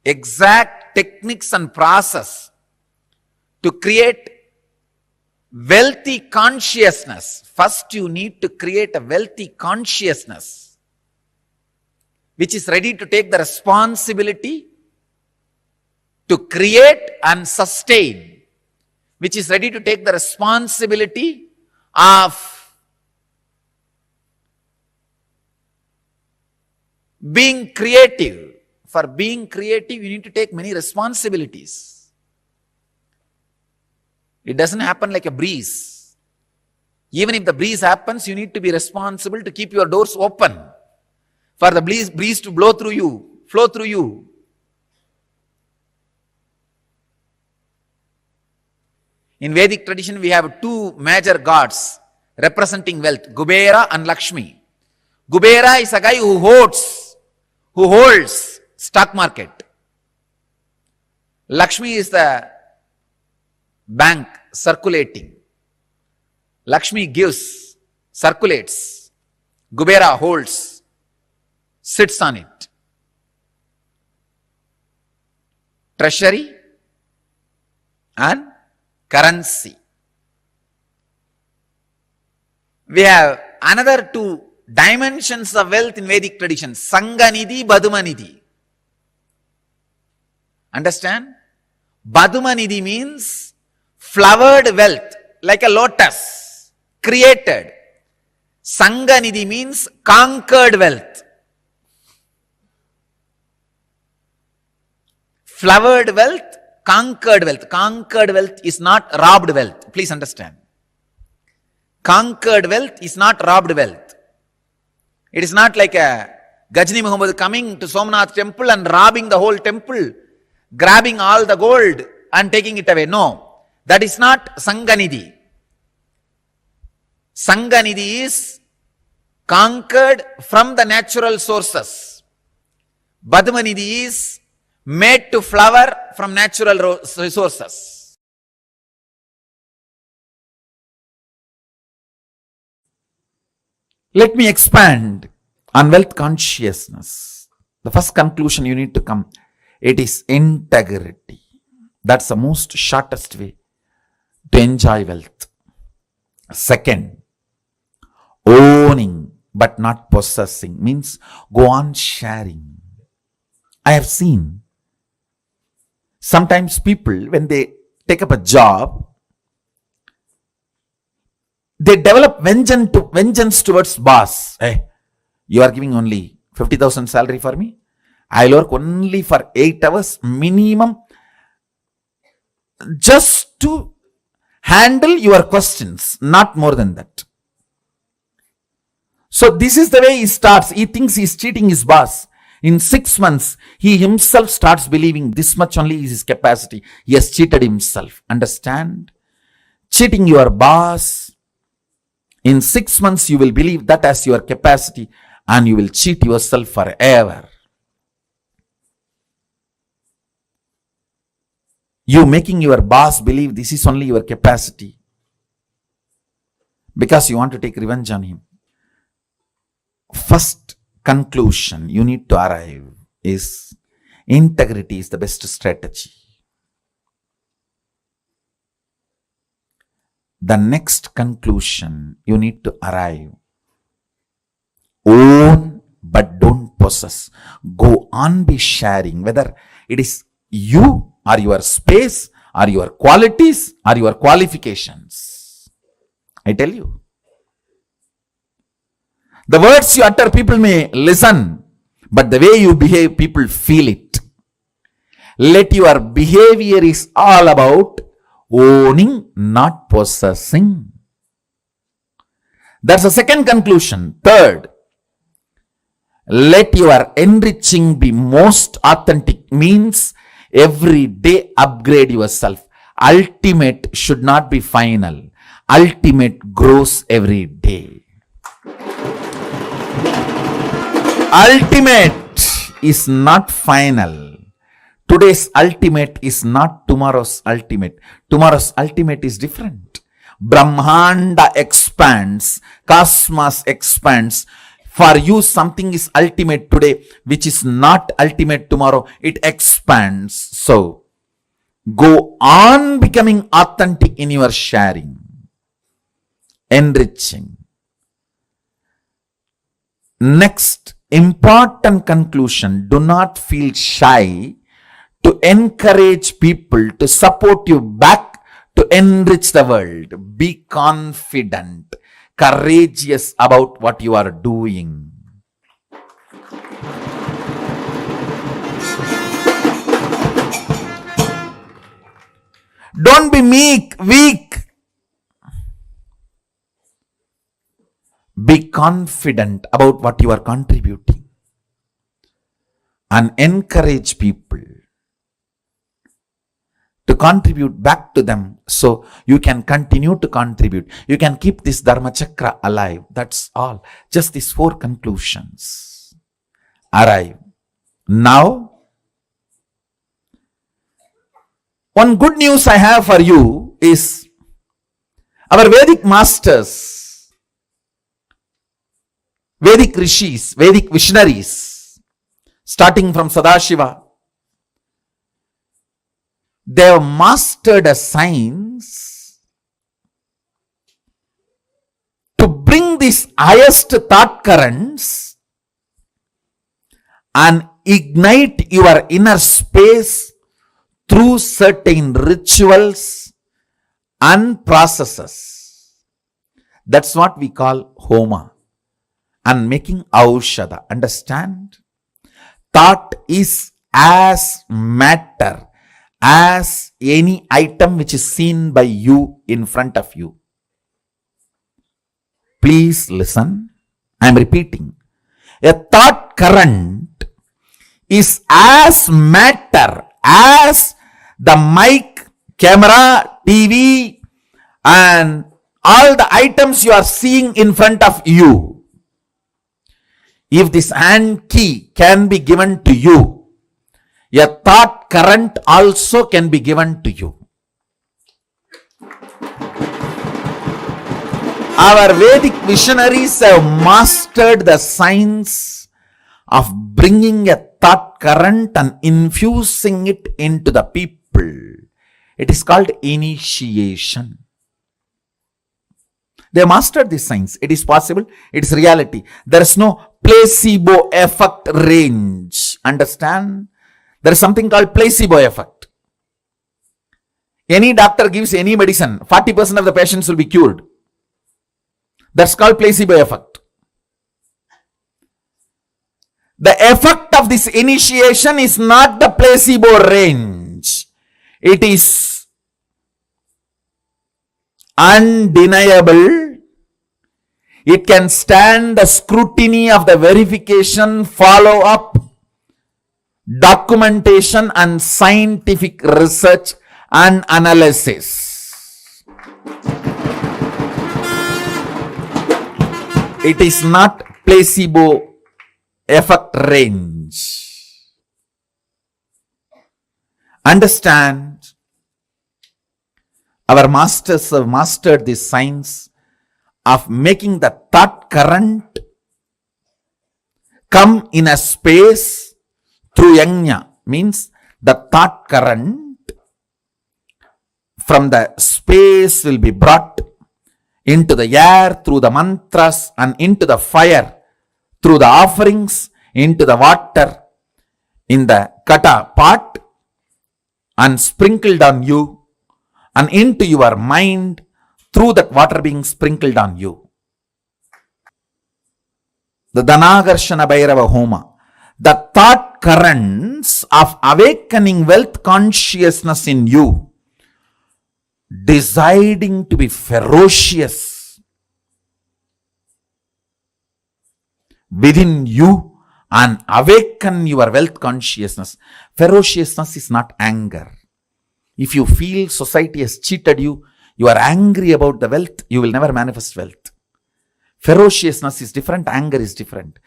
exact techniques and process to create wealthy consciousness. First, you need to create a wealthy consciousness which is ready to take the responsibility to create and sustain, which is ready to take the responsibility of being creative. For being creative, you need to take many responsibilities. It doesn't happen like a breeze. Even if the breeze happens, you need to be responsible to keep your doors open for the breeze to blow through you, flow through you. In Vedic tradition, we have two major gods representing wealth, Kubera and Lakshmi. Kubera is a guy who holds stock market. Lakshmi is the bank circulating. Lakshmi gives, circulates. Kubera holds, sits on it. Treasury and currency. We have another two dimensions of wealth in Vedic tradition, Sanganidhi, Badumanidhi. Understand? Badumanidhi means flowered wealth, like a lotus, created. Sanganidhi means conquered wealth. Flowered wealth, conquered wealth. Conquered wealth is not robbed wealth. Please understand. Conquered wealth is not robbed wealth. It is not like a Ghajni Muhammad coming to Somnath temple and robbing the whole temple, grabbing all the gold and taking it away. No, that is not Sanganidhi. Sanganidhi is conquered from the natural sources. Badumanidhi is made to flower from natural resources. Let me expand on wealth consciousness. The first conclusion you need to come, it is integrity. That's the most shortest way to enjoy wealth. Second, owning but not possessing means go on sharing. I have seen sometimes people, when they take up a job, they develop vengeance towards boss. Hey, you are giving only 50,000 salary for me. I'll work only for 8 hours minimum. just to handle your questions, not more than that. So this is the way he starts. He thinks he's cheating his boss. In 6 months, he himself starts believing this much only is his capacity. He has cheated himself. Understand? Cheating your boss. In 6 months, you will believe that as your capacity and you will cheat yourself forever. You making your boss believe this is only your capacity because you want to take revenge on him. First conclusion you need to arrive is integrity is the best strategy. The next conclusion you need to arrive: own but don't possess. Go on be sharing, whether it is you or your space or your qualities or your qualifications. I tell you, the words you utter, people may listen, but the way you behave, people feel it. Let your behavior is all about owning, not possessing. That's the second conclusion. Third, let your enriching be most authentic, means every day upgrade yourself. Ultimate should not be final. Ultimate grows every day. Ultimate is not final. Today's ultimate is not tomorrow's ultimate. Tomorrow's ultimate is different. Brahmanda expands, cosmos expands. For you, something is ultimate today, which is not ultimate tomorrow. It expands. So, go on becoming authentic in your sharing, enriching. Next, important conclusion: do not feel shy to encourage people to support you back to enrich the world. Be confident, courageous about what you are doing. Don't be weak. Be confident about what you are contributing and encourage people to contribute back to them so you can continue to contribute. You can keep this Dharma Chakra alive. That's all. Just these 4 conclusions arrive. Now, one good news I have for you is our Vedic masters, Vedic rishis, Vedic visionaries, starting from Sadashiva, they have mastered a science to bring these highest thought currents and ignite your inner space through certain rituals and processes. That's what we call homa and making aushadha. Understand? Thought is as matter as any item which is seen by you in front of you. Please listen. I am repeating. A thought current is as matter as the mic, camera, TV, and all the items you are seeing in front of you. If this hand key can be given to you, a thought current also can be given to you. Our Vedic visionaries have mastered the science of bringing a thought current and infusing it into the people. It is called initiation. They mastered this science. It is possible. It is reality. There is no placebo effect range. Understand? There is something called placebo effect. Any doctor gives any medicine, 40% of the patients will be cured. That's called placebo effect. The effect of this initiation is not the placebo range. It is undeniable. It can stand the scrutiny of the verification, follow-up, documentation and scientific research and analysis. It is not placebo effect range. Understand, our masters have mastered this science of making the thought current come in a space through yajna, means the thought current from the space will be brought into the air through the mantras and into the fire through the offerings, into the water in the kata pot and sprinkled on you, and into your mind through that water being sprinkled on you. The Dhanagarshana Bhairava Homa, the thought currents of awakening wealth consciousness in you, deciding to be ferocious within you and awaken your wealth consciousness. Ferociousness is not anger. If you feel society has cheated you, you are angry about the wealth, you will never manifest wealth. Ferociousness is different, anger is different.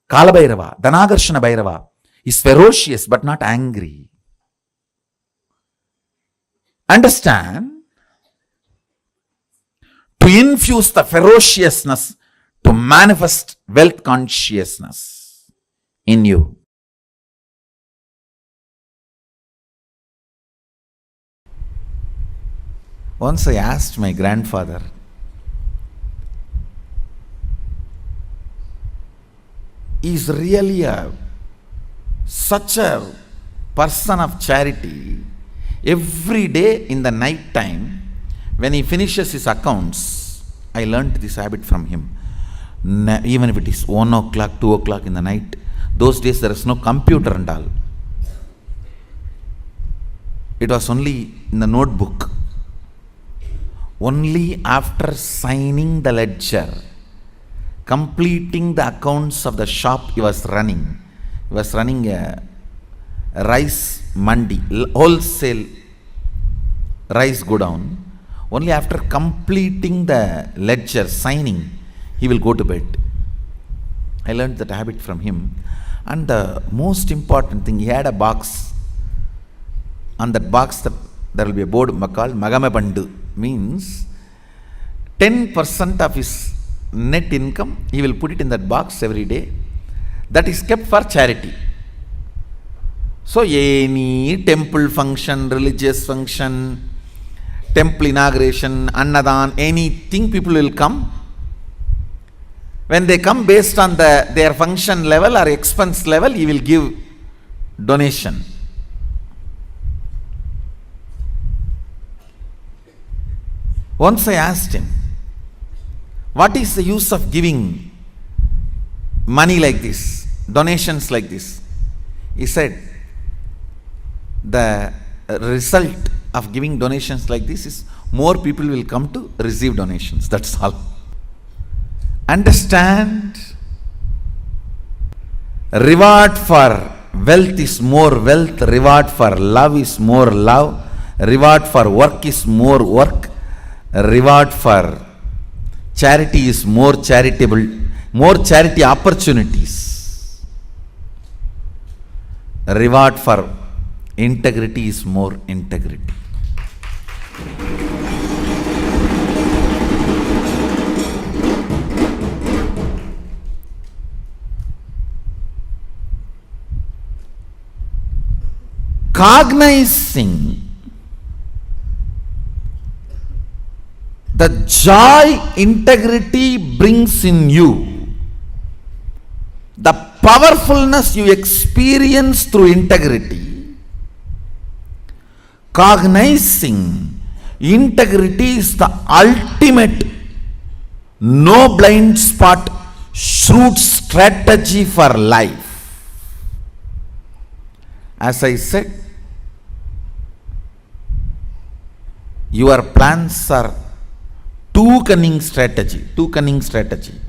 Kala Bhairava, Dhanagarshana Bhairava is ferocious but not angry. Understand? To infuse the ferociousness to manifest wealth consciousness in you. Once I asked my grandfather, is really such a person of charity. Every day in the night time, when he finishes his accounts, I learnt this habit from him. Even if it is 1 o'clock, 2 o'clock in the night, those days there is no computer and all. It was only in the notebook. Only after signing the ledger, completing the accounts of the shop he was running. He was running a rice mandi, wholesale rice godown. Only after completing the ledger, signing, he will go to bed. I learned that habit from him. And the most important thing, he had a box. On that box, there will be a board called Magame Bandu. Means 10% of his net income, he will put it in that box every day. That is kept for charity. So any temple function, religious function, temple inauguration, annadan, anything, people will come. When they come based on their function level or expense level, he will give donation. Once I asked him, what is the use of giving money like this, donations like this? He said, the result of giving donations like this is more people will come to receive donations. That's all. Understand? Reward for wealth is more wealth, reward for love is more love, reward for work is more work, reward for charity is more charitable, more charity opportunities. Reward for integrity is more integrity. Cognizing the joy integrity brings in you, the powerfulness you experience through integrity, cognizing integrity is the ultimate no blind spot, shrewd strategy for life. As I said, your plans are two cunning strategy.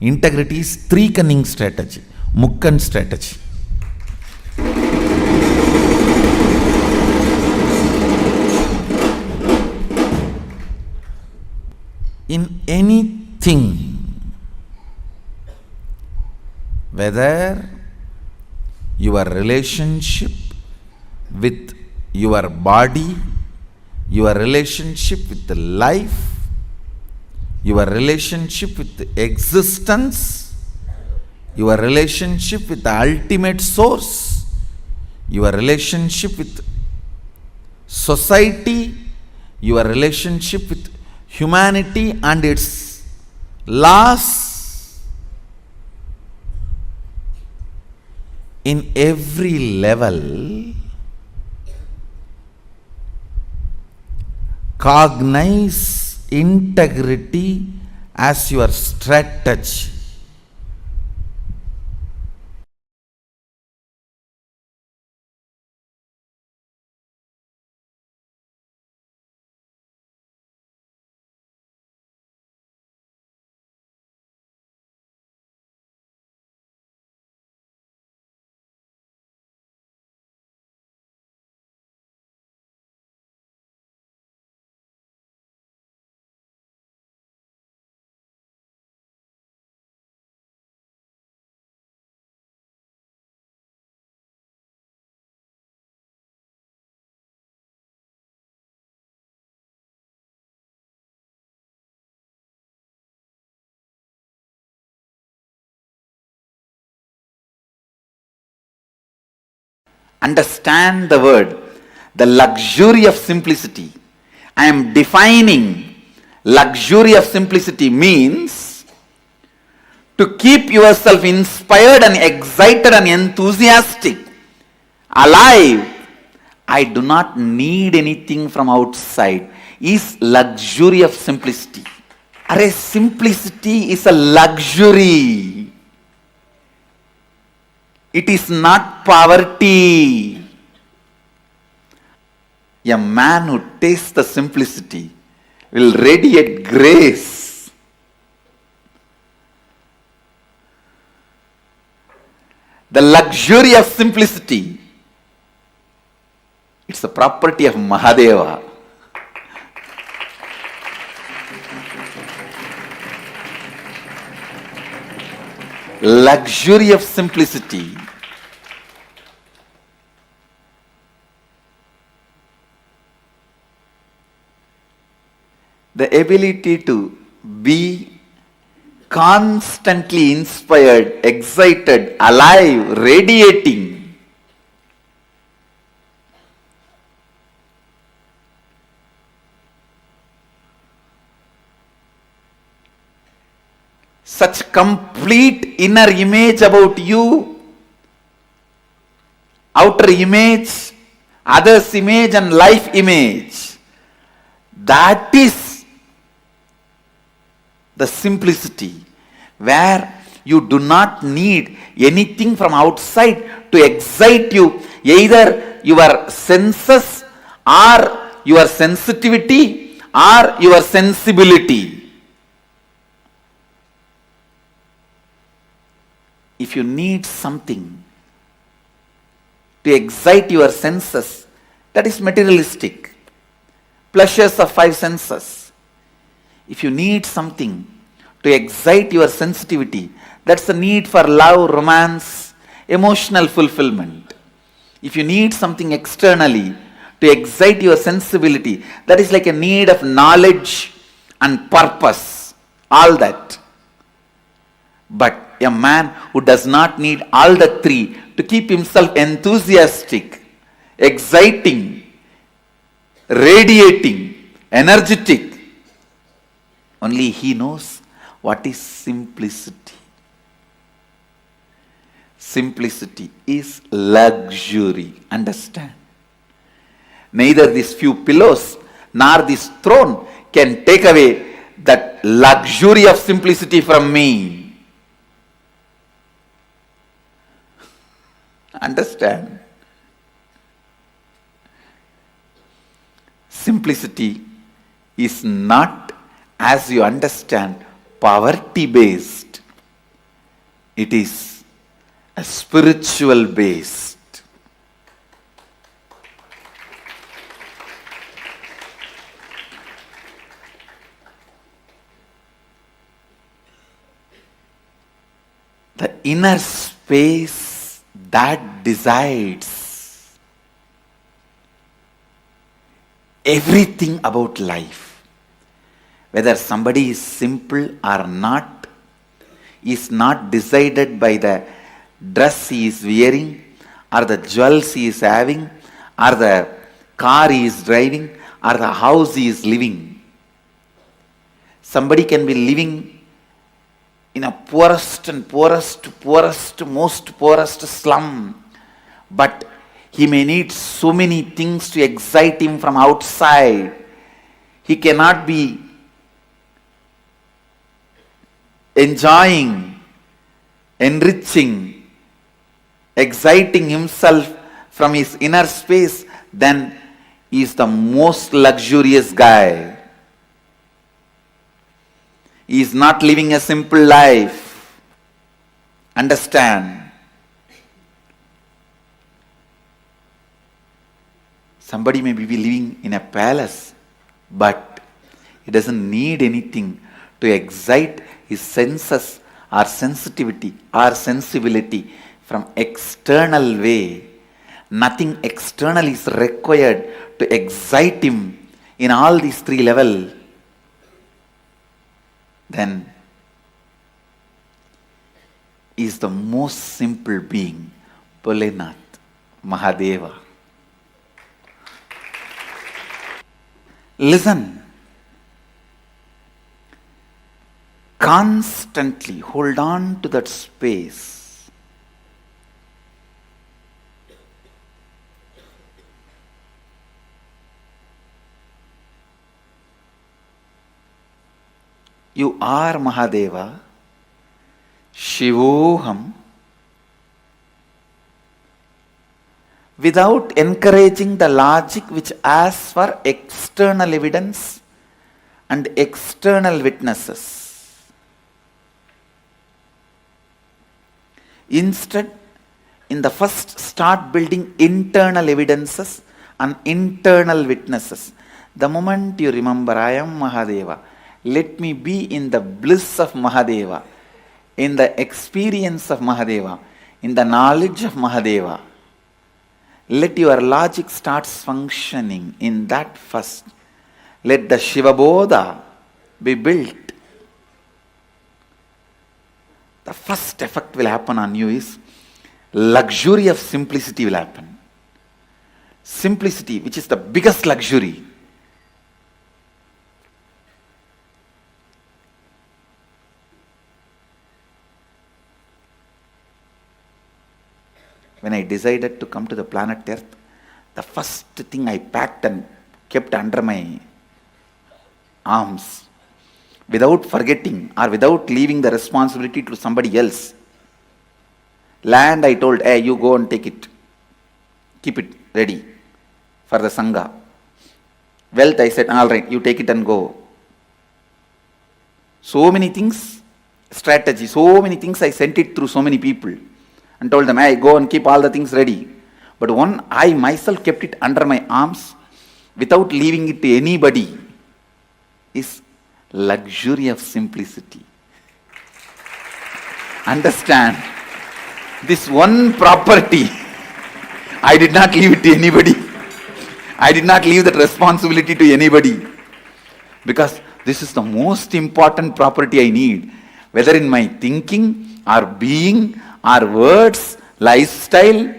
Integrity is three cunning strategy. Mukkan strategy. In anything, whether your relationship with your body, your relationship with the life, your relationship with the existence, your relationship with the ultimate source, your relationship with society, your relationship with humanity and its laws, in every level, cognize integrity as your strategy. Understand the word, the luxury of simplicity. I am defining luxury of simplicity means to keep yourself inspired and excited and enthusiastic, alive. I do not need anything from outside is luxury of simplicity. Array, simplicity is a luxury. It is not poverty. A man who tastes the simplicity will radiate grace. The luxury of simplicity, it's a property of Mahadeva. Luxury of simplicity. The ability to be constantly inspired, excited, alive, radiating. Such complete inner image about you, outer image, others' image and life image. That is the simplicity where you do not need anything from outside to excite you, either your senses or your sensitivity or your sensibility. If you need something to excite your senses, that is materialistic. Pleasures of five senses. If you need something to excite your sensitivity, that's the need for love, romance, emotional fulfillment. If you need something externally to excite your sensibility, that is like a need of knowledge and purpose, all that. But a man who does not need all the three to keep himself enthusiastic, exciting, radiating, energetic, only he knows what is simplicity. Simplicity is luxury. Understand? Neither these few pillows nor this throne can take away that luxury of simplicity from me. Understand? Simplicity is not as you understand poverty based, it is a spiritual based. The inner space that decides everything about life, whether somebody is simple or not, is not decided by the dress he is wearing, or the jewels he is having, or the car he is driving, or the house he is living. Somebody can be living in a poorest, most poorest slum, but he may need so many things to excite him from outside. He cannot be enjoying, enriching, exciting himself from his inner space. Then he is the most luxurious guy. He is not living a simple life. Understand? Somebody may be living in a palace, but he doesn't need anything to excite his senses or sensitivity or sensibility from external way. Nothing external is required to excite him in all these three levels. Then is the most simple being, Bholenath, Mahadeva. Listen. Constantly hold on to that space. You are Mahadeva, Shivoham, without encouraging the logic which asks for external evidence and external witnesses. Instead, in the first, start building internal evidences and internal witnesses. The moment you remember, I am Mahadeva, let me be in the bliss of Mahadeva, in the experience of Mahadeva, in the knowledge of Mahadeva. Let your logic start functioning in that first. Let the Shiva Bodha be built. The first effect will happen on you is luxury of simplicity will happen. Simplicity, which is the biggest luxury. When I decided to come to the planet Earth, the first thing I packed and kept under my arms, without forgetting or without leaving the responsibility to somebody else. Land, I told, hey, you go and take it. Keep it ready for the Sangha. Wealth, I said, all right, you take it and go. So many things, strategy, so many things I sent it through so many people. And told them, hey, go and keep all the things ready. But one, I myself kept it under my arms without leaving it to anybody, is luxury of simplicity. Understand? This one property, I did not leave it to anybody. I did not leave that responsibility to anybody. Because this is the most important property I need. Whether in my thinking or being, our words, lifestyle,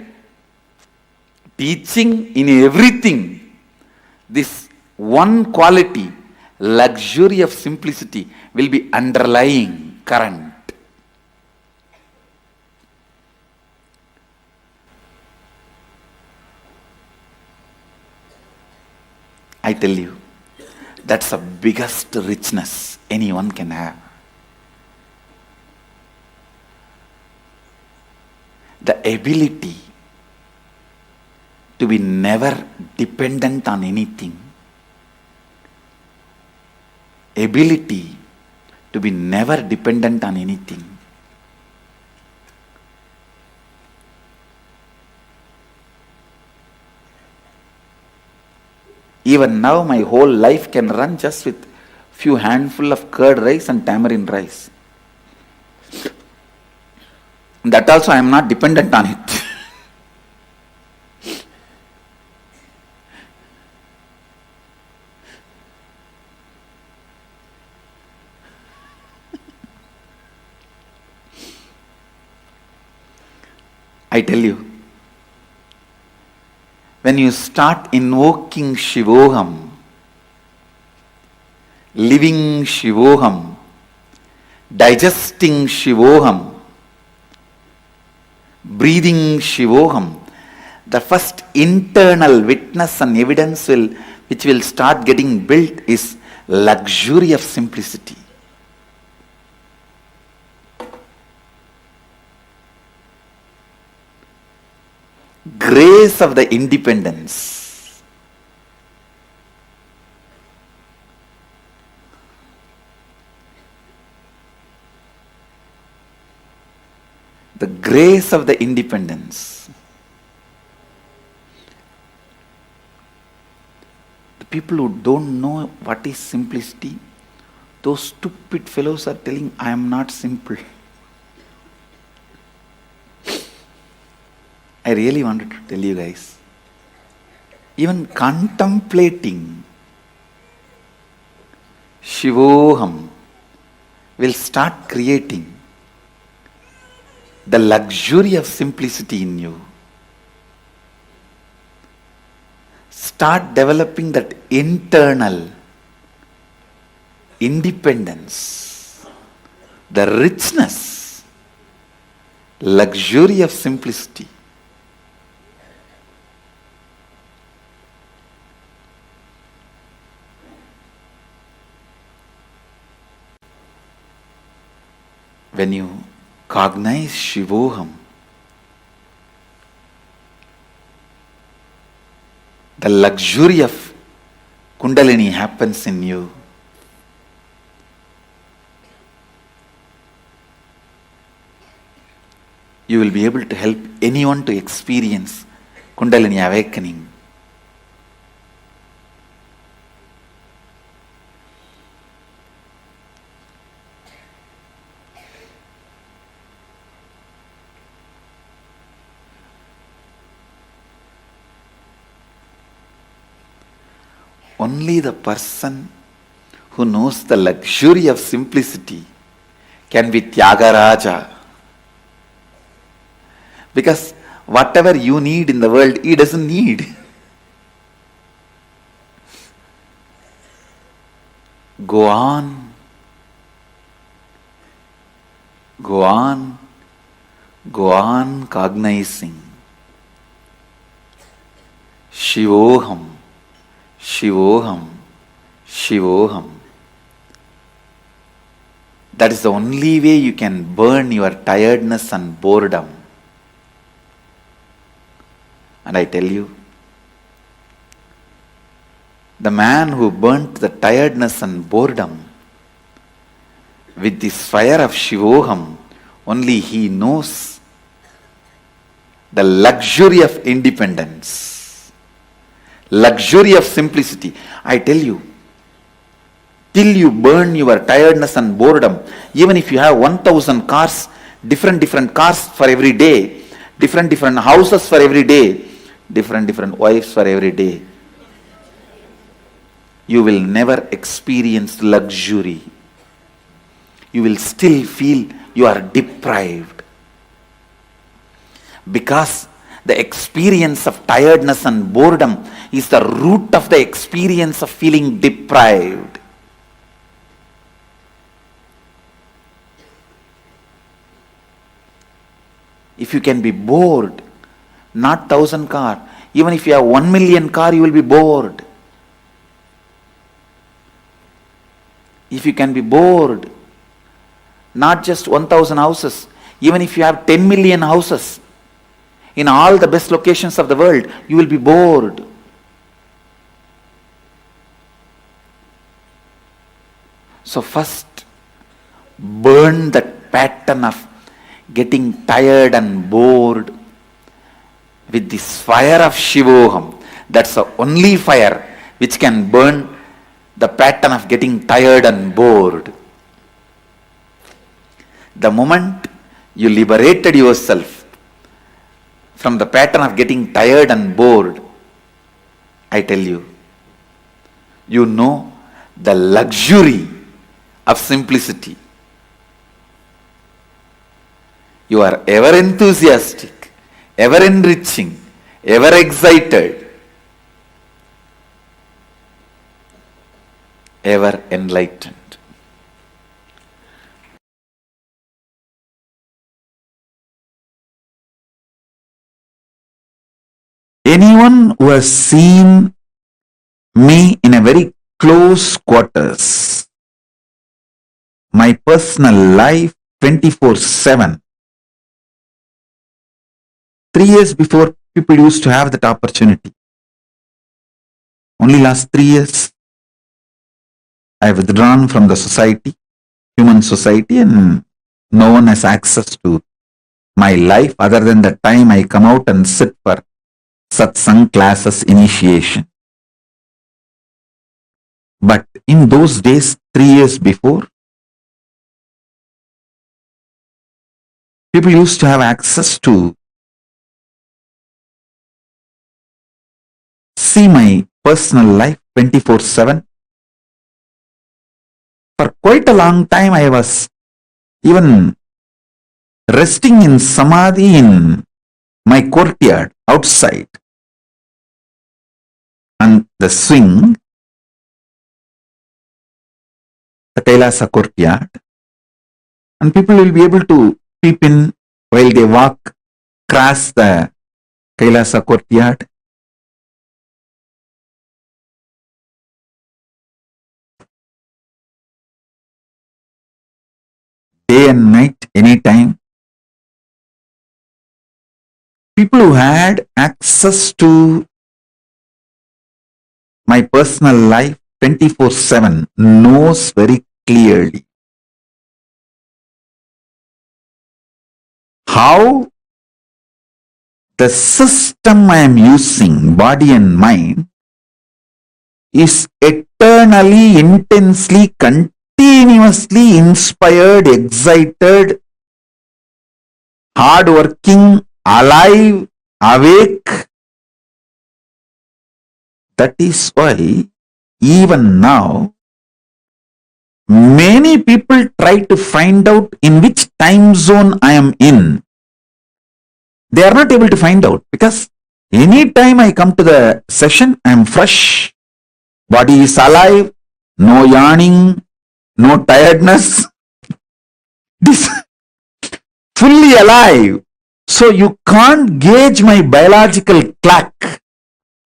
teaching, in everything, this one quality, luxury of simplicity, will be underlying current. I tell you, that's the biggest richness anyone can have. The ability to be never dependent on anything. ability to be never dependent on anything. Even now, my whole life can run just with few handful of curd rice and tamarind rice. That also I am not dependent on it. I tell you, when you start invoking Shivoham, living Shivoham, digesting Shivoham, breathing Shivoham, the first internal witness and evidence which will start getting built is luxury of simplicity. Grace of the independence. The grace of the independence. The people who don't know what is simplicity, those stupid fellows are telling, I am not simple. I really wanted to tell you guys, even contemplating Shivoham will start creating the luxury of simplicity in you. Start developing that internal independence, the richness, luxury of simplicity. When you cognize Shivoham, the luxury of Kundalini happens in you. You will be able to help anyone to experience Kundalini awakening. Only the person who knows the luxury of simplicity can be Tyagaraja. Because whatever you need in the world, he doesn't need. Go on. Go on. Go on cognizing. Shivoham. Shivoham, Shivoham. That is the only way you can burn your tiredness and boredom. And I tell you, the man who burnt the tiredness and boredom with this fire of Shivoham, only he knows the luxury of independence. Luxury of simplicity. I tell you, till you burn your tiredness and boredom, even if you have 1,000 cars, different cars for every day, different houses for every day, different wives for every day, you will never experience luxury. You will still feel you are deprived. Because the experience of tiredness and boredom is the root of the experience of feeling deprived. If you can be bored, not 1,000 car, even if you have 1 million car, you will be bored. If you can be bored, not just 1,000 houses, even if you have 10 million houses, in all the best locations of the world, you will be bored. So first, burn that pattern of getting tired and bored with this fire of Shivoham. That's the only fire which can burn the pattern of getting tired and bored. The moment you liberated yourself from the pattern of getting tired and bored, I tell you, you know the luxury of simplicity. You are ever enthusiastic, ever enriching, ever excited, ever enlightened. Anyone who has seen me in a very close quarters, my personal life 24/7. 3 years before, people used to have that opportunity. Only last 3 years, I have withdrawn from the society, human society, and no one has access to my life other than the time I come out and sit for satsang classes initiation. But in those days, 3 years before, people used to have access to see my personal life 24/7. For quite a long time, I was even resting in samadhi in my courtyard outside on the swing, the KAILASA courtyard, and people will be able to peep in while they walk across the KAILASA courtyard. Day and night, anytime. People who had access to my personal life 24/7 knows very clearly how the system I am using, body and mind, is eternally, intensely, continuously inspired, excited, hardworking, alive, awake. That is why even now many people try to find out in which time zone I am in. They are not able to find out because anytime I come to the session, I am fresh. Body is alive, no yawning, no tiredness. This fully alive. So you can't gauge my biological clock.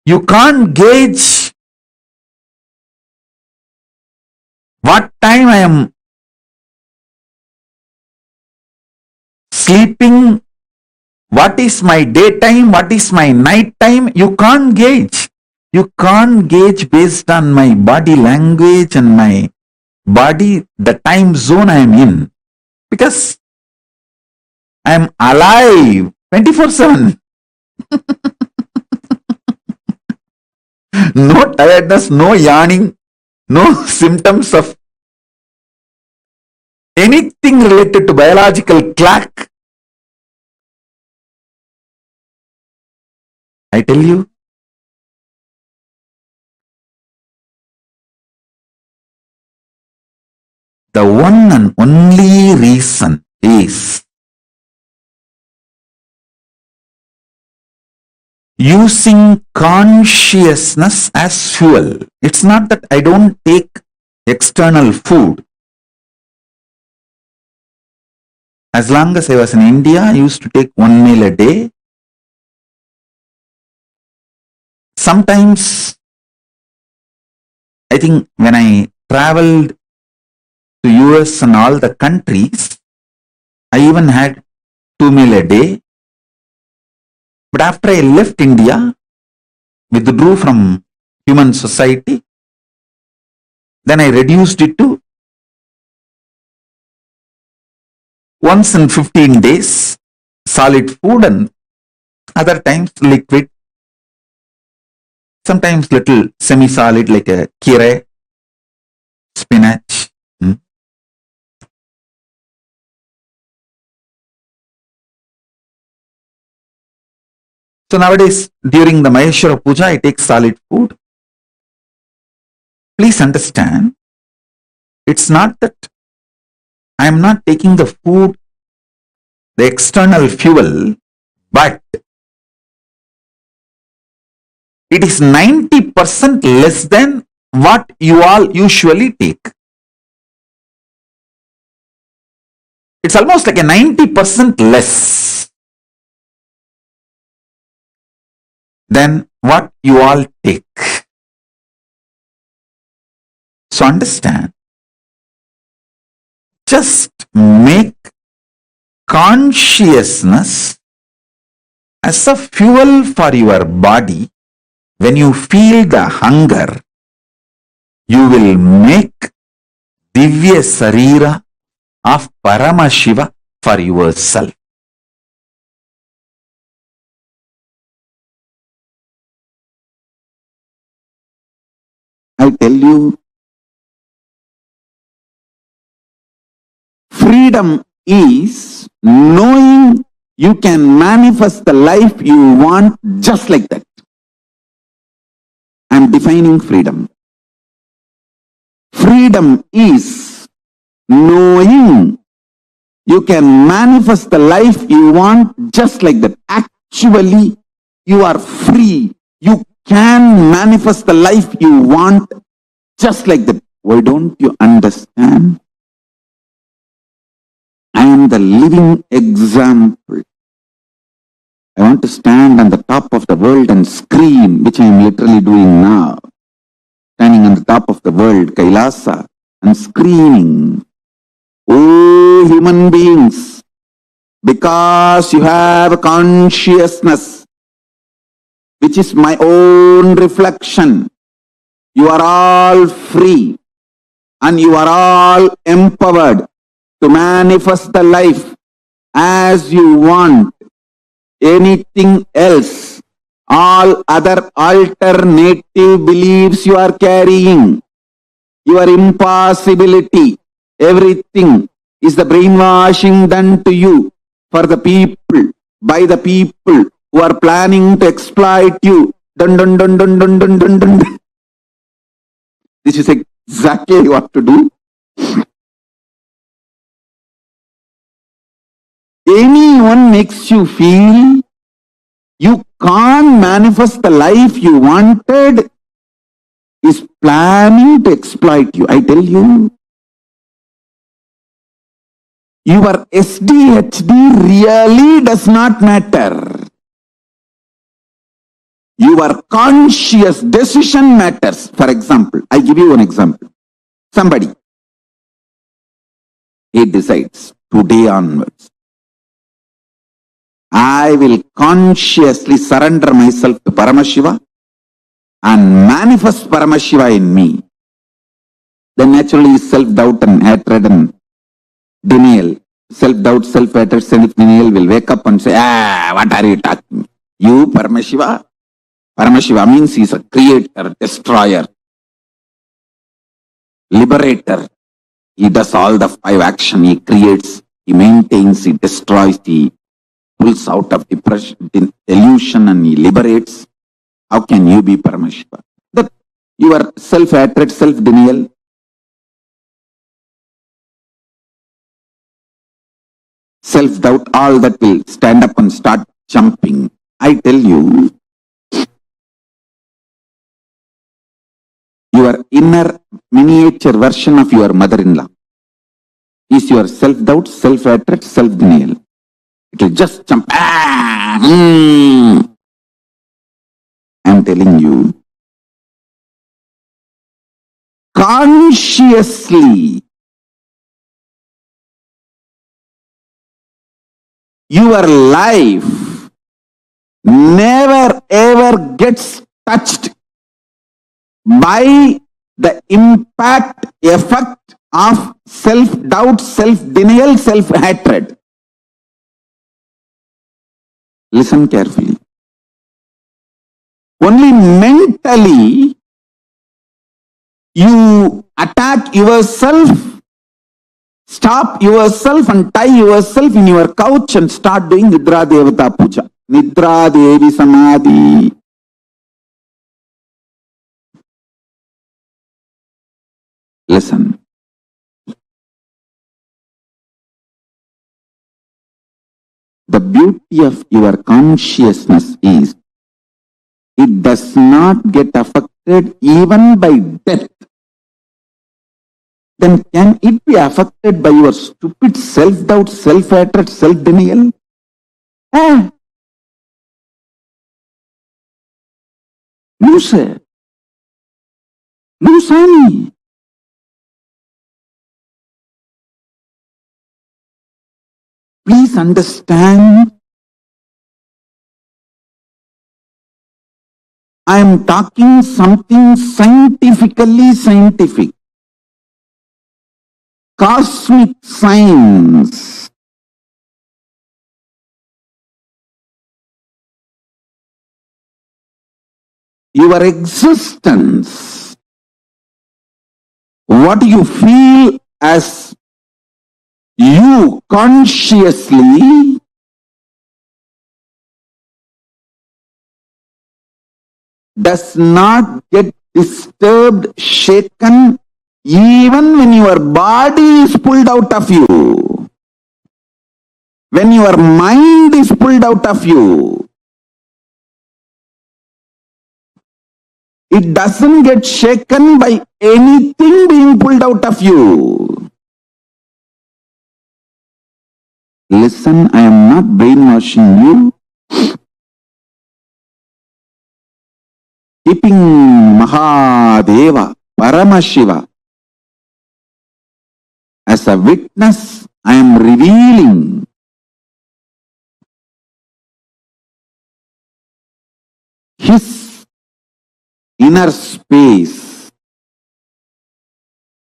You can't gauge what time I am sleeping, what is my daytime, what is my night time. You can't gauge. You can't gauge based on my body language and my body, the time zone I am in. Because I am alive 24/7. No tiredness, no yawning, no symptoms of anything related to biological clock. I tell you, the one and only reason is using consciousness as fuel. It's not that I don't take external food. As long as I was in India, I used to take 1 meal a day. Sometimes, I think when I traveled to US and all the countries, I even had 2 meal a day. But after I left India, withdrew from human society, then I reduced it to once in 15 days, solid food, and other times liquid, sometimes little semi-solid like a kire, spinach. So nowadays, during the Maheshwara Puja, I take solid food. Please understand, it's not that I am not taking the food, the external fuel, but it is 90% less than what you all usually take. It's almost like a 90% less than what you all take. So understand, just make consciousness as a fuel for your body. When you feel the hunger, you will make Divya Sarira of Paramashiva for yourself. I tell you, freedom is knowing you can manifest the life you want just like that. I am defining freedom. Freedom is knowing you can manifest the life you want just like that. Actually, you are free. You can manifest the life you want just like that. Why don't you understand? I am the living example. I want to stand on the top of the world and scream, which I am literally doing now. Standing on the top of the world, KAILASA, and screaming, "Oh, human beings, because you have a consciousness, which is my own reflection, you are all free and you are all empowered to manifest the life as you want. Anything else, all other alternative beliefs you are carrying, your impossibility, everything is the brainwashing done to you for the people, by the people who are planning to exploit you. Dun, dun, dun, dun, dun, dun, dun, dun. This is exactly what to do. Anyone makes you feel you can't manifest the life you wanted is planning to exploit you. I tell you, your SDHD really does not matter. Your conscious decision matters. For example, I give you an example. Somebody, he decides today onwards, I will consciously surrender myself to Paramashiva and manifest Paramashiva in me. Then naturally self-doubt and hatred and denial, self-doubt, self-hatred, self-denial will wake up and say, what are you talking? You, Paramashiva? Paramashiva means he is a creator, destroyer, liberator. He does all the 5 action. He creates, he maintains, he destroys, he pulls out of depression, illusion, and he liberates. How can you be Paramashiva? That your self-hatred, self-denial, self-doubt, all that will stand up and start jumping. I tell you, your inner miniature version of your mother-in-law is your self-doubt, self-hatred, self-denial. It will just jump. I'm telling you, consciously, your life never ever gets touched by the impact, effect of self-doubt, self-denial, self-hatred. Listen carefully. Only mentally you attack yourself, stop yourself and tie yourself in your couch and start doing Nidra Devata Puja. Nidra Devi Samadhi. Listen. The beauty of your consciousness is it does not get affected even by death. Then can it be affected by your stupid self-doubt, self-hatred, self-denial? Luce. Lusani. Please understand, I am talking something scientifically scientific. Cosmic science. Your existence, what you feel as you consciously, does not get disturbed, shaken, even when your body is pulled out of you. When your mind is pulled out of you, it doesn't get shaken by anything being pulled out of you. Listen, I am not brainwashing you. Keeping Mahadeva, Paramashiva as a witness, I am revealing his inner space.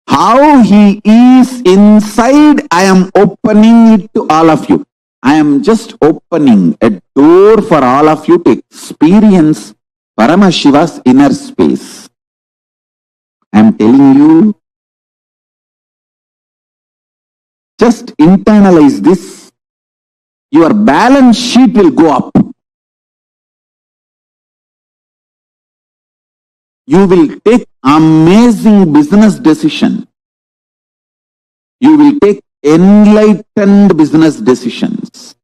How he is inside, I am opening it to all of you. I am just opening a door for all of you to experience Paramashiva's inner space. I am telling you, just internalize this. Your balance sheet will go up. You will take amazing business decision. You will take enlightened business decisions,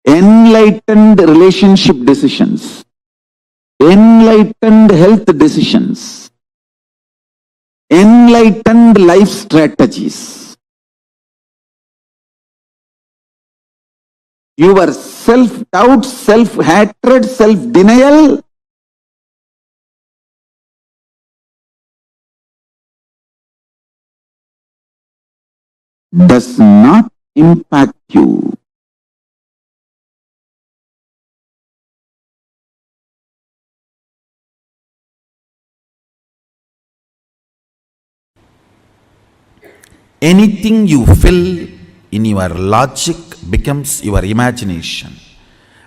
enlightened relationship decisions, enlightened health decisions, enlightened life strategies. Your self-doubt, self-hatred, self-denial does not impact you. Anything you fill in your logic becomes your imagination.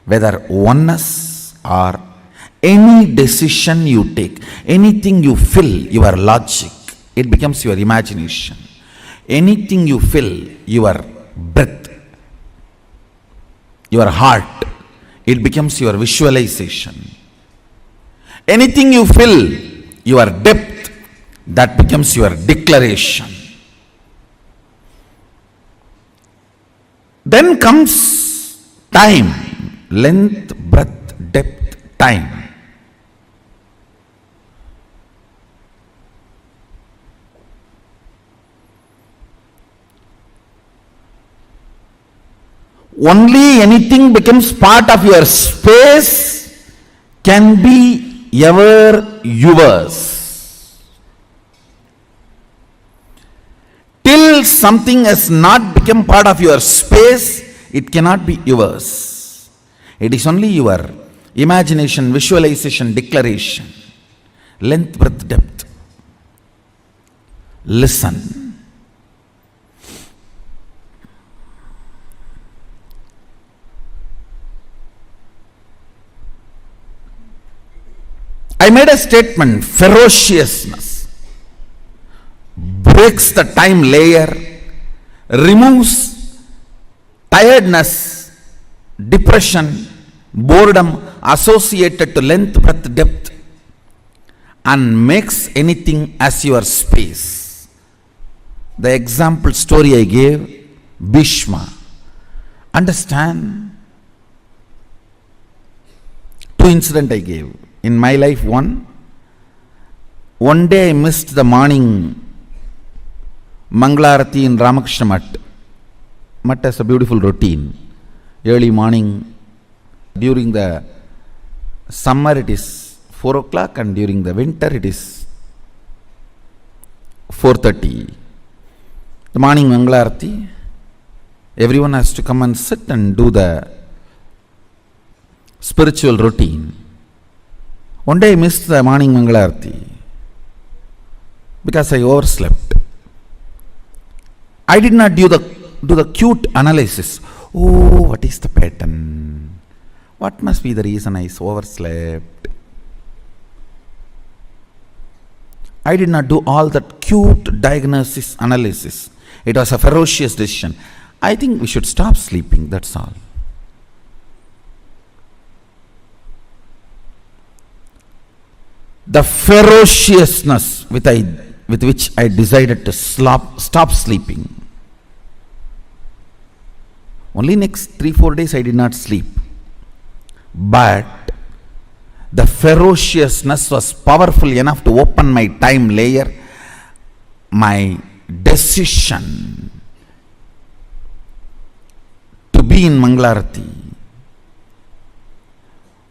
Whether oneness or any decision you take, anything you fill your logic, it becomes your imagination. Anything you fill your breath, your heart, it becomes your visualization. Anything you fill your depth, that becomes your declaration. Then comes time, length, breadth, depth, time. Only anything becomes part of your space can be ever yours. Till something has not become part of your space, it cannot be yours. It is only your imagination, visualization, declaration. Length, breadth, depth. Listen. I made a statement, ferociousness breaks the time layer, removes tiredness, depression, boredom associated to length, breadth, depth, and makes anything as your space. The example story I gave, Bhishma. Understand? Two incidents I gave. In my life, one day I missed the morning Manglarati in Ramakrishna Mutt. Mutt has a beautiful routine. Early morning, during the summer it is 4 o'clock and during the winter it is 4:30. The morning Manglarati, everyone has to come and sit and do the spiritual routine. One day I missed the morning Mangalarti because I overslept. I did not do the cute analysis. Oh, what is the pattern? What must be the reason I overslept? I did not do all that cute diagnosis analysis. It was a ferocious decision. I think we should stop sleeping, that's all. The ferociousness with which I decided to stop sleeping. Only next 3-4 days I did not sleep. But the ferociousness was powerful enough to open my time layer. My decision to be in Mangalarati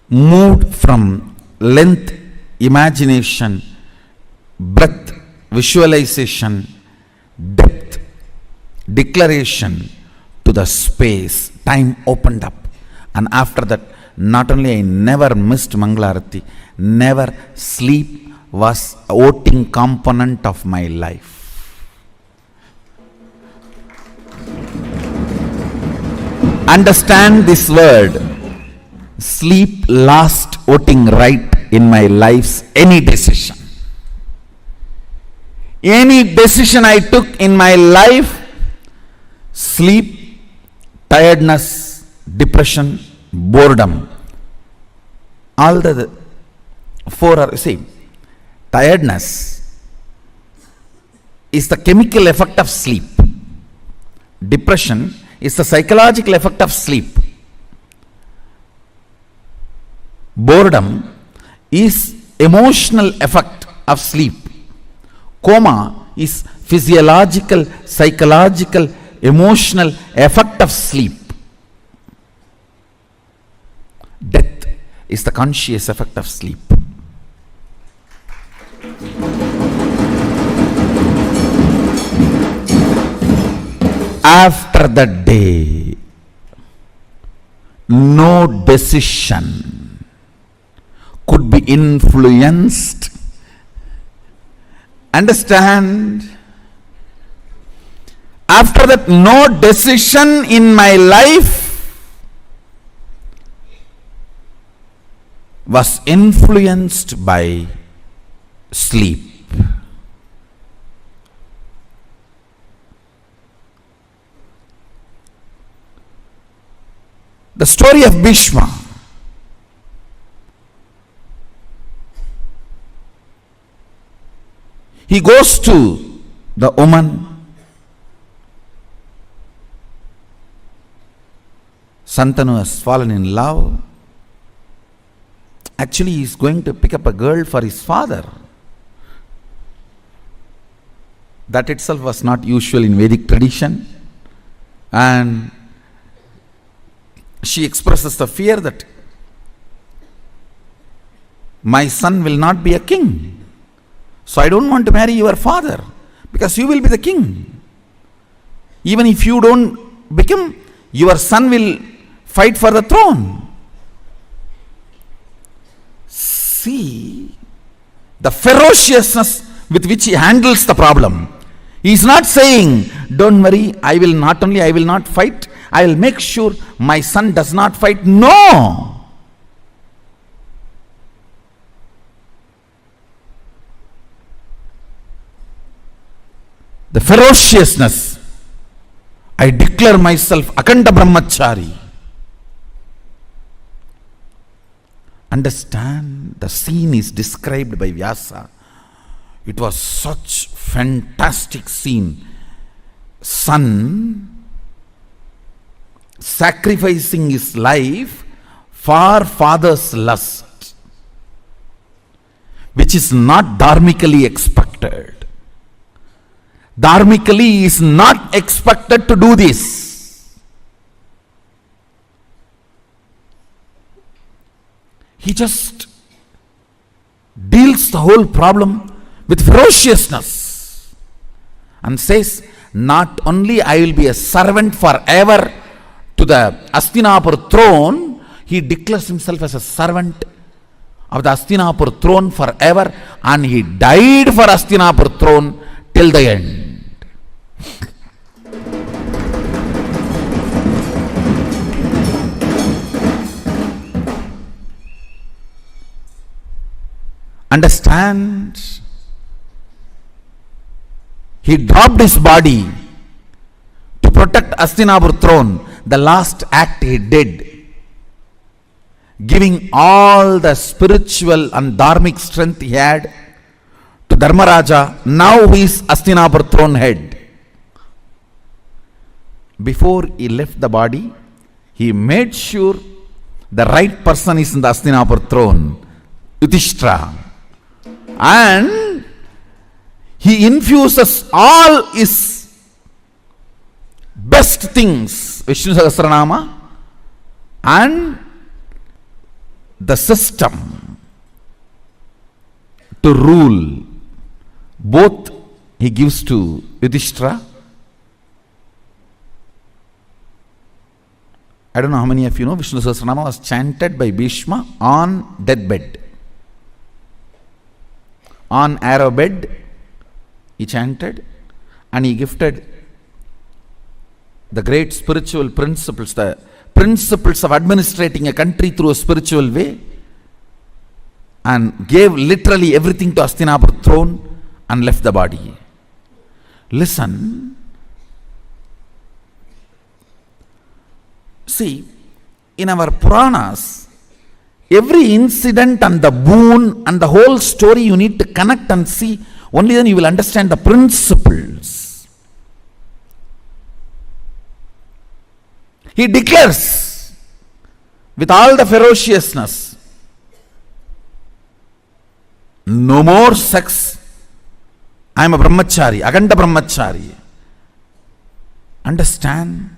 moved from length, imagination, breadth, visualization, depth, declaration to the space. Time opened up. And after that, not only I never missed Mangalarati, never sleep was a voting component of my life. Understand this word. Sleep lost voting right in my life's any decision. Any decision I took in my life, sleep, tiredness, depression, boredom, all the four are, see, tiredness is the chemical effect of sleep. Depression is the psychological effect of sleep. Boredom is emotional effect of sleep. Coma is physiological, psychological, emotional effect of sleep. Death is the conscious effect of sleep. After that day, no decision could be influenced. Understand? After that, no decision in my life was influenced by sleep. The story of Bhishma. He goes to the woman, Santanu has fallen in love. Actually, he is going to pick up a girl for his father. That itself was not usual in Vedic tradition. And she expresses the fear that my son will not be a king. So I don't want to marry your father because you will be the king. Even if you don't become, your son will fight for the throne. See the ferociousness with which he handles the problem. He is not saying, don't worry, I will not fight, I will make sure my son does not fight. No! the ferociousness. I declare myself Akanda Brahmachari. Understand, the scene is described by Vyasa. It was such fantastic scene. Son sacrificing his life for father's lust, which is not dharmically expected. Dharmically he is not expected to do this. He just deals the whole problem with ferociousness and says, not only I will be a servant forever to the Hastinapur throne, he declares himself as a servant of the Hastinapur throne forever, and he died for Hastinapur throne till the end. Understand? He dropped his body to protect Hastinapur throne. The last act he did, giving all the spiritual and dharmic strength he had to Dharmaraja, now he is Hastinapur throne head. Before he left the body, he made sure the right person is in the Hastinapur throne, Yudhishthira, and he infuses all his best things, Vishnu Sahasranama, and the system to rule. Both he gives to Yudhishthira. I don't know how many of you know, Vishnu Sahasranama was chanted by Bhishma on deathbed. On arrow bed, he chanted, and he gifted the great spiritual principles, the principles of administrating a country through a spiritual way, and gave literally everything to Hastinapur throne and left the body. Listen. See, in our Puranas, every incident and the boon and the whole story you need to connect and see. Only then you will understand the principles. He declares with all the ferociousness, no more sex. I am a brahmachari, Aganda brahmachari. Understand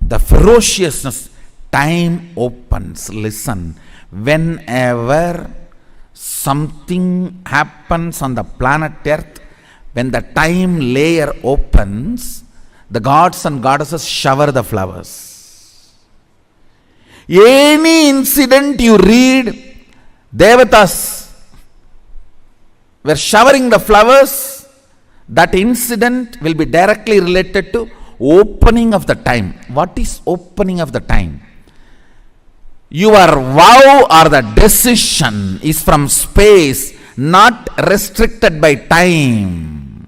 the ferociousness. Time opens. Listen, whenever something happens on the planet Earth, when the time layer opens, the gods and goddesses shower the flowers. Any incident you read, Devatas were showering the flowers, that incident will be directly related to opening of the time. What is opening of the time? Your vow or the decision is from space, not restricted by time.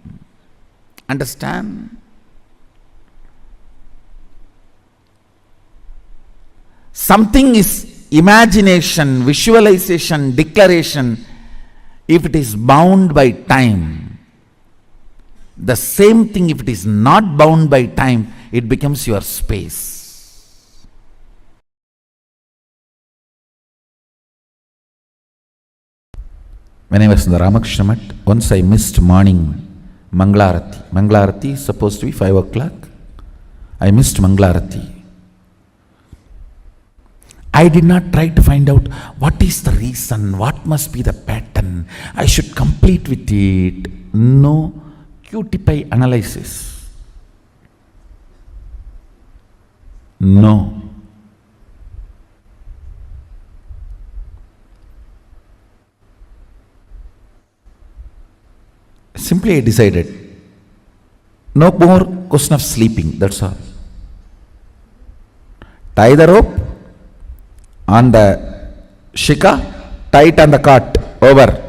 Understand? Something is imagination, visualization, declaration, if it is bound by time. The same thing, if it is not bound by time, it becomes your space. When I was in the Ramakrishna Mat, once I missed morning Manglarati. Manglarati is supposed to be 5 o'clock. I missed Manglarati. I did not try to find out what is the reason, what must be the pattern, I should complete with it. No QTPI analysis. No. Simply I decided, no more question of sleeping, that's all. Tie the rope on the shika, tie it on the cart, over.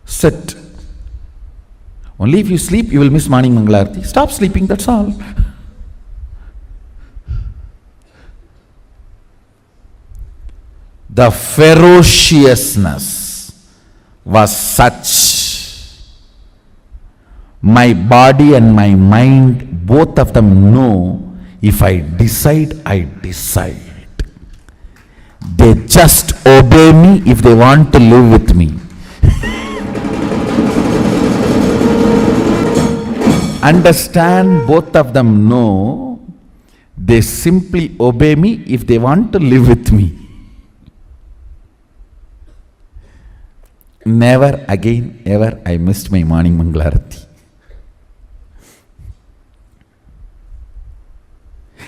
Sit. Only if you sleep, you will miss morning Mangalarti. Stop sleeping, that's all. The ferociousness was such. My body and my mind, both of them know, if I decide, I decide. They just obey me if they want to live with me. Understand, both of them know, they simply obey me if they want to live with me. Never again ever I missed my morning Mangalarati.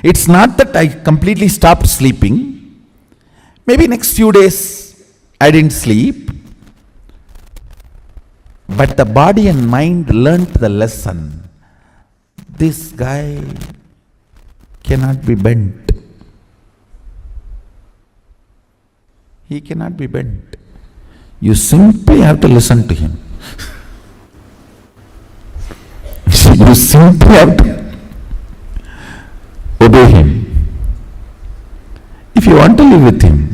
It's not that I completely stopped sleeping. Maybe next few days I didn't sleep. But the body and mind learnt the lesson. This guy cannot be bent. He cannot be bent. You simply have to listen to him. You simply have to obey him. If you want to live with him.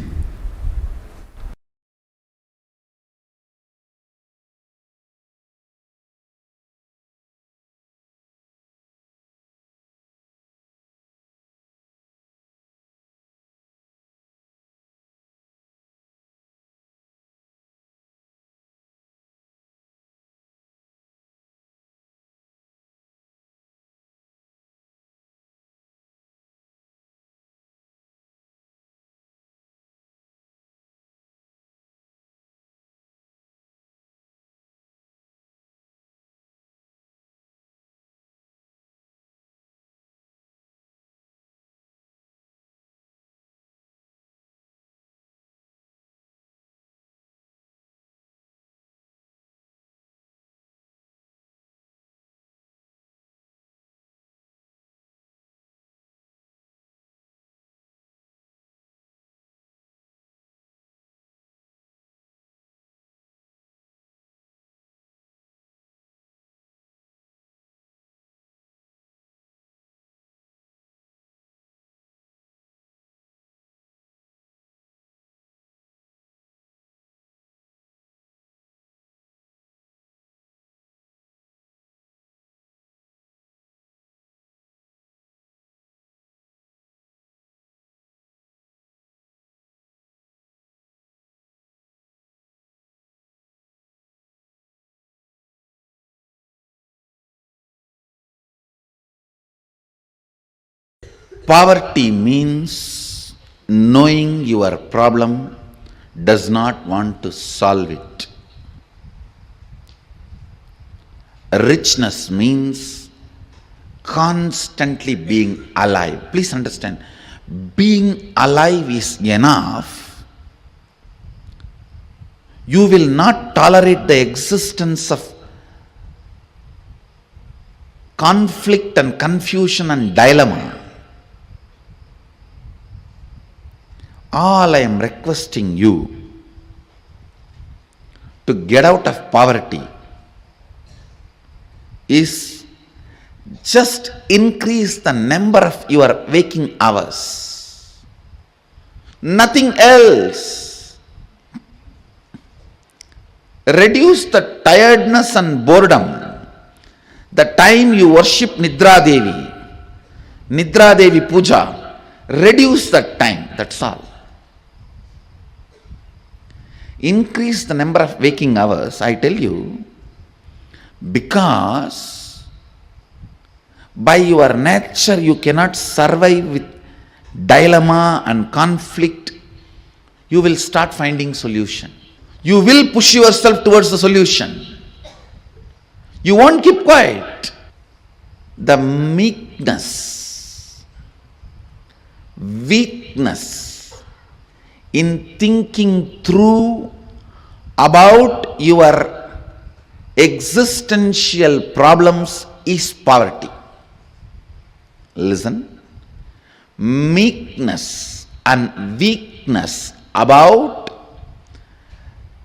Poverty means knowing your problem does not want to solve it. Richness means constantly being alive. Please understand, being alive is enough. You will not tolerate the existence of conflict and confusion and dilemma. All I am requesting you to get out of poverty is just increase the number of your waking hours. Nothing else. Reduce the tiredness and boredom. The time you worship Nidra Devi Puja, reduce that time, that's all. Increase the number of waking hours, I tell you, because by your nature you cannot survive with dilemma and conflict. You will start finding solution. You will push yourself towards the solution. You won't keep quiet. The meekness, weakness in thinking through about your existential problems is poverty. Listen, meekness and weakness about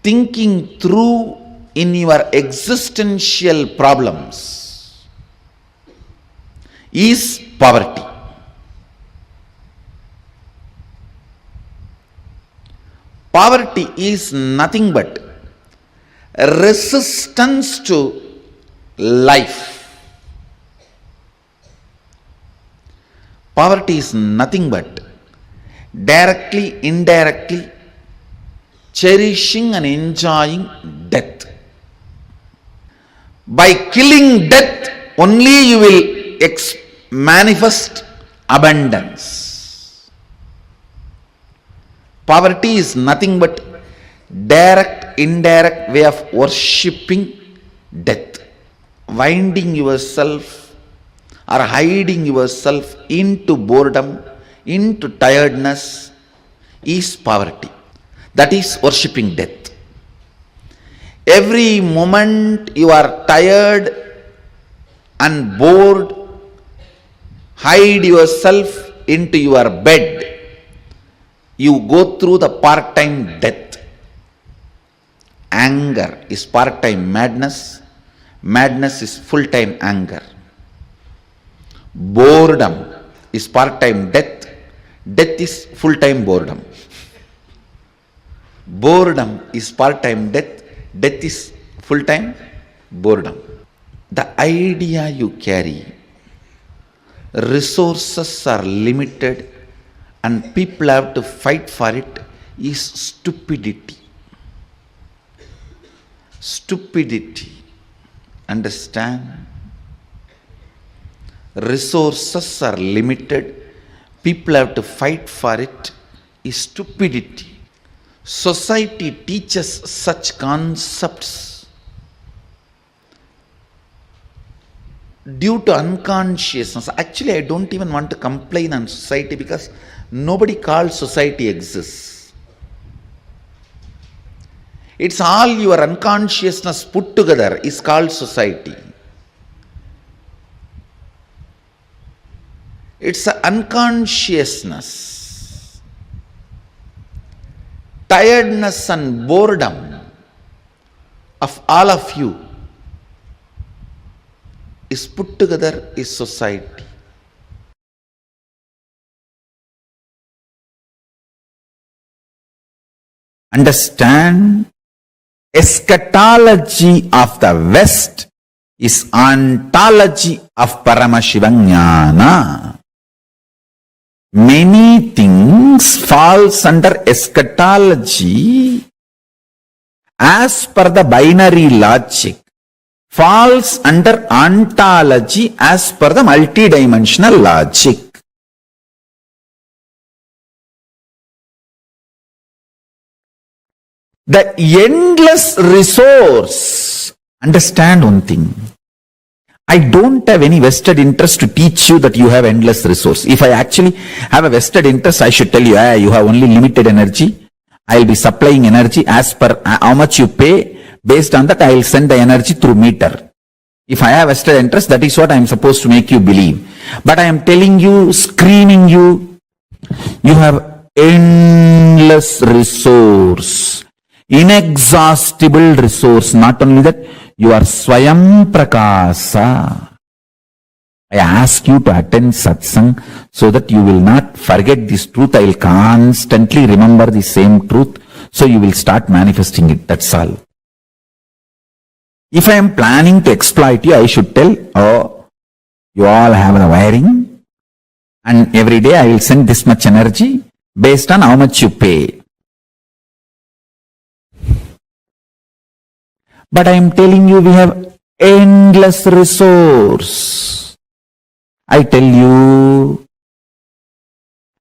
thinking through in your existential problems is poverty. Poverty is nothing but resistance to life. Poverty is nothing but directly, indirectly cherishing and enjoying death. By killing death, only you will manifest abundance. Poverty is nothing but direct, indirect way of worshipping death, winding yourself or hiding yourself into boredom, into tiredness is poverty. That is worshipping death. Every moment you are tired and bored, hide yourself into your bed, you go through the part-time death. Anger is part-time madness. Madness is full-time anger. Boredom is part-time death. Death is full-time boredom. Boredom is part-time death. Death is full-time boredom. The idea you carry, resources are limited and people have to fight for it, is stupidity. Stupidity. Understand? Resources are limited, people have to fight for it, is stupidity. Society teaches such concepts due to unconsciousness. Actually, I don't even want to complain on society because nobody calls society exists. It's all your unconsciousness put together is called society. It's an unconsciousness. Tiredness and boredom of all of you is put together is society. Understand? Eschatology of the West is ontology of Paramashivajnana. Many things falls under eschatology as per the binary logic, falls under ontology as per the multidimensional logic. The endless resource. Understand one thing. I don't have any vested interest to teach you that you have endless resource. If I actually have a vested interest, I should tell you, you have only limited energy. I will be supplying energy as per how much you pay. Based on that, I will send the energy through meter. If I have vested interest, that is what I am supposed to make you believe. But I am telling you, screaming you, you have endless resource. Inexhaustible resource. Not only that, you are Swayam Prakasa. I ask you to attend satsang so that you will not forget this truth. I will constantly remember the same truth. So you will start manifesting it. That's all. If I am planning to exploit you, I should tell, you all have the wiring. And every day I will send this much energy based on how much you pay. But I am telling you, we have endless resource. I tell you,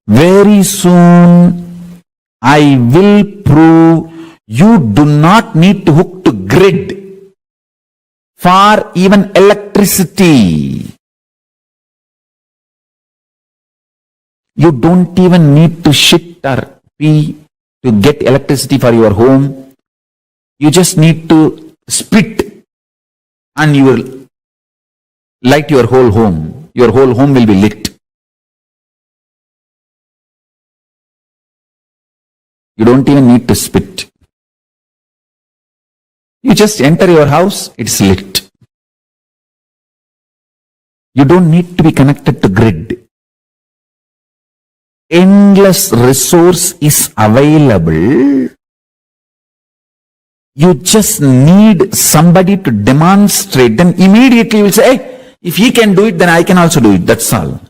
very soon I will prove you do not need to hook to grid for even electricity. You don't even need to shit or pee to get electricity for your home. You just need to spit and you will light your whole home. Your whole home will be lit. You don't even need to spit. You just enter your house, it's lit. You don't need to be connected to grid. Endless resource is available. You just need somebody to demonstrate. Then immediately you will say, hey, if he can do it, then I can also do it. That's all.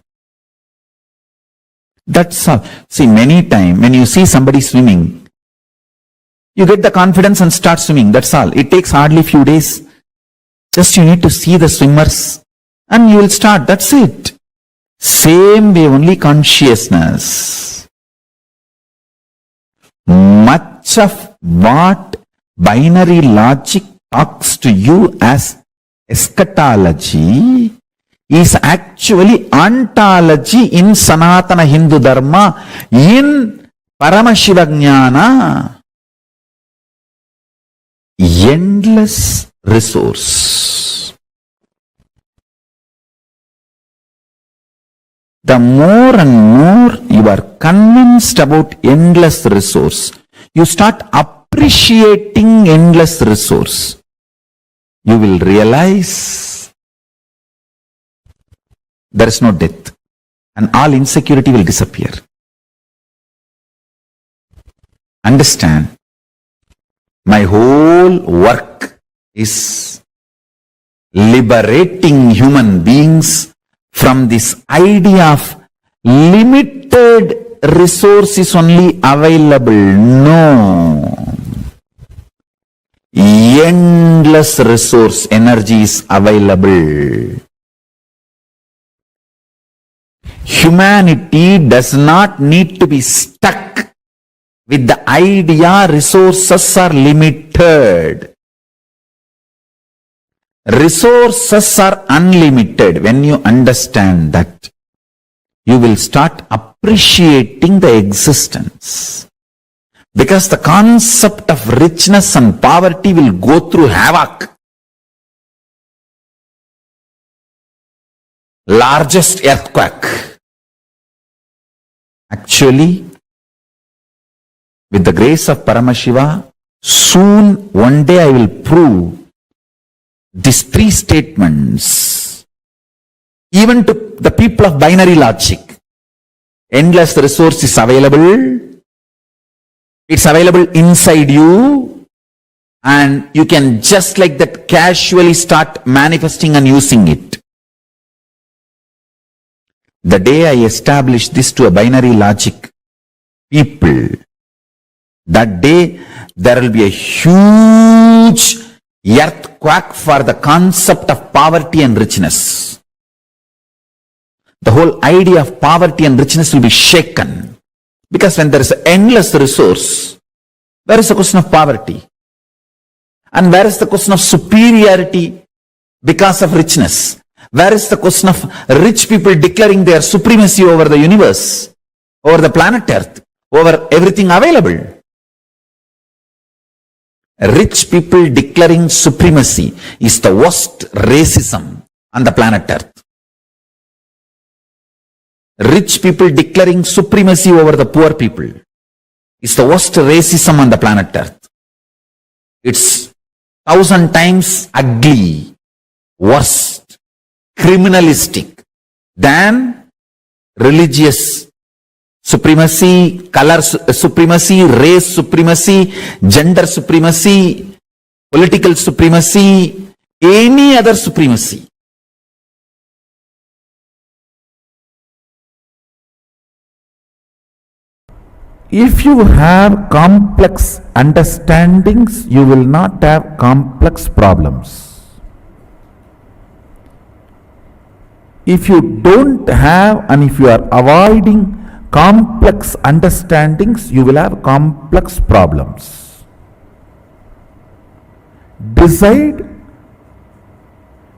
That's all. See, many times when you see somebody swimming, you get the confidence and start swimming. That's all. It takes hardly few days. Just you need to see the swimmers and you will start. That's it. Same way, only consciousness. Much of what binary logic talks to you as eschatology is actually ontology in Sanatana Hindu Dharma, in Paramashiva Jnana. Endless resource. The more and more you are convinced about endless resource, you start appreciating endless resource. You will realize there is no death and all insecurity will disappear. Understand, my whole work is liberating human beings from this idea of limited resources only available. No. Endless resource energy is available. Humanity does not need to be stuck with the idea resources are limited. Resources are unlimited. When you understand that, you will start appreciating the existence. Because the concept of richness and poverty will go through havoc. Largest earthquake. Actually, with the grace of Paramashiva, soon one day I will prove these three statements, even to the people of binary logic. Endless resource is available. It's available inside you. And you can just like that casually start manifesting and using it. The day I establish this to a binary logic people, that day there will be a huge earthquake for the concept of poverty and richness. The whole idea of poverty and richness will be shaken. Because when there is endless resource, where is the question of poverty? And where is the question of superiority because of richness? Where is the question of rich people declaring their supremacy over the universe, over the planet Earth, over everything available? Rich people declaring supremacy is the worst racism on the planet Earth. Rich people declaring supremacy over the poor people is the worst racism on the planet Earth. It's 1,000 times ugly, worst, criminalistic than religious supremacy, color supremacy, race supremacy, gender supremacy, political supremacy, any other supremacy. If you have complex understandings, you will not have complex problems. If you don't have and if you are avoiding complex understandings, you will have complex problems. Decide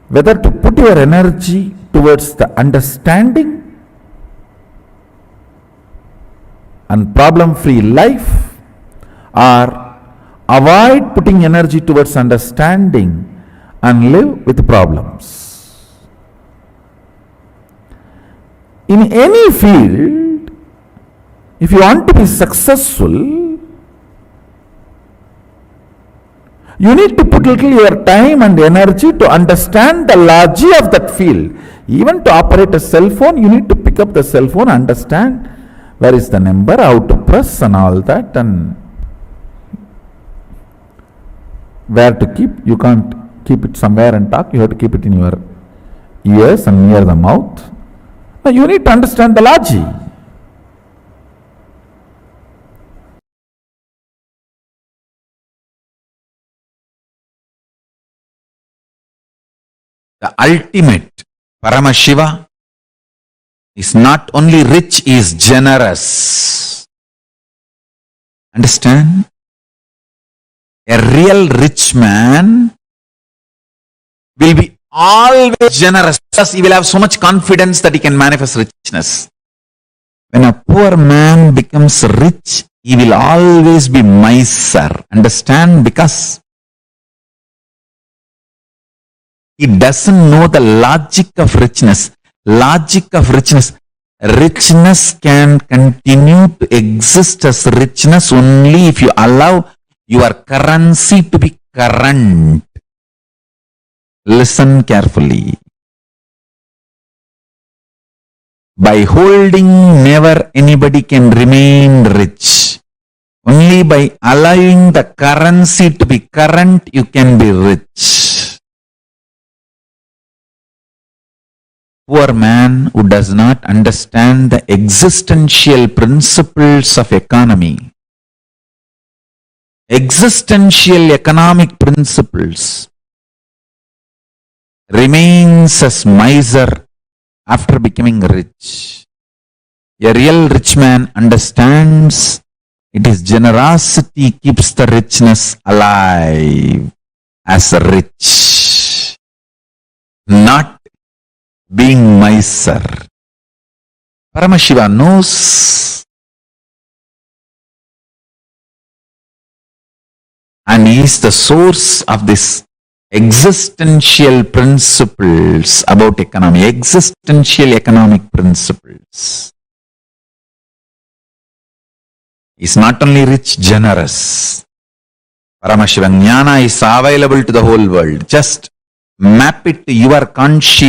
whether to put your energy towards the understanding and problem-free life, or avoid putting energy towards understanding and live with problems. In any field, if you want to be successful, You need to put little your time and energy to understand the logic of that field. Even to operate a cell phone, you need to pick up the cell phone, understand where is the number, how to press and all that, and where to keep. You can't keep it somewhere and talk. You have to keep it in your ears and near the mouth. Now you need to understand the logic. The ultimate Paramashiva is not only rich, he is generous. Understand? A real rich man will be always generous. Plus, he will have so much confidence that he can manifest richness. When a poor man becomes rich, he will always be miser. Understand? Because he doesn't know the logic of richness. Logic of richness. Richness can continue to exist as richness only if you allow your currency to be current. Listen carefully. By holding, never anybody can remain rich. Only by allowing the currency to be current, you can be rich. Poor man who does not understand the existential principles of economy, existential economic principles, remains as miser after becoming rich. A real rich man understands it is generosity keeps the richness alive as rich, not being miser. Paramashiva knows, and he is the source of this existential principles about economy, existential economic principles. He is not only rich, generous. Paramashiva Jnana is available to the whole world. Just map it to your conscious